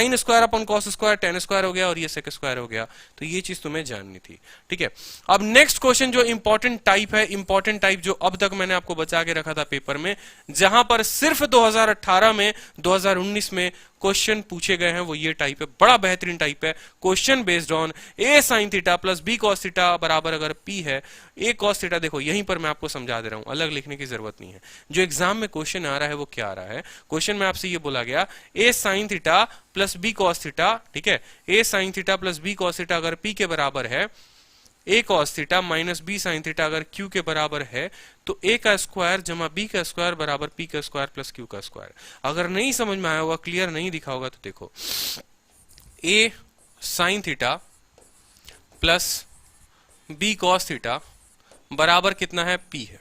Speaker 1: tan² हो गया, और ये sec² हो गया। तो ये चीज तुम्हें जाननी थी, ठीक है। अब नेक्स्ट क्वेश्चन जो इंपॉर्टेंट टाइप है, इंपॉर्टेंट टाइप जो अब तक मैंने आपको बचा के रखा था पेपर में, जहां पर सिर्फ 2018 में 2019 में क्वेश्चन पूछे गए हैं, वो ये टाइप है, बड़ा बेहतरीन टाइप है। Question based on a sin theta plus b cos theta बराबर अगर p है, a cos थीटा, देखो यहीं पर मैं आपको समझा दे रहा हूं, अलग लिखने की जरूरत नहीं है। जो एग्जाम में क्वेश्चन आ रहा है वो क्या आ रहा है, क्वेश्चन में आपसे ये बोला गया a sin theta plus b cos theta, ठीक है, a sin theta plus b cos theta अगर p के बराबर है, a cos theta minus b sin theta अगर q के बराबर है, तो a का स्क्वायर जमा b का स्क्वायर बराबर p का स्क्वायर प्लस q का स्क्वायर। अगर नहीं समझ में आया होगा, क्लियर नहीं दिखा होगा, तो देखो a sin theta plus b cos theta बराबर कितना है, p है,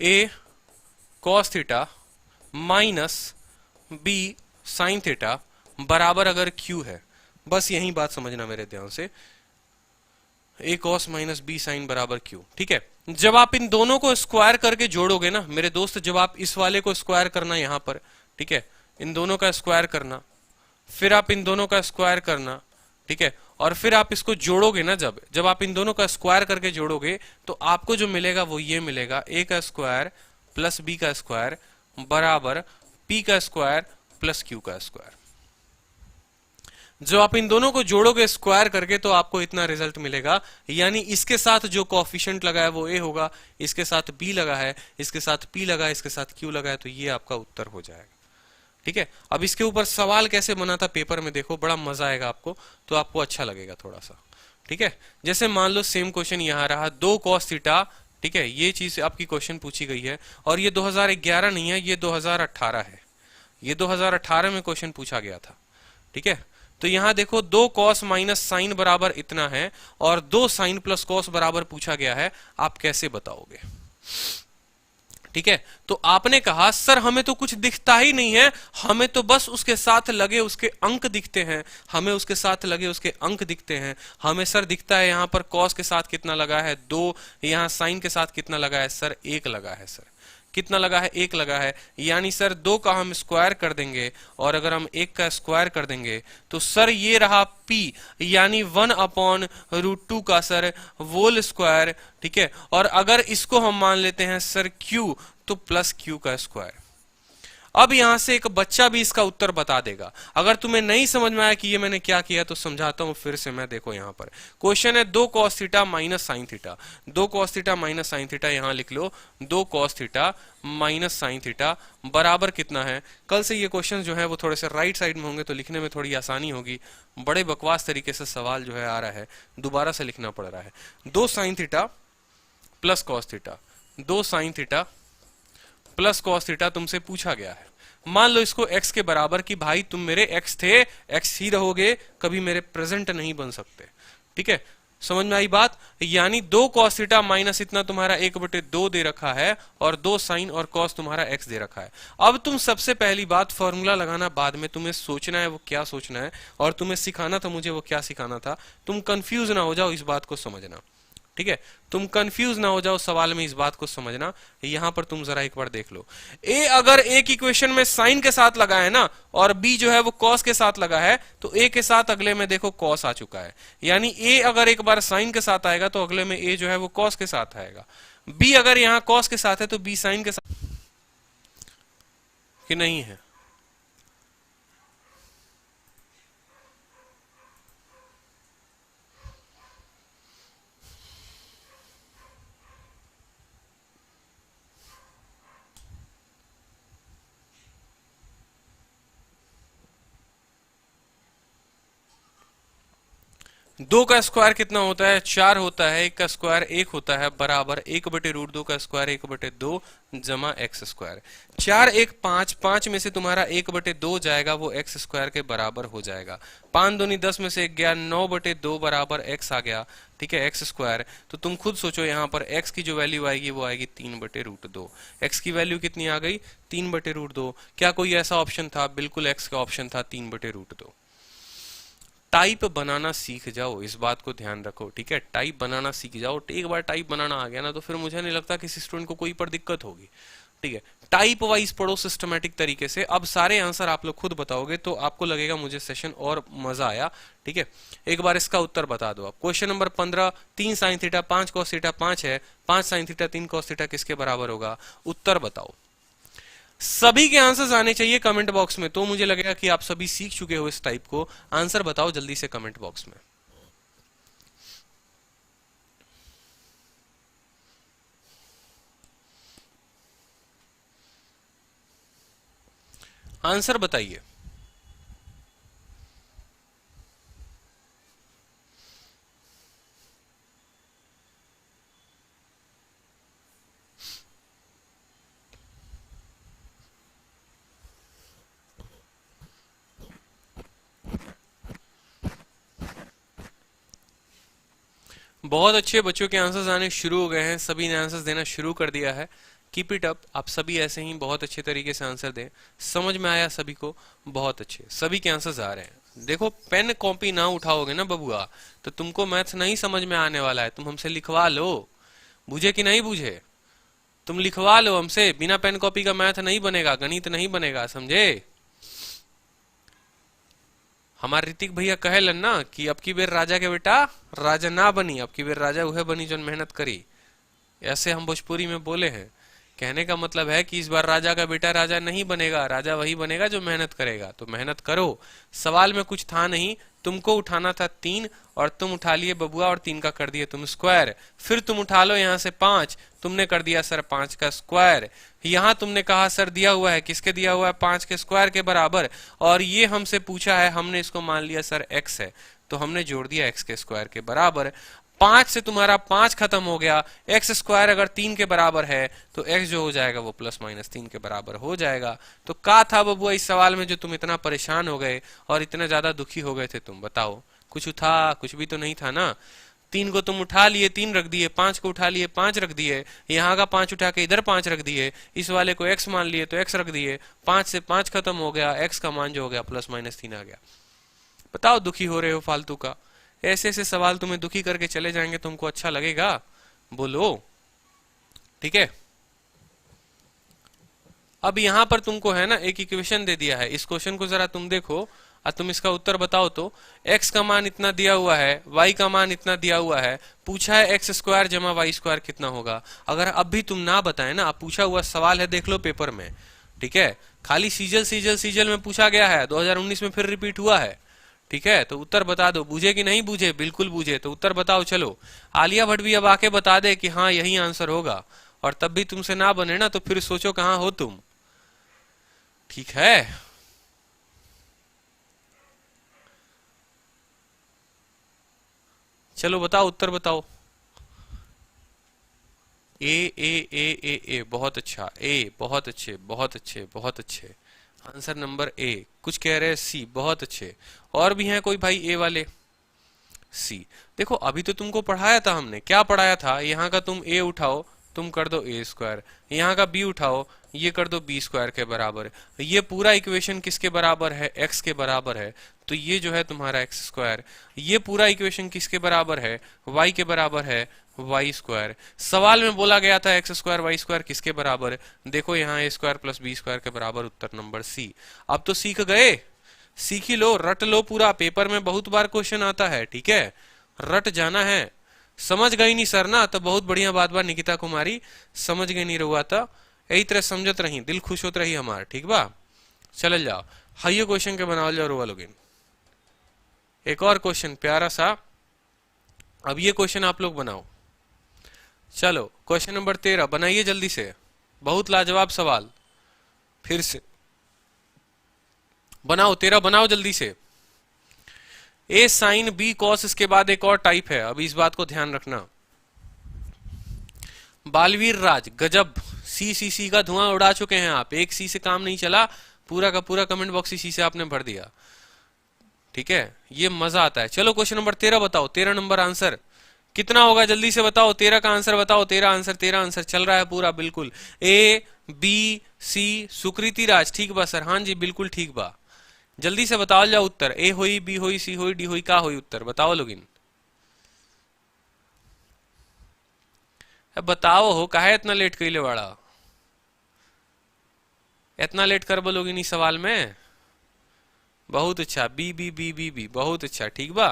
Speaker 1: a cos theta minus b sin theta बराबर अगर q है, बस यही बात समझना मेरे ध्यान से, a cos minus b sin बराबर q, ठीक है। जब आप इन दोनों को स्क्वायर करके जोड़ोगे ना मेरे दोस्त, जब आप इस वाले को स्क्वायर करना यहां पर, ठीक है, इन दोनों का स्क्वायर करना, फिर आप इन दोनों का स्क्वायर करना, ठीक है, और फिर आप इसको जोड़ोगे ना, जब आप इन दोनों का स्क्वायर करके जोड़ोगे तो आपको जो मिलेगा वो ये मिलेगा, a का स्क्वायर प्लस b का स्क्वायर बराबर p का स्क्वायर प्लस q का स्क्वायर। जो आप इन दोनों को जोड़ोगे स्क्वायर करके तो आपको इतना रिजल्ट मिलेगा, यानी इसके साथ जो कोएफिशिएंट लगा है वो a होगा, इसके साथ b लगा है, इसके साथ p लगा है, इसके साथ q लगा है, तो ये आपका उत्तर हो जाएगा, ठीक है। अब इसके ऊपर सवाल कैसे बना था पेपर में, देखो बड़ा मजा आएगा आपको, तो आपको अच्छा लगेगा थोड़ा सा, ठीक है। जैसे मान लो सेम क्वेश्चन यहाँ रहा, 2 cos थीटा, ठीक है, ये चीज आपकी क्वेश्चन पूछी गई है, और ये 2011 नहीं है, ये 2018 है, ये 2018 में क्वेश्चन पूछा गया था, ठीक है। तो यहां देखो 2 cos माइनस साइन बराबर इतना है, और 2 साइन प्लस cos बराबर पूछा गया है, आप कैसे बताओगे, ठीक है। तो आपने कहा सर हमें तो कुछ दिखता ही नहीं है, हमें तो बस उसके साथ लगे उसके अंक दिखते हैं, हमें उसके साथ लगे उसके अंक दिखते हैं। हमें सर दिखता है यहाँ पर कॉस के साथ कितना लगा है 2, यहाँ साइन के साथ कितना लगा है सर 1 लगा है। सर कितना लगा है 1 लगा है, यानी सर 2 का हम स्क्वायर कर देंगे और अगर हम 1 का स्क्वायर कर देंगे तो सर ये रहा p, यानी 1/√2 का सर होल स्क्वायर। ठीक है, और अगर इसको हम मान लेते हैं सर q, तो प्लस q का स्क्वायर। अब यहां से एक बच्चा भी इसका उत्तर बता देगा। अगर तुम्हें नहीं समझ में आया कि ये मैंने क्या किया तो समझाता हूं फिर से मैं। देखो यहां पर क्वेश्चन है 2 cos theta minus sine theta. 2 cos theta minus sine theta यहां लिख लो, 2 cos theta minus sine theta बराबर कितना है। कल से ये क्वेश्चन जो है वो थोड़े से राइट साइड में होंगे तो लिखने में थोड़ी आसानी होगी। बड़े बकवास तरीके से सवाल जो है आ रहा है, दोबारा से लिखना पड़ रहा है। 2 sine theta plus cos theta, 2 sine theta plus cos theta तुमसे पूछा गया है। मान लो इसको x के बराबर कि भाई तुम मेरे x थे, x ही रहोगे, कभी मेरे प्रेजेंट नहीं बन सकते। ठीक है, समझ में आई बात। यानी 2 cos थीटा माइनस इतना तुम्हारा 1/2 दे रखा है और 2 साइन और cos तुम्हारा x दे रखा है। अब तुम सबसे पहली बात फॉर्मूला लगाना बाद में, तुम्हें सोचना है वो क्या सोचना है और तुम्हें सिखाना था मुझे वो क्या सिखाना था। तुम कंफ्यूज ना हो जाओ, इस बात को समझना। ठीक है, तुम कंफ्यूज ना हो जाओ सवाल में, इस बात को समझना। यहां पर तुम जरा एक बार देख लो, ए अगर एक इक्वेशन में साइन के साथ लगा है ना और बी जो है वो कॉस के साथ लगा है, तो ए के साथ अगले में देखो कॉस आ चुका है। यानी ए अगर एक बार साइन के साथ आएगा तो अगले में ए जो है वो कॉस के साथ आएगा। बी अगर यहां कॉस के साथ है तो बी साइन के साथ कि नहीं है। दो का स्क्वायर कितना होता है 4 होता है, 1 का स्क्वायर 1 होता है, बराबर 1/√2 का स्क्वायर 1/2 जमा x स्क्वायर। 4 1 5, 5 में से तुम्हारा 1/2 जाएगा, वो x स्क्वायर के बराबर हो जाएगा। 5 दूनी 10 में से 1 गया, 9/2 बराबर x आ गया। ठीक है, x स्क्वायर। तो तुम खुद सोचो यहाँ पर x की जो वैल्यू आएगी वो आएगी 3/√2। x की वैल्यू कितनी आ गई 3/√2। क्या कोई ऐसा ऑप्शन था? बिल्कुल x का ऑप्शन था 3/√2। टाइप बनाना सीख जाओ, इस बात को ध्यान रखो। ठीक है, टाइप बनाना सीख जाओ। एक बार टाइप बनाना आ गया ना तो फिर मुझे नहीं लगता किसी स्टूडेंट को कोई पर दिक्कत होगी। ठीक है, टाइप वाइज पढ़ो सिस्टमेटिक तरीके से। अब सारे आंसर आप लोग खुद बताओगे तो आपको लगेगा मुझे सेशन और मजा आया। ठीक है, एक बार इसका उत्तर बता दो आप। Question number 15, 3 sine theta 5 cos theta 5 है, 5 साइन थीटा 3 कॉस थीटा किसके बराबर होगा? उत्तर बताओ। सभी के आंसर्स आने चाहिए कमेंट बॉक्स में, तो मुझे लगेगा कि आप सभी सीख चुके हो इस टाइप को। आंसर बताओ जल्दी से कमेंट बॉक्स में। आंसर बताइए। बहुत अच्छे, बच्चों के आंसर्स आने शुरू हो गए हैं, सभी ने आंसर्स देना शुरू कर दिया है। कीप इट अप, आप सभी ऐसे ही बहुत अच्छे तरीके से आंसर दें। समझ में आया सभी को? बहुत अच्छे, सभी के आंसर्स आ रहे हैं। देखो, पेन कॉपी ना उठाओगे ना बबुआ तो तुमको मैथ्स नहीं समझ में आने वाला है। तुम हमसे लिखवा लो, बुझे कि नहीं बुझे? तुम लिखवा लो हमसे, बिना पेन कॉपी का मैथ नहीं बनेगा, गणित नहीं बनेगा, समझे? हमारे ऋतिक भैया कहेलन ना कि अब की बेर राजा के बेटा राजा ना बनी, अब की बेर राजा वह बनी जो मेहनत करी। ऐसे हम भोजपुरी में बोले हैं। कहने का मतलब है कि इस बार राजा का बेटा राजा नहीं बनेगा, राजा वही बनेगा जो मेहनत करेगा। तो मेहनत करो। सवाल में कुछ था नहीं, तुमको उठाना था 3 और तुम उठा लिए बबुआ और 3 का कर दिए तुम स्क्वायर। फिर तुम उठा लो यहाँ से 5, तुमने कर दिया सर 5 का स्क्वायर। यहाँ तुमने कहा सर दिया हुआ है, किसके दिया हुआ है? 5 के स्क्वायर के बराबर। और ये हमसे पूछा है, हमने इसको मान लिया सर x है, तो हमने जोड़ दिया x के स्क्वायर के बराबर। 5 से तुम्हारा 5 खत्म हो गया। एक्स स्क्वायर अगर 3 के बराबर है तो x जो हो जाएगा वो प्लस माइनस 3 के बराबर हो जाएगा। तो क्या था बबुआ इस सवाल में जो तुम इतना परेशान हो गए और इतना ज्यादा दुखी हो गए थे? तुम बताओ, कुछ था? कुछ भी तो नहीं था ना। 3 को तुम उठा लिए 3 रख दिए, 5 को उठा लिए 5 रख दिए, यहाँ का 5 उठा के इधर 5 रख दिए, इस वाले को x मान लिए तो x रख दिए, 5 से 5 खत्म हो गया, x का मान जो हो गया +-3 आ गया। बताओ दुखी हो रहे हो फालतू का? ऐसे ऐसे सवाल तुम्हें दुखी करके चले जाएंगे, तुमको अच्छा लगेगा? बोलो। ठीक है, अब यहां पर तुमको है ना एक इक्वेशन दे दिया है, इस क्वेश्चन को जरा तुम देखो और तुम इसका उत्तर बताओ। तो x का मान इतना दिया हुआ है, y का मान इतना दिया हुआ है, पूछा है x² जमा y² कितना होगा। अगर अब भी तुम ना बताए ना, अब पूछा हुआ सवाल है, देख लो पेपर में, ठीक है, खाली सीजल में पूछा गया है, 2019 में फिर रिपीट हुआ है। ठीक है, तो उत्तर बता दो, बूझे कि नहीं बूझे? बिल्कुल बूझे, तो उत्तर बताओ। चलो, आलिया भट्ट भी अब आके बता दे कि हाँ यही आंसर होगा, और तब भी तुमसे ना बने ना तो फिर सोचो कहाँ हो तुम। ठीक है, चलो बताओ, उत्तर बताओ। ए, बहुत अच्छा, ए, बहुत अच्छे बहुत अच्छे बहुत अच्छे, आंसर नंबर ए। कुछ कह रहे हैं सी, बहुत अच्छे। और भी हैं कोई भाई ए वाले? सी। देखो अभी तो तुमको पढ़ाया था हमने, क्या पढ़ाया था? यहाँ का तुम ए उठाओ, तुम कर दो a², यहाँ का b उठाओ, ये कर दो b² के बराबर। ये पूरा इक्वेशन किसके बराबर है? x के बराबर है, तो ये जो है तुम्हारा x²। ये पूरा इक्वेशन किसके बराबर है? y के बराबर है, y²। सवाल में बोला गया था x² y² किसके बराबर? देखो यहाँ a² + b² के बराबर, उत्तर नंबर सी। अब तो सीख गए, सीख ही लो, रट लो पूरा, पेपर में बहुत बार क्वेश्चन आता है। ठीक है, रट जाना है। समझ गई नहीं सर ना, तो बहुत बढ़िया बात बा निकिता कुमारी, समझ गई नहीं रहुआ था, यही तरह समझत रही, दिल खुश होत रही हमार। ठीक बा, चल जाओ, हाइये क्वेश्चन के बनाओ जाओ रुआ लोगिन। एक और क्वेश्चन प्यारा सा, अब ये क्वेश्चन आप लोग बनाओ। चलो क्वेश्चन नंबर 13 बनाइए जल्दी से, बहुत लाजवाब सवाल, फिर से बनाओ, 13 बनाओ जल्दी से। ए साइन बी कॉस, इसके बाद एक और टाइप है, अभी इस बात को ध्यान रखना। बालवीर राज, गजब, सी का धुआं उड़ा चुके हैं आप, एक सी से काम नहीं चला, पूरा का पूरा कमेंट बॉक्स सी से आपने भर दिया। ठीक है, ये मजा आता है। चलो क्वेश्चन नंबर 13 बताओ, 13 नंबर आंसर कितना होगा जल्दी से बताओ, 13 का आंसर बताओ, 13 आंसर चल रहा है पूरा, बिल्कुल ए बी सी। सुकृति राज, ठीक बा सर, हाँ जी बिल्कुल ठीक बा, जल्दी से बताओ जाओ उत्तर। ए होई, बी होई, सी होई, डी होई, का होई उत्तर बताओ लोगिन। बताओ हो, काहे इतना लेट कइले वाड़ा, इतना लेट कर बोलोगिन इस सवाल में। बहुत अच्छा, बी, बहुत अच्छा, ठीक बा।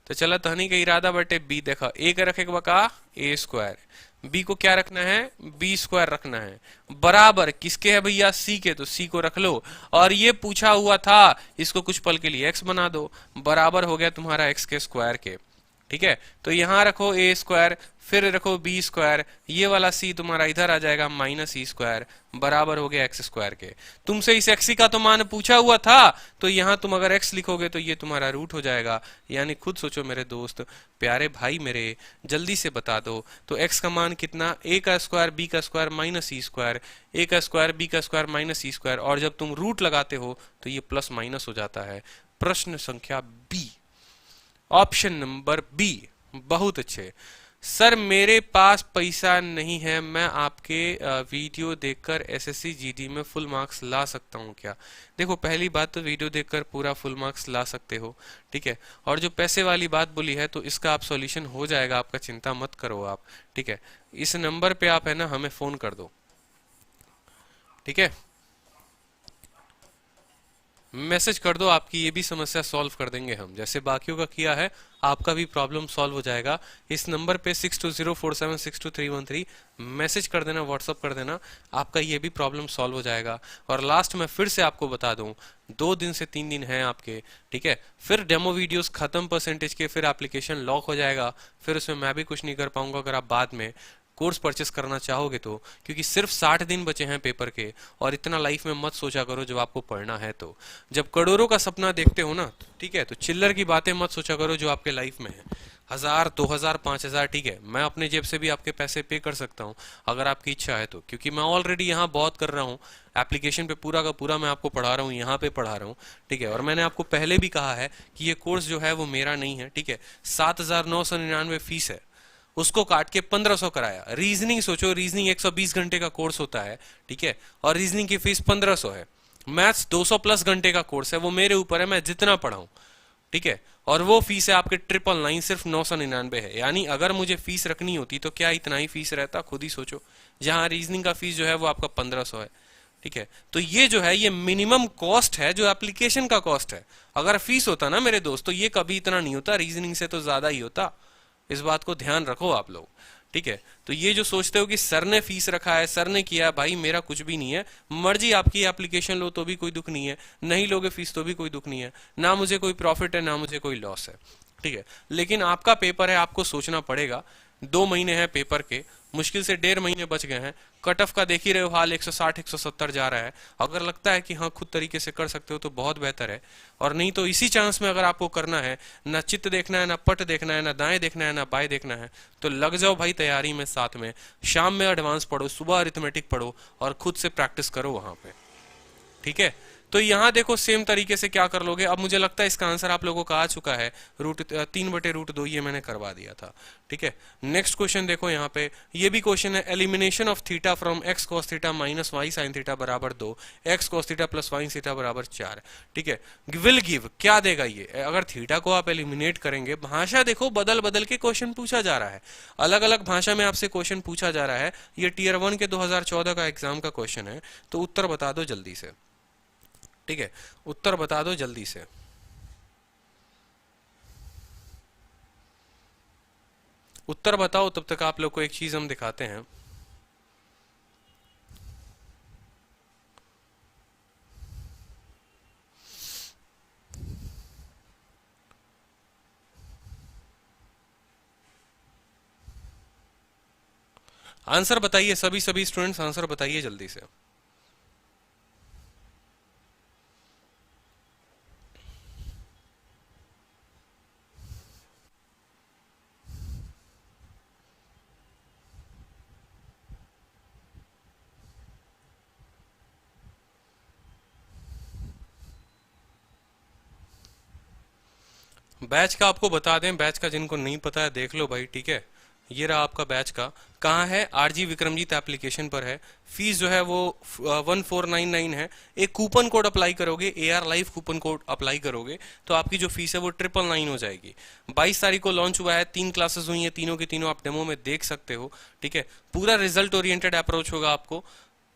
Speaker 1: तो चला तहनी का इरादा बटे बी, देखा ए का रखे का a², बी को क्या रखना है? b² रखना है, बराबर किसके है भैया? सी के, तो सी को रख लो। और ये पूछा हुआ था, इसको कुछ पल के लिए x बना दो, बराबर हो गया तुम्हारा x के स्क्वायर के। ठीक है, तो यहां रखो a², फिर रखो b², ये वाला c तुम्हारा इधर आ जाएगा -e², बराबर हो गया x² के। तुमसे इस x का तो मान पूछा हुआ था, तो यहां तुम अगर x लिखोगे तो ये तुम्हारा रूट हो जाएगा। यानी खुद सोचो मेरे दोस्त, प्यारे भाई मेरे, जल्दी से बता दो। तो x का मान कितना? a² b² -e², a² b² -e², और जब तुम रूट लगाते हो तो ये प्लस माइनस हो जाता है। प्रश्न संख्या बी, ऑप्शन नंबर बी, बहुत अच्छे। सर मेरे पास पैसा नहीं है, मैं आपके वीडियो देखकर एसएससी जीडी में फुल मार्क्स ला सकता हूं क्या? देखो पहली बात तो वीडियो देखकर पूरा फुल मार्क्स ला सकते हो, ठीक है, और जो पैसे वाली बात बोली है तो इसका आप सॉल्यूशन हो जाएगा आपका, चिंता मत करो आप। ठीक है, इस नंबर पे आप है ना हमें फोन कर दो, ठीक है, मैसेज कर दो, आपकी ये भी समस्या सॉल्व कर देंगे हम, जैसे बाकियों का किया है आपका भी प्रॉब्लम सॉल्व हो जाएगा। इस नंबर पे 6204762313 मैसेज कर देना, व्हाट्सअप कर देना, आपका ये भी प्रॉब्लम सॉल्व हो जाएगा। और लास्ट में फिर से आपको बता दूं, 2 दिन से 3 दिन हैं आपके, ठीक है, फिर डेमो वीडियोस खत्म परसेंटेज के, फिर एप्लीकेशन लॉक हो जाएगा, फिर उसमें मैं भी कुछ नहीं कर पाऊंगा अगर आप बाद में कोर्स परचेस करना चाहोगे तो, क्योंकि सिर्फ 60 दिन बचे हैं पेपर के, और इतना लाइफ में मत सोचा करो जब आपको पढ़ना है तो। जब करोड़ों का सपना देखते हो ना, ठीक है, तो चिल्लर की बातें मत सोचा करो जो आपके लाइफ में है। 1000 2000 5000, ठीक है, मैं अपने जेब से भी आपके पैसे पे कर सकता हूँ अगर आपकी इच्छा है तो, क्योंकि मैं ऑलरेडी यहाँ बहुत कर रहा हूँ एप्लीकेशन पे, पूरा का पूरा मैं आपको पढ़ा रहा हूँ, यहाँ पे पढ़ा रहा हूँ, ठीक है। और मैंने आपको पहले भी कहा है कि ये कोर्स जो है वो मेरा नहीं है, ठीक है। 7999 फीस है, उसको काट के 1500 कराया। रीजनिंग सोचो, रीजनिंग 120 घंटे का कोर्स होता है, ठीक है, और रीजनिंग की फीस 1500 है। मैथ्स 200 प्लस घंटे का कोर्स है, वो मेरे ऊपर है, मैं जितना पढ़ाऊं, ठीक है। और वो फीस है आपके 999, सिर्फ 999 है। यानी अगर मुझे फीस रखनी होती तो क्या इतना ही फीस रहता, खुद ही सोचो। जहां रीजनिंग का फीस जो है वो आपका 1500 है, ठीक है। तो ये जो है ये मिनिमम कॉस्ट है जो एप्लीकेशन का कॉस्ट है। अगर फीस होता ना मेरे दोस्त तो ये कभी इतना नहीं होता, रीजनिंग से तो ज्यादा ही होता। इस बात को ध्यान रखो आप लोग, ठीक है। तो ये जो सोचते हो कि सर ने फीस रखा है, सर ने किया, भाई मेरा कुछ भी नहीं है, मर्जी आपकी, एप्लीकेशन लो तो भी कोई दुख नहीं है, नहीं लोगे फीस तो भी कोई दुख नहीं है, ना मुझे कोई प्रॉफिट है ना मुझे कोई लॉस है, ठीक है। लेकिन आपका पेपर है, आपको सोचना पड़ेगा। 2 महीने हैं पेपर के, मुश्किल से 1.5 महीने बच गए हैं। कट ऑफ का देख ही रहे हो हाल, 160 170 जा रहा है। अगर लगता है कि हाँ खुद तरीके से कर सकते हो तो बहुत बेहतर है, और नहीं तो इसी चांस में अगर आपको करना है, ना चित्त देखना है, ना पट देखना है, ना दाएं देखना है, ना बाएं देखना है, तो लग जाओ भाई तैयारी में साथ में। शाम में एडवांस पढ़ो, सुबह अरिथमेटिक पढ़ो और खुद से प्रैक्टिस करो वहां पे, ठीक है। तो यहाँ देखो सेम तरीके से क्या कर लोगे। अब मुझे लगता है इसका आंसर आप लोगों का आ चुका है, √3/√2 ये मैंने करवा दिया था, ठीक है। नेक्स्ट क्वेश्चन देखो यहाँ पे, ये भी क्वेश्चन है, elimination of theta from x cos theta minus y sin theta बराबर 2, x cos theta plus y theta बराबर 4, ठीक है। विल गिव क्या देगा ये, अगर थीटा को आप एलिमिनेट करेंगे, भाषा देखो बदल बदल के क्वेश्चन पूछा जा रहा है, अलग अलग भाषा में आपसे क्वेश्चन पूछा जा रहा है। ये टियर 1 के 2014 का एग्जाम का क्वेश्चन है, तो उत्तर बता दो जल्दी से, ठीक है, उत्तर बता दो जल्दी से। उत्तर बताओ, तब तक आप लोग को एक चीज हम दिखाते हैं। आंसर बताइए सभी स्टूडेंट्स, आंसर बताइए जल्दी से। बैच का आपको बता दें, बैच का जिनको नहीं पता है देख लो भाई, ठीक है। ये रहा आपका बैच का, कहाँ है, आरजी विक्रमजीत एप्लीकेशन पर है। फीस जो है वो 1499 है। एक कूपन कोड अप्लाई करोगे, AR live coupon code apply करोगे तो आपकी जो फीस है वो 999 हो जाएगी। 22 तारीख को लॉन्च हुआ है, 3 क्लासेस हुई हैं, तीनों की तीनों आप डेमो में देख सकते हो, ठीक है। पूरा रिजल्ट ओरिएंटेड अप्रोच होगा आपको,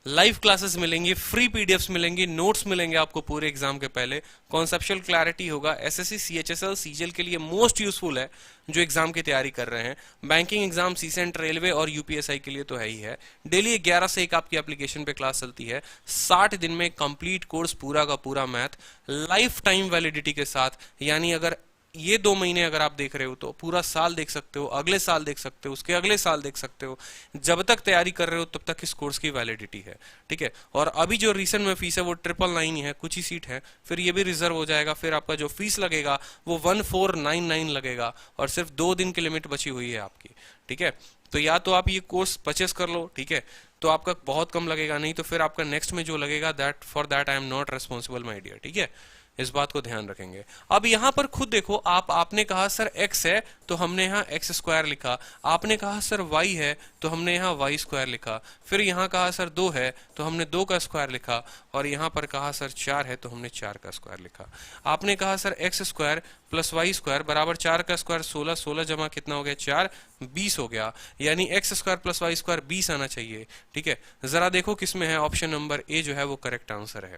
Speaker 1: लाइव क्लासेस मिलेंगी, फ्री पीडीएफ्स मिलेंगी, नोट्स मिलेंगे आपको पूरे एग्जाम के पहले, कॉन्सेप्चुअल क्लैरिटी होगा। एसएससी CHSL सीजीएल के लिए मोस्ट यूजफुल है जो एग्जाम की तैयारी कर रहे हैं। बैंकिंग एग्जाम, सीसेंट, रेलवे और यूपीएसआई के लिए तो है ही है। डेली 11 से 1 आपकी एप्लीकेशन पे क्लास चलती है। 60 दिन में कंप्लीट कोर्स, पूरा का पूरा मैथ, लाइफ टाइम वैलिडिटी के साथ। यानी अगर ये 2 महीने अगर आप देख रहे हो तो पूरा साल देख सकते हो, अगले साल देख सकते हो, उसके अगले साल देख सकते हो। जब तक तैयारी कर रहे हो तब तक इस कोर्स की वैलिडिटी है, ठीक है। और अभी जो रिसेंट में फीस है वो 999 ही है, कुछ ही सीट है, फिर ये भी रिजर्व हो जाएगा। फिर आपका जो फीस लगेगा वो 1499 लगेगा, और सिर्फ 2 दिन की लिमिट बची हुई है आपकी, ठीक है। तो या तो आप ये कोर्स परचेस कर लो, ठीक है, तो आपका बहुत कम लगेगा, नहीं तो फिर आपका नेक्स्ट में जो लगेगा that for that I am not responsible my dear, ठीक है। इस बात को ध्यान रखेंगे। अब यहां पर खुद देखो, आपने कहा सर x है तो हमने यहाँ x² लिखा, आपने कहा सर y है तो हमने यहाँ y² लिखा, फिर यहाँ कहा सर 2 है तो हमने 2 का स्क्वायर लिखा, और यहाँ पर कहा सर 4 है तो हमने 4 का स्क्वायर लिखा। आपने कहा सर x² प्लस y² बराबर 4 का स्क्वायर 16, 16 जमा कितना हो गया 4, 20 हो गया। यानी x² प्लस y² 20 आना चाहिए, ठीक है। जरा देखो किसमें है, ऑप्शन नंबर ए जो है वो करेक्ट आंसर है।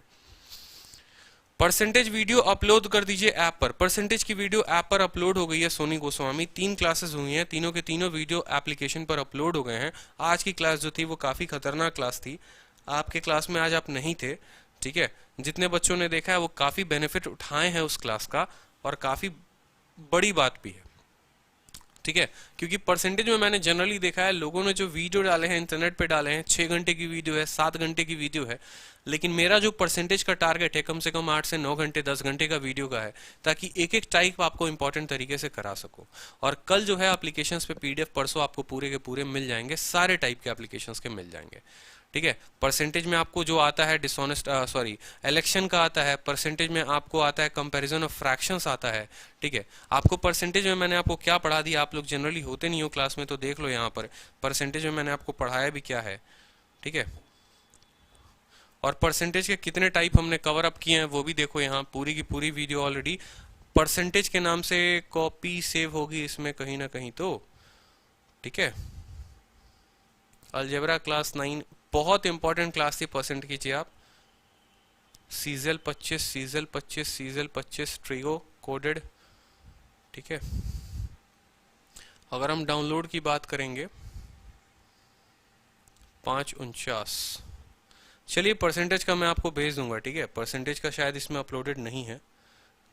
Speaker 1: परसेंटेज वीडियो अपलोड कर दीजिए ऐप पर। परसेंटेज की वीडियो ऐप पर अपलोड हो गई है सोनी गोस्वामी, 3 क्लासेस हुई हैं, तीनों के तीनों वीडियो एप्लीकेशन पर अपलोड हो गए हैं। आज की क्लास जो थी वो काफी खतरनाक क्लास थी, आपके क्लास में आज आप नहीं थे, ठीक है। जितने बच्चों ने देखा है वो काफी बेनिफिट उठाए हैं उस क्लास का, और काफी बड़ी बात भी है। ठीक है, क्योंकि परसेंटेज में मैंने जनरली देखा है लोगों ने जो वीडियो डाले हैं इंटरनेट पे डाले हैं, 6 घंटे की वीडियो है, 7 घंटे की वीडियो है, लेकिन मेरा जो परसेंटेज का टारगेट है कम से कम 8 से 9 घंटे 10 घंटे का वीडियो का है, ताकि एक एक टाइप आपको इंपॉर्टेंट तरीके से करा सको। और कल जो है एप्लीकेशंस पे पीडीएफ परसों आपको पूरे के पूरे मिल जाएंगे, सारे टाइप के एप्लीकेशंस के मिल जाएंगे। ठीक है, परसेंटेज में आपको जो आता है डिसऑनेस्ट सॉरी इलेक्शन का आता है, परसेंटेज में आपको आता है कंपैरिजन ऑफ फ्रैक्शंस आता है। ठीक है, आपको परसेंटेज में मैंने आपको क्या पढ़ा दिया, आप लोग जनरली होते नहीं हो क्लास में तो देख लो यहाँ पर परसेंटेज में मैंने आपको पढ़ाया भी क्या है। ठीक है, और परसेंटेज के कितने टाइप हमने कवर अप किए हैं वो भी देखो, यहाँ पूरी की पूरी वीडियो ऑलरेडी परसेंटेज के नाम से कॉपी सेव होगी इसमें कहीं ना कहीं तो। ठीक है, अलजेब्रा क्लास 9 बहुत इंपॉर्टेंट क्लास थी, परसेंट कीजिए आप। सीजल 25, सीजल 25, सीजल 25 ट्रिगो कोडेड। ठीक है, अगर हम डाउनलोड की बात करेंगे 549, चलिए परसेंटेज का मैं आपको भेज दूंगा। ठीक है, परसेंटेज का शायद इसमें अपलोडेड नहीं है,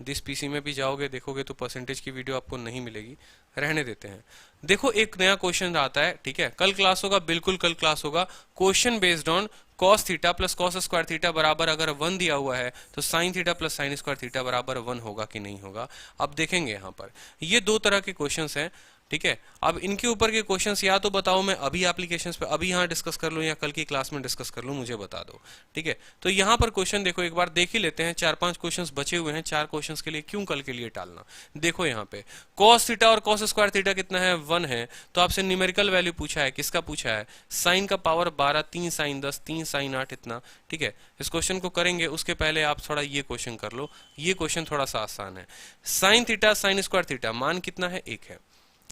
Speaker 1: दिस पीसी में भी जाओगे देखोगे तो परसेंटेज की वीडियो आपको नहीं मिलेगी, रहने देते हैं। देखो एक नया क्वेश्चन आता है, ठीक है, कल क्लास होगा, बिल्कुल कल क्लास होगा। Question based on cos theta plus cos square theta बराबर अगर 1 दिया हुआ है तो sine theta plus sine square theta बराबर 1 होगा कि नहीं होगा। अब देखेंगे यहाँ पर ये दो तरह के क्वेश्चंस हैं। ठीक है, अब इनके ऊपर के क्वेश्चंस या तो बताओ मैं अभी एप्लीकेशंस पे अभी यहाँ डिस्कस कर लूँ या कल की क्लास में डिस्कस कर लूँ, मुझे बता दो। ठीक है, तो यहाँ पर क्वेश्चन देखो एक बार देख ही लेते हैं, 4-5 क्वेश्चंस बचे हुए हैं, 4 क्वेश्चंस के लिए क्यों कल के लिए टालना। देखो यहाँ पे कॉस थीटा और कॉस स्क्वायर थीटा कितना है, 1 है, तो आपसे न्यूमेरिकल वैल्यू पूछा है, किसका पूछा है, साइन का पावर 12, 3 साइन 10, 3 साइन 8 इतना। ठीक है, इस क्वेश्चन को करेंगे उसके पहले आप थोड़ा ये क्वेश्चन कर लो, ये क्वेश्चन थोड़ा सा आसान है। Sign theta sine square theta मान कितना है, 1 है।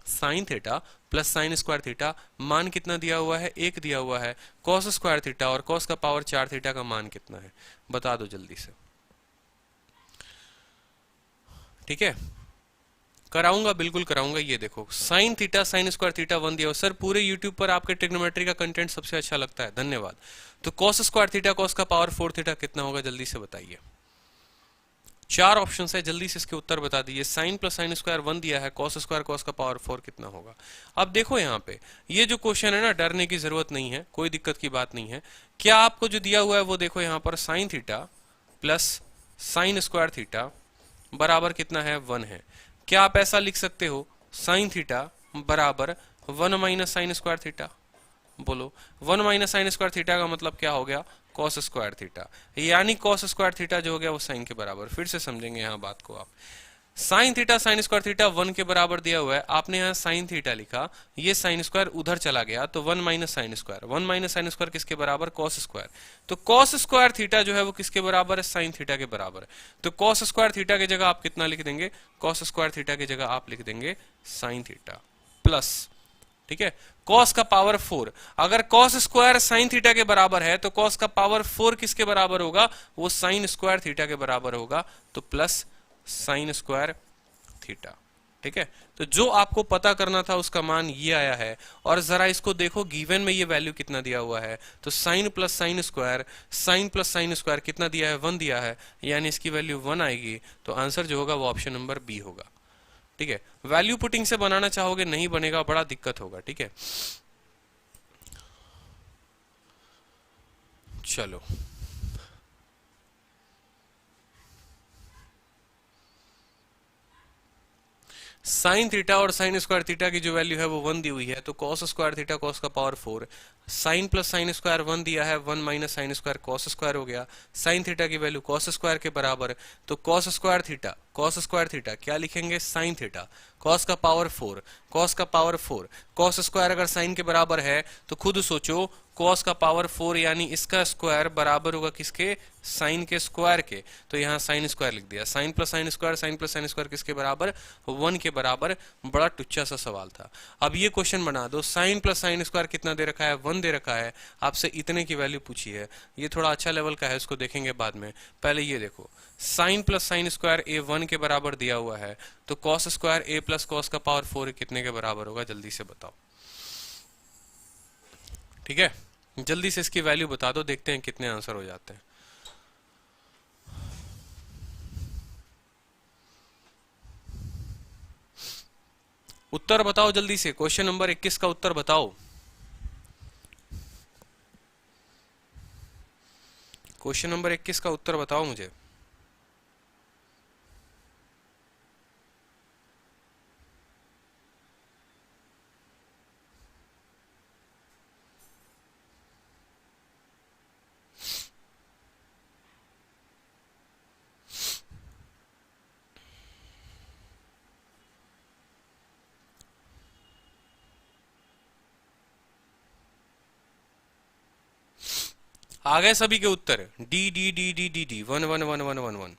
Speaker 1: Sine theta plus sine square theta मान कितना दिया हुआ है, 1 दिया हुआ है। कॉस स्क्वायर थीटा और कॉस का पावर 4 थीटा का मान कितना है, बता दो जल्दी से। ठीक है, कराऊंगा, बिल्कुल कराऊंगा। ये देखो sign theta sine square theta 1 दिया हुआ। सर पूरे यूट्यूब पर आपके ट्रिग्नोमेट्री का कंटेंट सबसे अच्छा लगता है, धन्यवाद। तो कॉस स्क्वायर थीटा कॉस का पावर 4 थीटा कितना होगा, जल्दी से बताइए। 4 ऑप्शन है, जल्दी से इसके उत्तर बता दीजिए। साइन प्लस साइन स्क्वायर 1 दिया है, कॉस स्क्वायर कॉस का पावर 4 कितना होगा। अब देखो यहाँ पे ये जो क्वेश्चन है ना, डरने की जरूरत नहीं है, कोई दिक्कत की बात नहीं है। क्या आपको जो दिया हुआ है वो देखो यहाँ पर sine theta plus sine square theta बराबर कितना है, 1 है। क्या आप ऐसा लिख सकते हो, साइन थीटा बराबर 1 माइनस साइन स्क्वायर थीटा। बोलो 1 माइनस साइन स्क्वायर थीटा का मतलब क्या हो गया, कॉस स्क्वायर थीटा, यानी कॉस स्क्वायर थीटा जो हो गया वो साइन के बराबर। फिर से समझेंगे यहाँ बात को आप, sign theta sine square theta 1 के बराबर दिया हुआ है, आपने यहाँ साइन थीटा लिखा, ये साइन स्क्वायर उधर चला गया तो 1 minus sine square, 1 minus sine square किसके बराबर, कॉस स्क्वायर। तो कॉस स्क्वायर थीटा जो है वो किसके बराबर है, साइन थीटा के बराबर है। तो कॉस स्क्वायर थीटा की जगह आप कितना लिख देंगे, कॉस स्क्वायर थीटा की जगह आप लिख देंगे साइन थीटा प्लस, ठीक है, कॉस का पावर 4। अगर कॉस स्क्वायर साइन थीटा के बराबर है तो कॉस का पावर 4 किसके बराबर होगा, वो साइन स्क्वायर थीटा के बराबर होगा, तो प्लस साइन स्क्वायर थीटा। ठीक है, तो जो आपको पता करना था उसका मान ये आया है। और जरा इसको देखो गिवन में ये वैल्यू कितना दिया हुआ है, तो साइन प्लस साइन स्क्वायर कितना दिया है, 1 दिया है, यानी इसकी वैल्यू 1 आएगी। तो आंसर जो होगा वो ऑप्शन नंबर बी होगा। ठीक है, वैल्यू पुटिंग से बनाना चाहोगे नहीं बनेगा, बड़ा दिक्कत होगा। ठीक है, चलो साइन थीटा और साइन स्क्वायर थीटा की जो वैल्यू है वो 1 दी हुई है, तो कॉस स्क्वायर थीटा कॉस का power 4, sine plus sine square 1 दिया है, 1 minus sine square cos square हो गया। साइन थीटा की वैल्यू कॉस स्क्वायर के बराबर, तो कॉस स्क्वायर थीटा क्या लिखेंगे, साइन थीटा, कॉस का पावर 4, कॉस का पावर 4, कॉस स्क्वायर अगर साइन के बराबर है तो खुद सोचो कॉस का पावर 4 यानी इसका स्क्वायर बराबर होगा किसके, साइन के स्क्वायर के। तो यहाँ साइन स्क्वायर लिख दिया, साइन प्लस साइन स्क्वायर किसके बराबर, 1 के बराबर। बड़ा टुच्चा सा सवाल था। अब ये क्वेश्चन बना दो, साइन प्लस साइन स्क्वायर कितना दे रखा है, 1 दे रखा है, आपसे इतने की वैल्यू पूछी है। ये थोड़ा अच्छा लेवल का है, इसको देखेंगे बाद में। पहले ये देखो, साइन प्लस साइन स्क्वायर ए 1 के बराबर दिया हुआ है, तो कॉस स्क्वायर ए प्लस कॉस का पावर 4 कितने के बराबर होगा, जल्दी से बताओ। ठीक है, जल्दी से इसकी वैल्यू बता दो, देखते हैं कितने आंसर हो जाते हैं। उत्तर बताओ जल्दी से, क्वेश्चन नंबर 21 का उत्तर बताओ। क्वेश्चन नंबर 21 का उत्तर बताओ मुझे। आ गए सभी के उत्तर? D d d d d d 111111।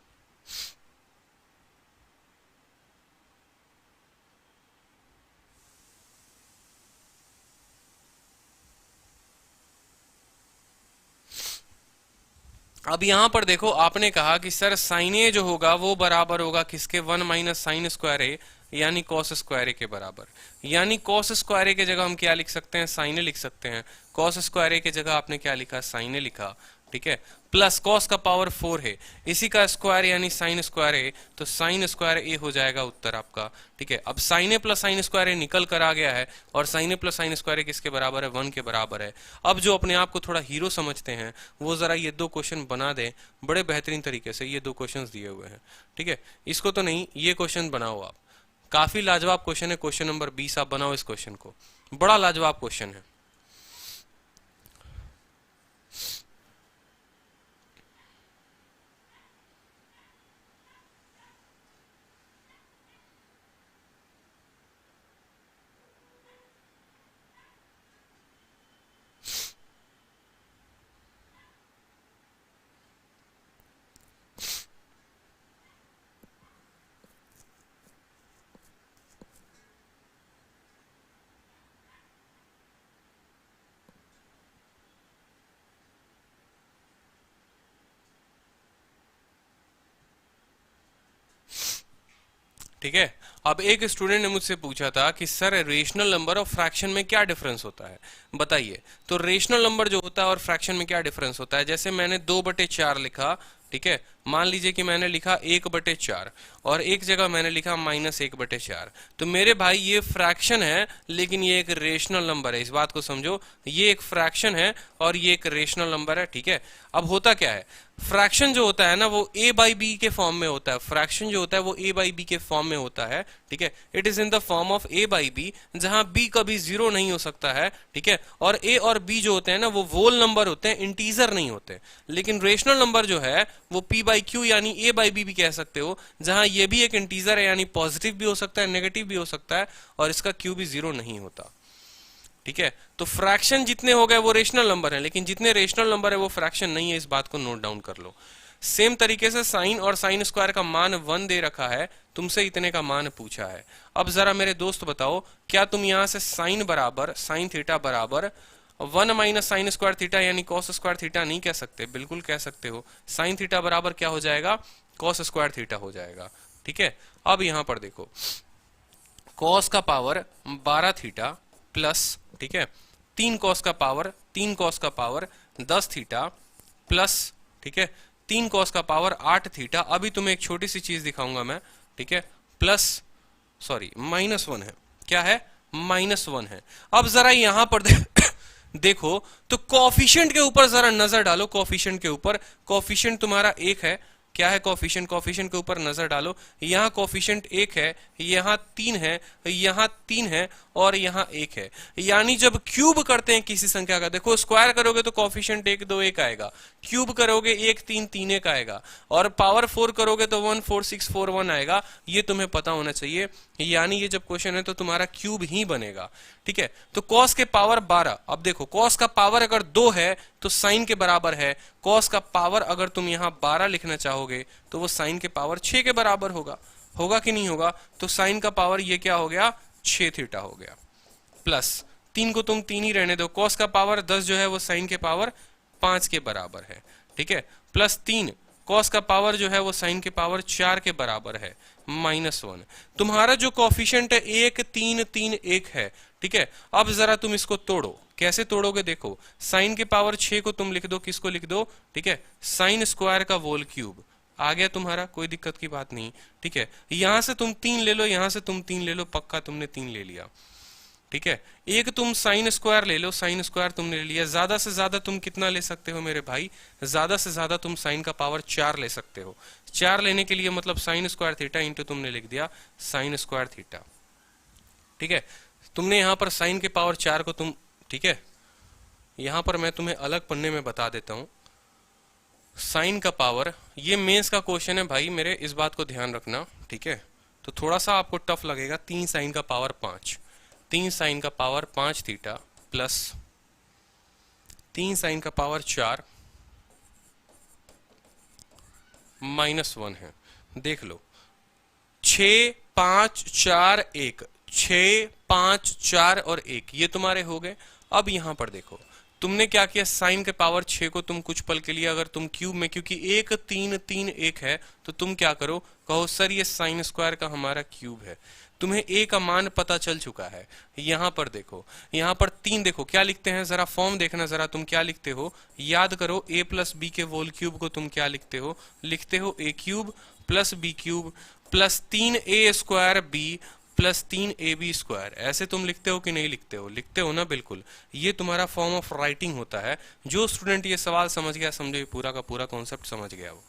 Speaker 1: अब यहां पर देखो, आपने कहा कि सर साइन ए जो होगा वो बराबर होगा किसके? 1 माइनस साइन स्क्वायर ए, यानी कॉस स्क्वायर ए के बराबर। यानी कॉस स्क्वायर ए की जगह हम क्या लिख सकते हैं? साइन ए लिख सकते हैं। कॉस स्क्वायर ए की जगह आपने क्या लिखा? साइन ए लिखा, ठीक है। प्लस कॉस का पावर 4 है, इसी का स्क्वायर यानी साइन स्क्वायर ए, तो साइन स्क्वायर ए हो जाएगा उत्तर आपका, ठीक है। अब साइन ए प्लस साइन स्क्वायर ए निकल कर आ गया है, और साइन ए प्लस साइन स्क्वायर ए किसके बराबर है? 1 के बराबर है। अब जो अपने आप को थोड़ा हीरो समझते हैं वो जरा ये दो क्वेश्चन बना दें बड़े बेहतरीन तरीके से। ये दो क्वेश्चन दिए हुए हैं, ठीक है। इसको तो नहीं, ये क्वेश्चन बनाओ आप, काफी लाजवाब क्वेश्चन है। क्वेश्चन नंबर 20 आप बनाओ इस क्वेश्चन को, बड़ा लाजवाब क्वेश्चन है। ठीक है। अब एक स्टूडेंट ने मुझसे पूछा था कि सर रेशनल नंबर और फ्रैक्शन में क्या डिफरेंस होता है, बताइए। तो रेशनल नंबर जो होता है और फ्रैक्शन में क्या डिफरेंस होता है? जैसे मैंने 2/4 लिखा, ठीक है। मान लीजिए कि मैंने लिखा 1/4 और एक जगह मैंने लिखा -1/4, तो मेरे भाई ये फ्रैक्शन है लेकिन ये एक रेशनल नंबर है। इस बात को समझो, ये एक फ्रैक्शन है और ये एक रेशनल नंबर है, ठीक है। अब होता क्या है, फ्रैक्शन जो होता है ना वो a/b के फॉर्म में होता है। फ्रैक्शन जो होता है वो a/b के फॉर्म में होता है, ठीक है। It is in the form of a/b, जहां b कभी 0 नहीं हो सकता है, ठीक है। और a और b जो होते हैं ना वो वोल नंबर होते हैं, इंटीजर नहीं होते। लेकिन रेशनल नंबर जो है वो p/q यानी a/b भी कह सकते हो, जहां ये भी एक इंटीजर है, यानी पॉजिटिव भी हो सकता है, नेगेटिव भी हो सकता है, और इसका q भी 0 नहीं होता, ठीक है। तो फ्रैक्शन जितने हो गए वो रेशनल नंबर है, लेकिन जितने रेशनल नंबर है वो फ्रैक्शन नहीं है। इस बात को नोट डाउन कर लो। सेम तरीके से साइन और साइन स्क्वायर का मान 1 दे रखा है, तुमसे इतने का मान पूछा है। अब जरा मेरे दोस्त बताओ, क्या तुम यहां से साइन बराबर साइन थीटा बराबर 1 माइनस साइन स्क्वायर थीटा यानी कॉस स्क्वायर थीटा नहीं कह सकते? बिल्कुल कह सकते हो। साइन थीटा बराबर क्या हो जाएगा? कॉस स्क्वायर थीटा हो जाएगा, ठीक है। अब यहां पर देखो, कॉस का पावर 12 थीटा प्लस, ठीक है, 3 कॉस का पावर 10 थीटा प्लस, ठीक है, 3 कॉस का पावर 8 थीटा। अभी तुम्हें एक छोटी सी चीज दिखाऊंगा मैं, ठीक है, प्लस सॉरी -1 है। क्या है? -1 है। अब जरा यहां पर देखो तो कोफिशिएंट के ऊपर जरा नजर डालो। कोफिशिएंट के ऊपर, कोफिशिएंट तुम्हारा 1 है। क्या है कोफिशिएंट? कोफिशिएंट के ऊपर नजर डालो। यहाँ कोफिशिएंट 1 है, यहाँ 3 है, यहाँ 3 है और यहाँ 1 है। यानी जब क्यूब करते हैं किसी संख्या का, देखो स्क्वायर करोगे तो कोफिशिएंट 1 2 1 आएगा, क्यूब करोगे 1 3 3 1 आएगा, और पावर 4 करोगे तो 1 4 6 4 1 आएगा। ये तुम्हें पता होना चाहिए। यानी ये जब क्वेश्चन है तो तुम्हारा क्यूब ही बनेगा, ठीक है। तो कॉस के पावर 12। अब देखो, कॉस का पावर अगर 2 है तो साइन के बराबर है। कॉस का पावर अगर तुम यहां 12 लिखना चाहोगे तो वो साइन के पावर 6 के बराबर होगा। होगा कि नहीं होगा? तो साइन का पावर ये क्या हो गया? 6 थीटा हो गया। प्लस 3 को तुम 3 ही रहने दो। कॉस का पावर 10 जो है वो साइन के पावर 5 के बराबर है, ठीक है। प्लस 3 कॉस का पावर जो है वो साइन के पावर 4 के बराबर है, -1। तुम्हारा जो कोफिशिएंट है 1 3 3 1 है, ठीक है। अब जरा तुम इसको तोड़ो। कैसे तोड़ोगे? देखो, साइन के पावर 6 को तुम लिख दो, किसको लिख दो? ठीक है, साइन स्क्वायर का होल क्यूब, आ गया तुम्हारा, कोई दिक्कत की बात नहीं। ठीक है, यहां से तुम 3 ले लो, यहां से तुम 3 ले लो, पक्का तुमने 3 ले लिया। ठीक है, एक तुम साइन स्क्वायर ले लो, साइन स्क्वायर तुमने ले लिया। ज्यादा से ज्यादा तुम कितना ले सकते हो मेरे भाई? ज्यादा से ज्यादा तुम साइन का पावर 4 ले सकते हो। 4 लेने के लिए मतलब साइन स्क्वायर थीटा इंटू तुमने लिख दिया साइन स्क्वायर थीटा। ठीक है, तुमने यहां पर साइन के पावर 4 को तुम, ठीक है, यहां पर मैं तुम्हें अलग पन्ने में बता देता हूं साइन का पावर। ये मेंस का क्वेश्चन है भाई मेरे, इस बात को ध्यान रखना। ठीक है, तो थोड़ा सा आपको टफ लगेगा। 3 साइन का पावर 5, 3 साइन का पावर 5 थीटा प्लस 3 साइन का पावर 4 -1 है। देख लो, 6 5 4 1, 6 5 4 और 1, ये तुम्हारे हो गए। अब यहां पर देखो, तुमने क्या किया, साइन के पावर 6 को तुम कुछ पल के लिए अगर तुम क्यूब में, क्योंकि 1 3 3 1 है, तो तुम क्या करो, कहो सर ये साइन स्क्वायर का हमारा क्यूब है। तुम्हें ए का मान पता चल चुका है। यहां पर देखो, यहां पर 3 देखो क्या लिखते हैं, जरा फॉर्म देखना, जरा तुम क्या लिखते हो, याद करो। ए प्लस बी के होल क्यूब को तुम क्या लिखते हो, लिखते हो a cube plus B cube plus 3 a square b plus 3 a b square. ऐसे तुम लिखते हो कि नहीं लिखते हो? लिखते हो ना, बिल्कुल। ये तुम्हारा फॉर्म ऑफ राइटिंग होता है। जो स्टूडेंट ये सवाल समझ गया, समझो ये पूरा का पूरा कॉन्सेप्ट समझ गया वो।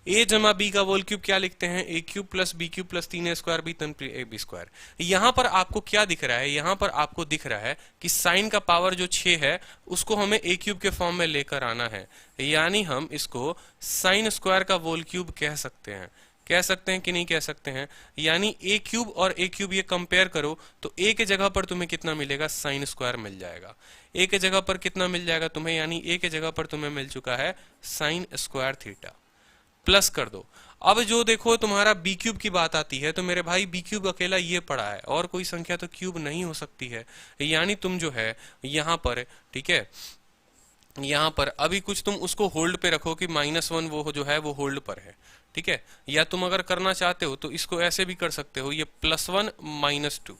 Speaker 1: ए जमा बी का होल क्यूब क्या लिखते हैं, a cube plus B cube plus 3 a square b तन ए बी स्क्वायर। यहां पर आपको क्या दिख रहा है, यहां पर आपको दिख रहा है कि साइन का पावर जो 6 है उसको हमें ए क्यूब के फॉर्म में लेकर आना है, यानी हम इसको साइन स्क्वायर का होल क्यूब कह सकते हैं। कह सकते हैं कि नहीं कह सकते हैं? यानी ए क्यूब और ए क्यूब ये कंपेयर करो तो ए के जगह पर तुम्हें कितना मिलेगा, साइन स्क्वायर मिल जाएगा। ए के जगह पर कितना मिल जाएगा तुम्हें, यानी ए के जगह पर तुम्हें मिल चुका है साइन स्क्वायर थीटा। प्लस कर दो। अब जो देखो तुम्हारा बी क्यूब की बात आती है, तो मेरे भाई बी क्यूब अकेला ये पड़ा है और कोई संख्या तो क्यूब नहीं हो सकती है। यानी तुम जो है यहां पर, ठीक है, यहां पर अभी कुछ तुम उसको होल्ड पे रखो कि -1 वो जो है वो होल्ड पर है। ठीक है, या तुम अगर करना चाहते हो तो इसको ऐसे भी कर सकते हो, ये +1 -2।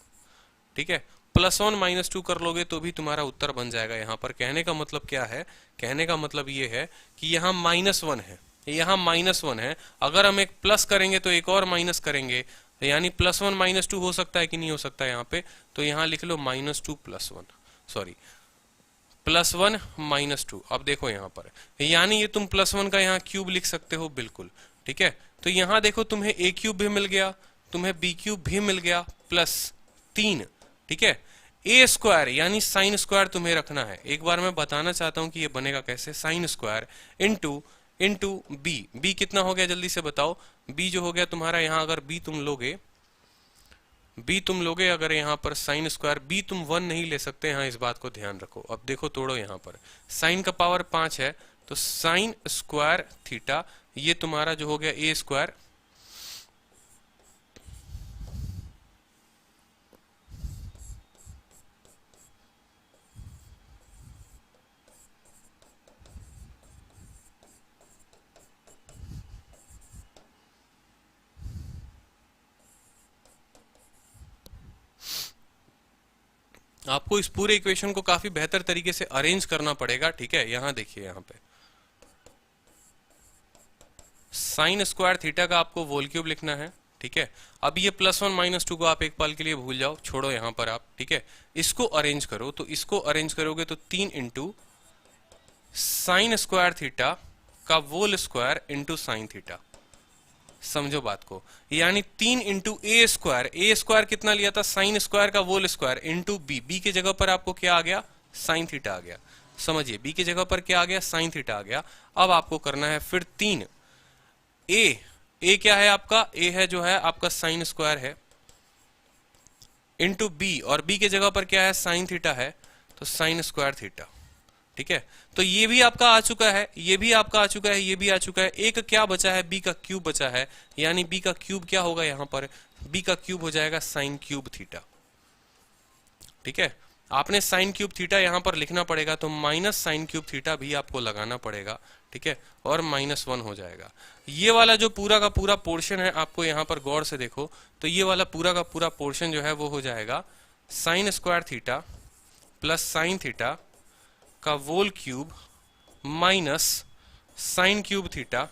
Speaker 1: ठीक है, +1 -2 कर लोगे तो भी तुम्हारा उत्तर बन जाएगा। यहां पर कहने का मतलब क्या है, कहने का मतलब ये है कि यहाँ -1 है, यहाँ -1 है। अगर हम एक प्लस करेंगे तो एक और माइनस करेंगे, यानी +1 -2 हो सकता है कि नहीं हो सकता यहाँ पे? तो यहाँ लिख लो -2 +1, सॉरी +1 -2। अब देखो यहाँ पर, यानी ये तुम +1 का यहाँ क्यूब लिख सकते हो, बिल्कुल। ठीक है, तो यहाँ देखो तुम्हें ए क्यूब भी मिल गया, तुम्हें बी क्यूब भी मिल गया, +3। ठीक है, ए स्क्वायर यानी साइन स्क्वायर तुम्हें रखना है। एक बार मैं बताना चाहता हूं कि ये बनेगा कैसे, sine square into B. B कितना हो गया जल्दी से बताओ? बी जो हो गया तुम्हारा, यहाँ अगर बी तुम लोगे अगर यहाँ पर साइन स्क्वायर, बी तुम 1 नहीं ले सकते, यहाँ इस बात को ध्यान रखो। अब देखो तोड़ो, यहाँ पर साइन का पावर 5 है, तो साइन स्क्वायर थीटा, ये तुम्हारा जो हो गया ए स्क्वायर आपको इस पूरे इक्वेशन को काफी बेहतर तरीके से अरेंज करना पड़ेगा। ठीक है, यहां देखिए, यहाँ पे साइन स्क्वायर थीटा का आपको होल क्यूब लिखना है। ठीक है, अब ये +1 -2 को आप एक पल के लिए भूल जाओ, छोड़ो यहाँ पर आप। ठीक है, इसको अरेंज करो, तो इसको अरेंज करोगे तो 3 इंटू साइन स्क्वायर थीटा का whole square into sine theta. समझो बात को, यानी 3 into A square, A square कितना लिया था, साइन स्क्वायर का whole square into B. B की जगह पर आपको क्या आ गया, साइन थीटा आ गया। समझिए, बी की जगह पर क्या आ गया, साइन थीटा आ गया। अब आपको करना है फिर 3 ए क्या है आपका, ए है जो है आपका साइन स्क्वायर है, इंटू बी, और बी के जगह पर क्या है, साइन थीटा है, तो साइन स्क्वायर थीटा। ठीक है, तो ये भी आपका आ चुका है, ये भी आपका आ चुका है, ये भी आ चुका है। एक क्या बचा है, बी का क्यूब बचा है, यानी बी का क्यूब क्या होगा यहाँ पर, बी का क्यूब हो जाएगा साइन क्यूब थीटा। ठीक है, आपने साइन क्यूब थीटा यहाँ पर लिखना पड़ेगा, तो माइनस साइन क्यूब थीटा भी आपको लगाना पड़ेगा। ठीक है, और -1 हो जाएगा। ये वाला जो पूरा का पूरा पोर्शन है, आपको यहाँ पर गौर से देखो, तो ये वाला पूरा का पूरा पोर्शन जो है वो हो जाएगा sine square theta plus sine theta का whole cube minus sine cube theta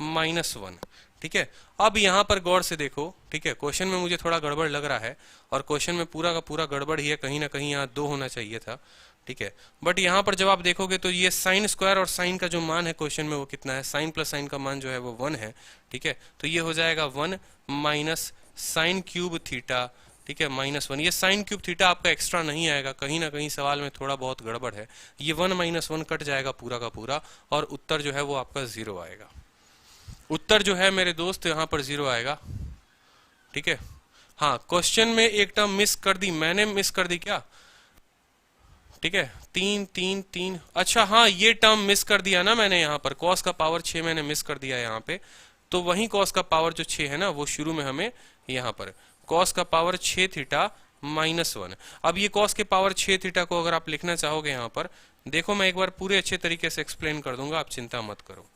Speaker 1: -1। ठीक है, अब यहां पर गौर से देखो। ठीक है, क्वेश्चन में मुझे थोड़ा गड़बड़ लग रहा है और क्वेश्चन में पूरा का पूरा गड़बड़ ही है, कहीं ना कहीं यहाँ 2 होना चाहिए था। ठीक है, बट यहाँ पर जब आप देखोगे तो ये साइन स्क्वायर और साइन का जो मान है क्वेश्चन में वो कितना है, साइन प्लस साइन का मान जो है वो 1 है। ठीक है, तो ये हो जाएगा 1 माइनस साइन क्यूब थीटा। ठीक है, -1। ये साइन क्यूब थीटा आपका एक्स्ट्रा नहीं आएगा, कहीं ना कहीं सवाल में थोड़ा बहुत गड़बड़ है। ये 1 -1 कट जाएगा पूरा का पूरा और उत्तर जो है वो आपका 0 आएगा। उत्तर जो है मेरे दोस्त यहाँ पर 0 आएगा। ठीक है, हाँ क्वेश्चन में एक टर्म मिस कर दी, मैंने मिस कर दी क्या? ठीक है, 3 3 3, अच्छा हाँ ये टर्म मिस कर दिया ना मैंने, यहाँ पर कॉस का पावर 6 मैंने मिस कर दिया यहाँ पे। तो वही कॉस का पावर जो 6 है ना, वो शुरू में हमें यहाँ पर कॉस का पावर 6 थीटा -1। अब ये कॉस के पावर 6 थीटा को अगर आप लिखना चाहोगे यहाँ पर, देखो मैं एक बार पूरे अच्छे तरीके से एक्सप्लेन कर दूंगा, आप चिंता मत करो।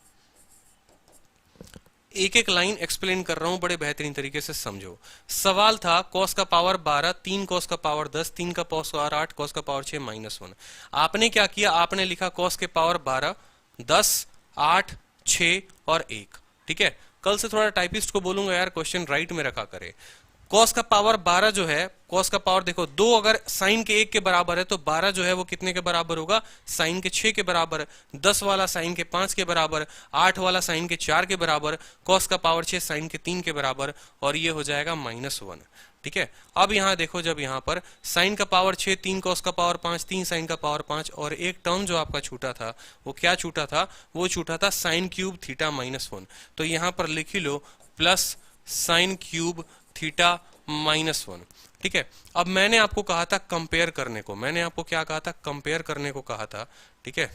Speaker 1: एक एक लाइन एक्सप्लेन कर रहा हूं, बड़े बेहतरीन तरीके से समझो। सवाल था कॉस का पावर 12, 3 कॉस का पावर 10, 3 का पावर 8, कॉस का पावर 6 -1। आपने क्या किया, आपने लिखा कॉस के पावर 12, 10, 8, 6 और 1। ठीक है, कल से थोड़ा टाइपिस्ट को बोलूंगा यार क्वेश्चन राइट में रखा करे। कॉस का पावर 12 जो है, कॉस का पावर देखो 2 अगर साइन के 1 के बराबर है तो 12 जो है वो कितने के बराबर होगा, साइन के 6 के बराबर। 10 वाला साइन के 5 के बराबर, 8 वाला साइन के 4 के बराबर, कॉस का पावर 6 साइन के 3 के बराबर और ये हो जाएगा -1। ठीक है, अब यहां देखो, जब यहां पर साइन का पावर 6, 3 कॉस का पावर 5, 3 साइन का पावर 5 और एक टर्म जो आपका छूटा था वो क्या छूटा था, वो छूटा था साइन क्यूब थीटा -1। तो यहां पर लिख ही लो प्लस साइन क्यूब थीटा -1। ठीक है, अब मैंने आपको कहा था कंपेयर करने को, मैंने आपको क्या कहा था, कंपेयर करने को कहा था। ठीक है,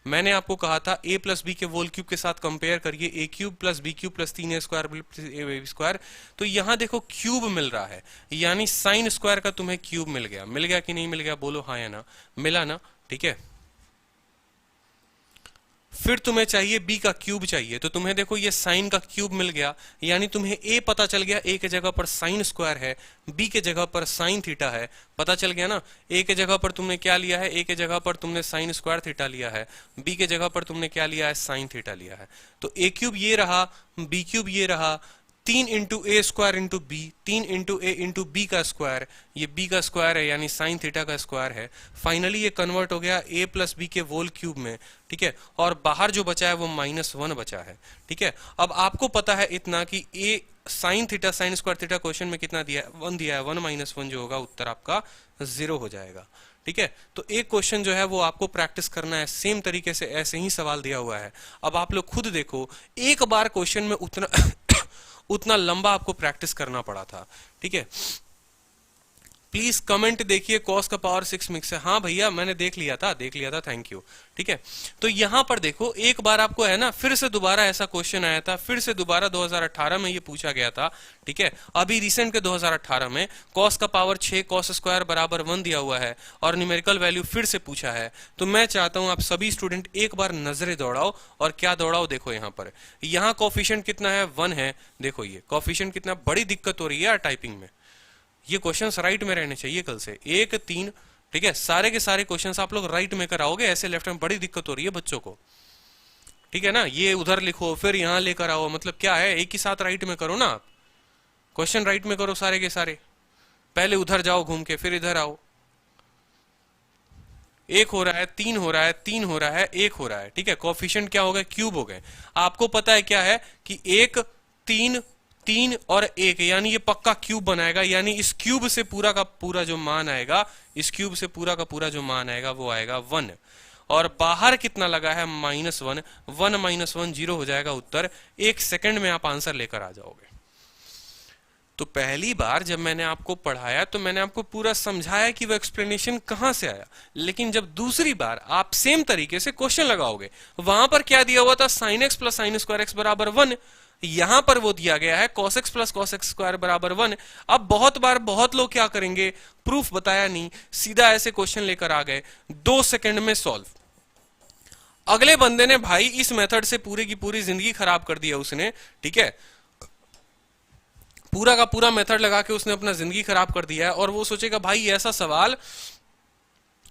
Speaker 1: मैंने आपको कहा था a प्लस बी के होल क्यूब के साथ कंपेयर करिए, a cube plus B cube plus 3a square plus a square. तो यहां देखो क्यूब मिल रहा है, यानी साइन स्क्वायर का तुम्हें क्यूब मिल गया। मिल गया कि नहीं मिल गया, बोलो हाँ या ना, मिला ना। ठीक है, फिर तुम्हें चाहिए b का क्यूब चाहिए, तो तुम्हें देखो ये साइन का क्यूब मिल गया, यानी तुम्हें a पता चल गया, a के जगह पर साइन स्क्वायर है, b के जगह पर साइन थीटा है, पता चल गया ना। a के जगह पर तुमने क्या लिया है, a के जगह पर तुमने साइन स्क्वायर थीटा लिया है, b के जगह पर तुमने क्या लिया है, साइन थीटा लिया है। तो a क्यूब ये रहा, b क्यूब ये रहा, 3 into A square into B, 3 into A into B का स्क्वायर, ये बी का स्क्वायर है यानी साइन थीटा का स्क्वायर है। फाइनली ये कन्वर्ट हो गया ए प्लस बी के होल क्यूब में। ठीक है, और बाहर जो बचा है वो -1 बचा है। ठीक है, अब आपको पता है इतना कि a sine theta sine square theta question में कितना दिया है, 1 दिया है। 1 -1 जो होगा उत्तर आपका 0 हो जाएगा। ठीक है, तो एक क्वेश्चन जो है वो आपको प्रैक्टिस करना है, सेम तरीके से ऐसे ही सवाल दिया हुआ है। अब आप लोग खुद देखो, एक बार क्वेश्चन में उतना लंबा आपको प्रैक्टिस करना पड़ा था। ठीक है, प्लीज कमेंट देखिए, कॉस का पावर 6 मिक्स है। हाँ भैया मैंने देख लिया था, थैंक यू। ठीक है, तो यहां पर देखो एक बार आपको है ना, फिर से दोबारा ऐसा क्वेश्चन आया था, फिर से दोबारा 2018 में ये पूछा गया था। ठीक है, अभी रिसेंट के 2018 में कॉस का पावर 6 कॉस स्क्वायर बराबर 1 दिया हुआ है और न्यूमेरिकल वैल्यू फिर से पूछा है। तो मैं चाहता हूं आप सभी स्टूडेंट एक बार नजरें दौड़ाओ, और क्या दौड़ाओ, देखो यहाँ पर, यहाँ कॉफिशिएंट कितना है, 1 है। देखो ये कॉफिशिएंट कितना, बड़ी दिक्कत हो रही है यार टाइपिंग में, ये क्वेश्चंस राइट में रहने चाहिए कल से 1 3। ठीक है, सारे के सारे क्वेश्चंस आप लोग राइट में कराओगे, ऐसे लेफ्ट में बड़ी दिक्कत हो रही है बच्चों को। ठीक है ना, ये उधर लिखो फिर यहां लेकर आओ, मतलब क्या है, एक ही साथ राइट में करो ना आप, क्वेश्चन राइट में करो सारे के सारे, पहले उधर जाओ घूम के फिर इधर आओ। 1 हो रहा है, 3 हो रहा है, 3 हो रहा है, 1 हो रहा है। ठीक है, कोफिशिएंट क्या हो गए, क्यूब हो गए। आपको पता है क्या है कि 1 3 3 और 1, यानी ये पक्का क्यूब बनाएगा, यानी इस क्यूब से पूरा का पूरा जो मान आएगा, इस क्यूब से पूरा का पूरा जो मान आएगा वो आएगा 1। और बाहर कितना लगा है, -1। 1 -1 0 हो जाएगा उत्तर। 1 सेकंड में आप आंसर लेकर आ जाओगे। तो पहली बार जब मैंने आपको पढ़ाया तो मैंने आपको पूरा समझाया कि वो एक्सप्लेनेशन कहां से आया, लेकिन जब दूसरी बार आप सेम तरीके से क्वेश्चन लगाओगे, वहां पर क्या दिया हुआ था, sin x plus sine square x बराबर 1, यहां पर वो दिया गया है cos x plus cos x square बराबर 1। अब बहुत बार बहुत लोग क्या करेंगे, प्रूफ बताया नहीं, सीधा ऐसे क्वेश्चन लेकर आ गए, 2 सेकंड में सॉल्व। अगले बंदे ने भाई इस मेथड से पूरी की पूरी जिंदगी खराब कर दिया उसने। ठीक है, पूरा का पूरा मेथड लगा के उसने अपना जिंदगी खराब कर दिया है, और वो सोचेगा भाई ऐसा सवाल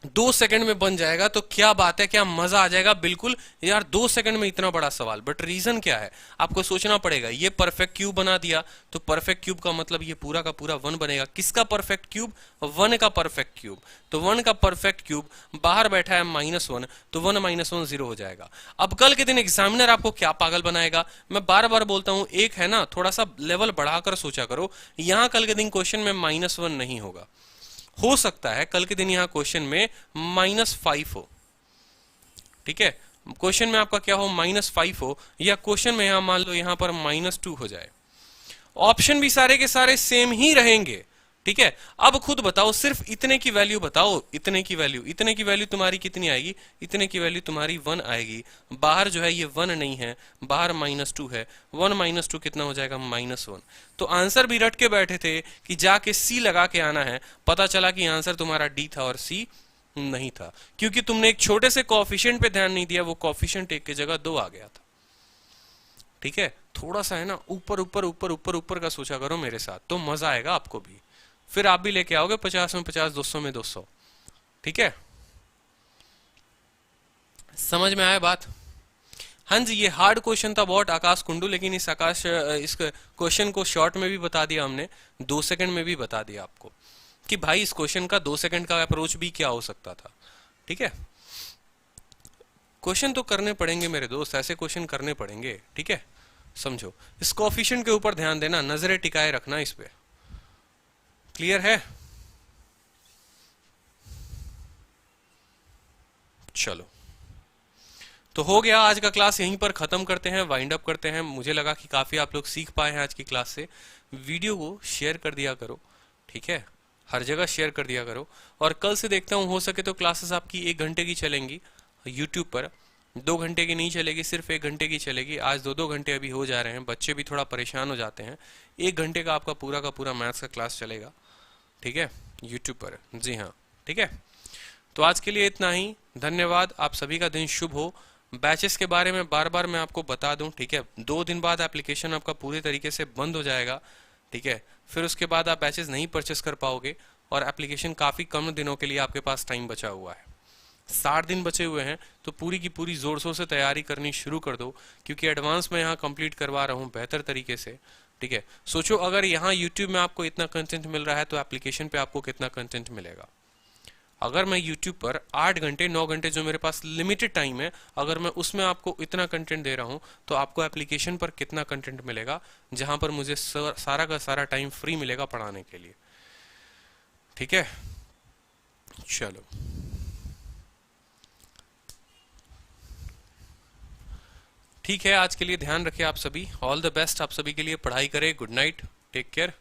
Speaker 1: 2 सेकंड में बन जाएगा तो क्या बात है, क्या मजा आ जाएगा। बिल्कुल यार, 2 सेकंड में इतना बड़ा सवाल, बट रीजन क्या है आपको सोचना पड़ेगा। ये परफेक्ट क्यूब बना दिया तो परफेक्ट क्यूब का मतलब ये पूरा का पूरा 1 बनेगा। किसका परफेक्ट क्यूब? 1 का परफेक्ट क्यूब। तो 1 का परफेक्ट क्यूब बाहर बैठा है -1, तो 1 - 1 0 हो जाएगा। अब कल के दिन एग्जामिनर आपको क्या पागल बनाएगा, मैं बार बार बोलता हूं, एक है ना, थोड़ा सा लेवल बढ़ाकर सोचा करो। यहां कल के दिन क्वेश्चन में -1 नहीं होगा, हो सकता है कल के दिन यहां क्वेश्चन में -5 हो। ठीक है, क्वेश्चन में आपका क्या हो, -5 हो, या क्वेश्चन में यहां मान लो यहां पर -2 हो जाए। ऑप्शन भी सारे के सारे सेम ही रहेंगे। ठीक है, अब खुद बताओ, सिर्फ इतने की वैल्यू बताओ, इतने की वैल्यू, इतने की वैल्यू तुम्हारी कितनी आएगी? इतने की वैल्यू तुम्हारी 1 आएगी। बाहर जो है ये 1 नहीं है, बाहर -2 है। 1 - 2 कितना हो जाएगा? -1। तो आंसर भी रट के बैठे थे कि जाके सी लगा के आना है, पता चला कि आंसर तुम्हारा डी था और सी नहीं था, क्योंकि तुमने एक छोटे से कोएफिशिएंट पे ध्यान नहीं दिया, वो कोएफिशिएंट 1 की जगह 2 आ गया था। ठीक है, थोड़ा सा है ना, ऊपर ऊपर ऊपर ऊपर ऊपर का सोचा करो मेरे साथ, तो मजा आएगा आपको भी। फिर आप भी लेके आओगे 50 में 50, 200 में 200। ठीक है, समझ में आया बात? हाँ जी, ये हार्ड क्वेश्चन था बहुत, आकाश कुंडू, लेकिन इस क्वेश्चन को शॉर्ट में भी बता दिया हमने, 2 सेकंड में भी बता दिया आपको कि भाई इस क्वेश्चन का 2 सेकंड का अप्रोच भी क्या हो सकता था। ठीक है, क्वेश्चन तो करने पड़ेंगे मेरे दोस्त, ऐसे क्वेश्चन करने पड़ेंगे। ठीक है, समझो, इस कोएफिशिएंट के ऊपर ध्यान देना, नजरें टिकाए रखना इस पे। क्लियर है? चलो, तो हो गया, आज का क्लास यहीं पर खत्म करते हैं, वाइंड अप करते हैं। मुझे लगा कि काफी आप लोग सीख पाए हैं आज की क्लास से। वीडियो को शेयर कर दिया करो, ठीक है, हर जगह शेयर कर दिया करो। और कल से देखता हूँ, हो सके तो क्लासेस आपकी 1 घंटे की चलेंगी यूट्यूब पर, 2 घंटे की नहीं चलेगी, सिर्फ 1 घंटे की चलेगी। आज 2-2 घंटे अभी हो जा रहे हैं, बच्चे भी थोड़ा परेशान हो जाते हैं। 1 घंटे का आपका पूरा का पूरा मैथ्स का क्लास चलेगा, ठीक है, यूट्यूब पर। जी हाँ, ठीक है, तो आज के लिए इतना ही। धन्यवाद, आप सभी का दिन शुभ हो। बैचेस के बारे में बार बार मैं आपको बता दूं, ठीक है, 2 दिन बाद एप्लीकेशन आपका पूरे तरीके से बंद हो जाएगा। ठीक है, फिर उसके बाद आप बैचेस नहीं परचेस कर पाओगे, और एप्लीकेशन काफ़ी कम दिनों के लिए आपके पास टाइम बचा हुआ है। 60 दिन बचे हुए हैं, तो पूरी की पूरी जोर शोर से तैयारी करनी शुरू कर दो, क्योंकि एडवांस में यहाँ कंप्लीट करवा रहा हूँ बेहतर तरीके से। ठीक है, सोचो अगर यहाँ यूट्यूब में आपको इतना कंटेंट मिल रहा है, तो एप्लीकेशन पे आपको कितना कंटेंट मिलेगा। अगर मैं YouTube पर 8 घंटे 9 घंटे जो मेरे पास लिमिटेड टाइम है, अगर मैं उसमें आपको इतना कंटेंट दे रहा हूं, तो आपको एप्लीकेशन पर कितना कंटेंट मिलेगा, जहां पर मुझे सारा का सारा टाइम फ्री मिलेगा पढ़ाने के लिए। ठीक है, चलो, ठीक है, आज के लिए ध्यान रखिए आप सभी। ऑल द बेस्ट आप सभी के लिए, पढ़ाई करें। Good night, take care.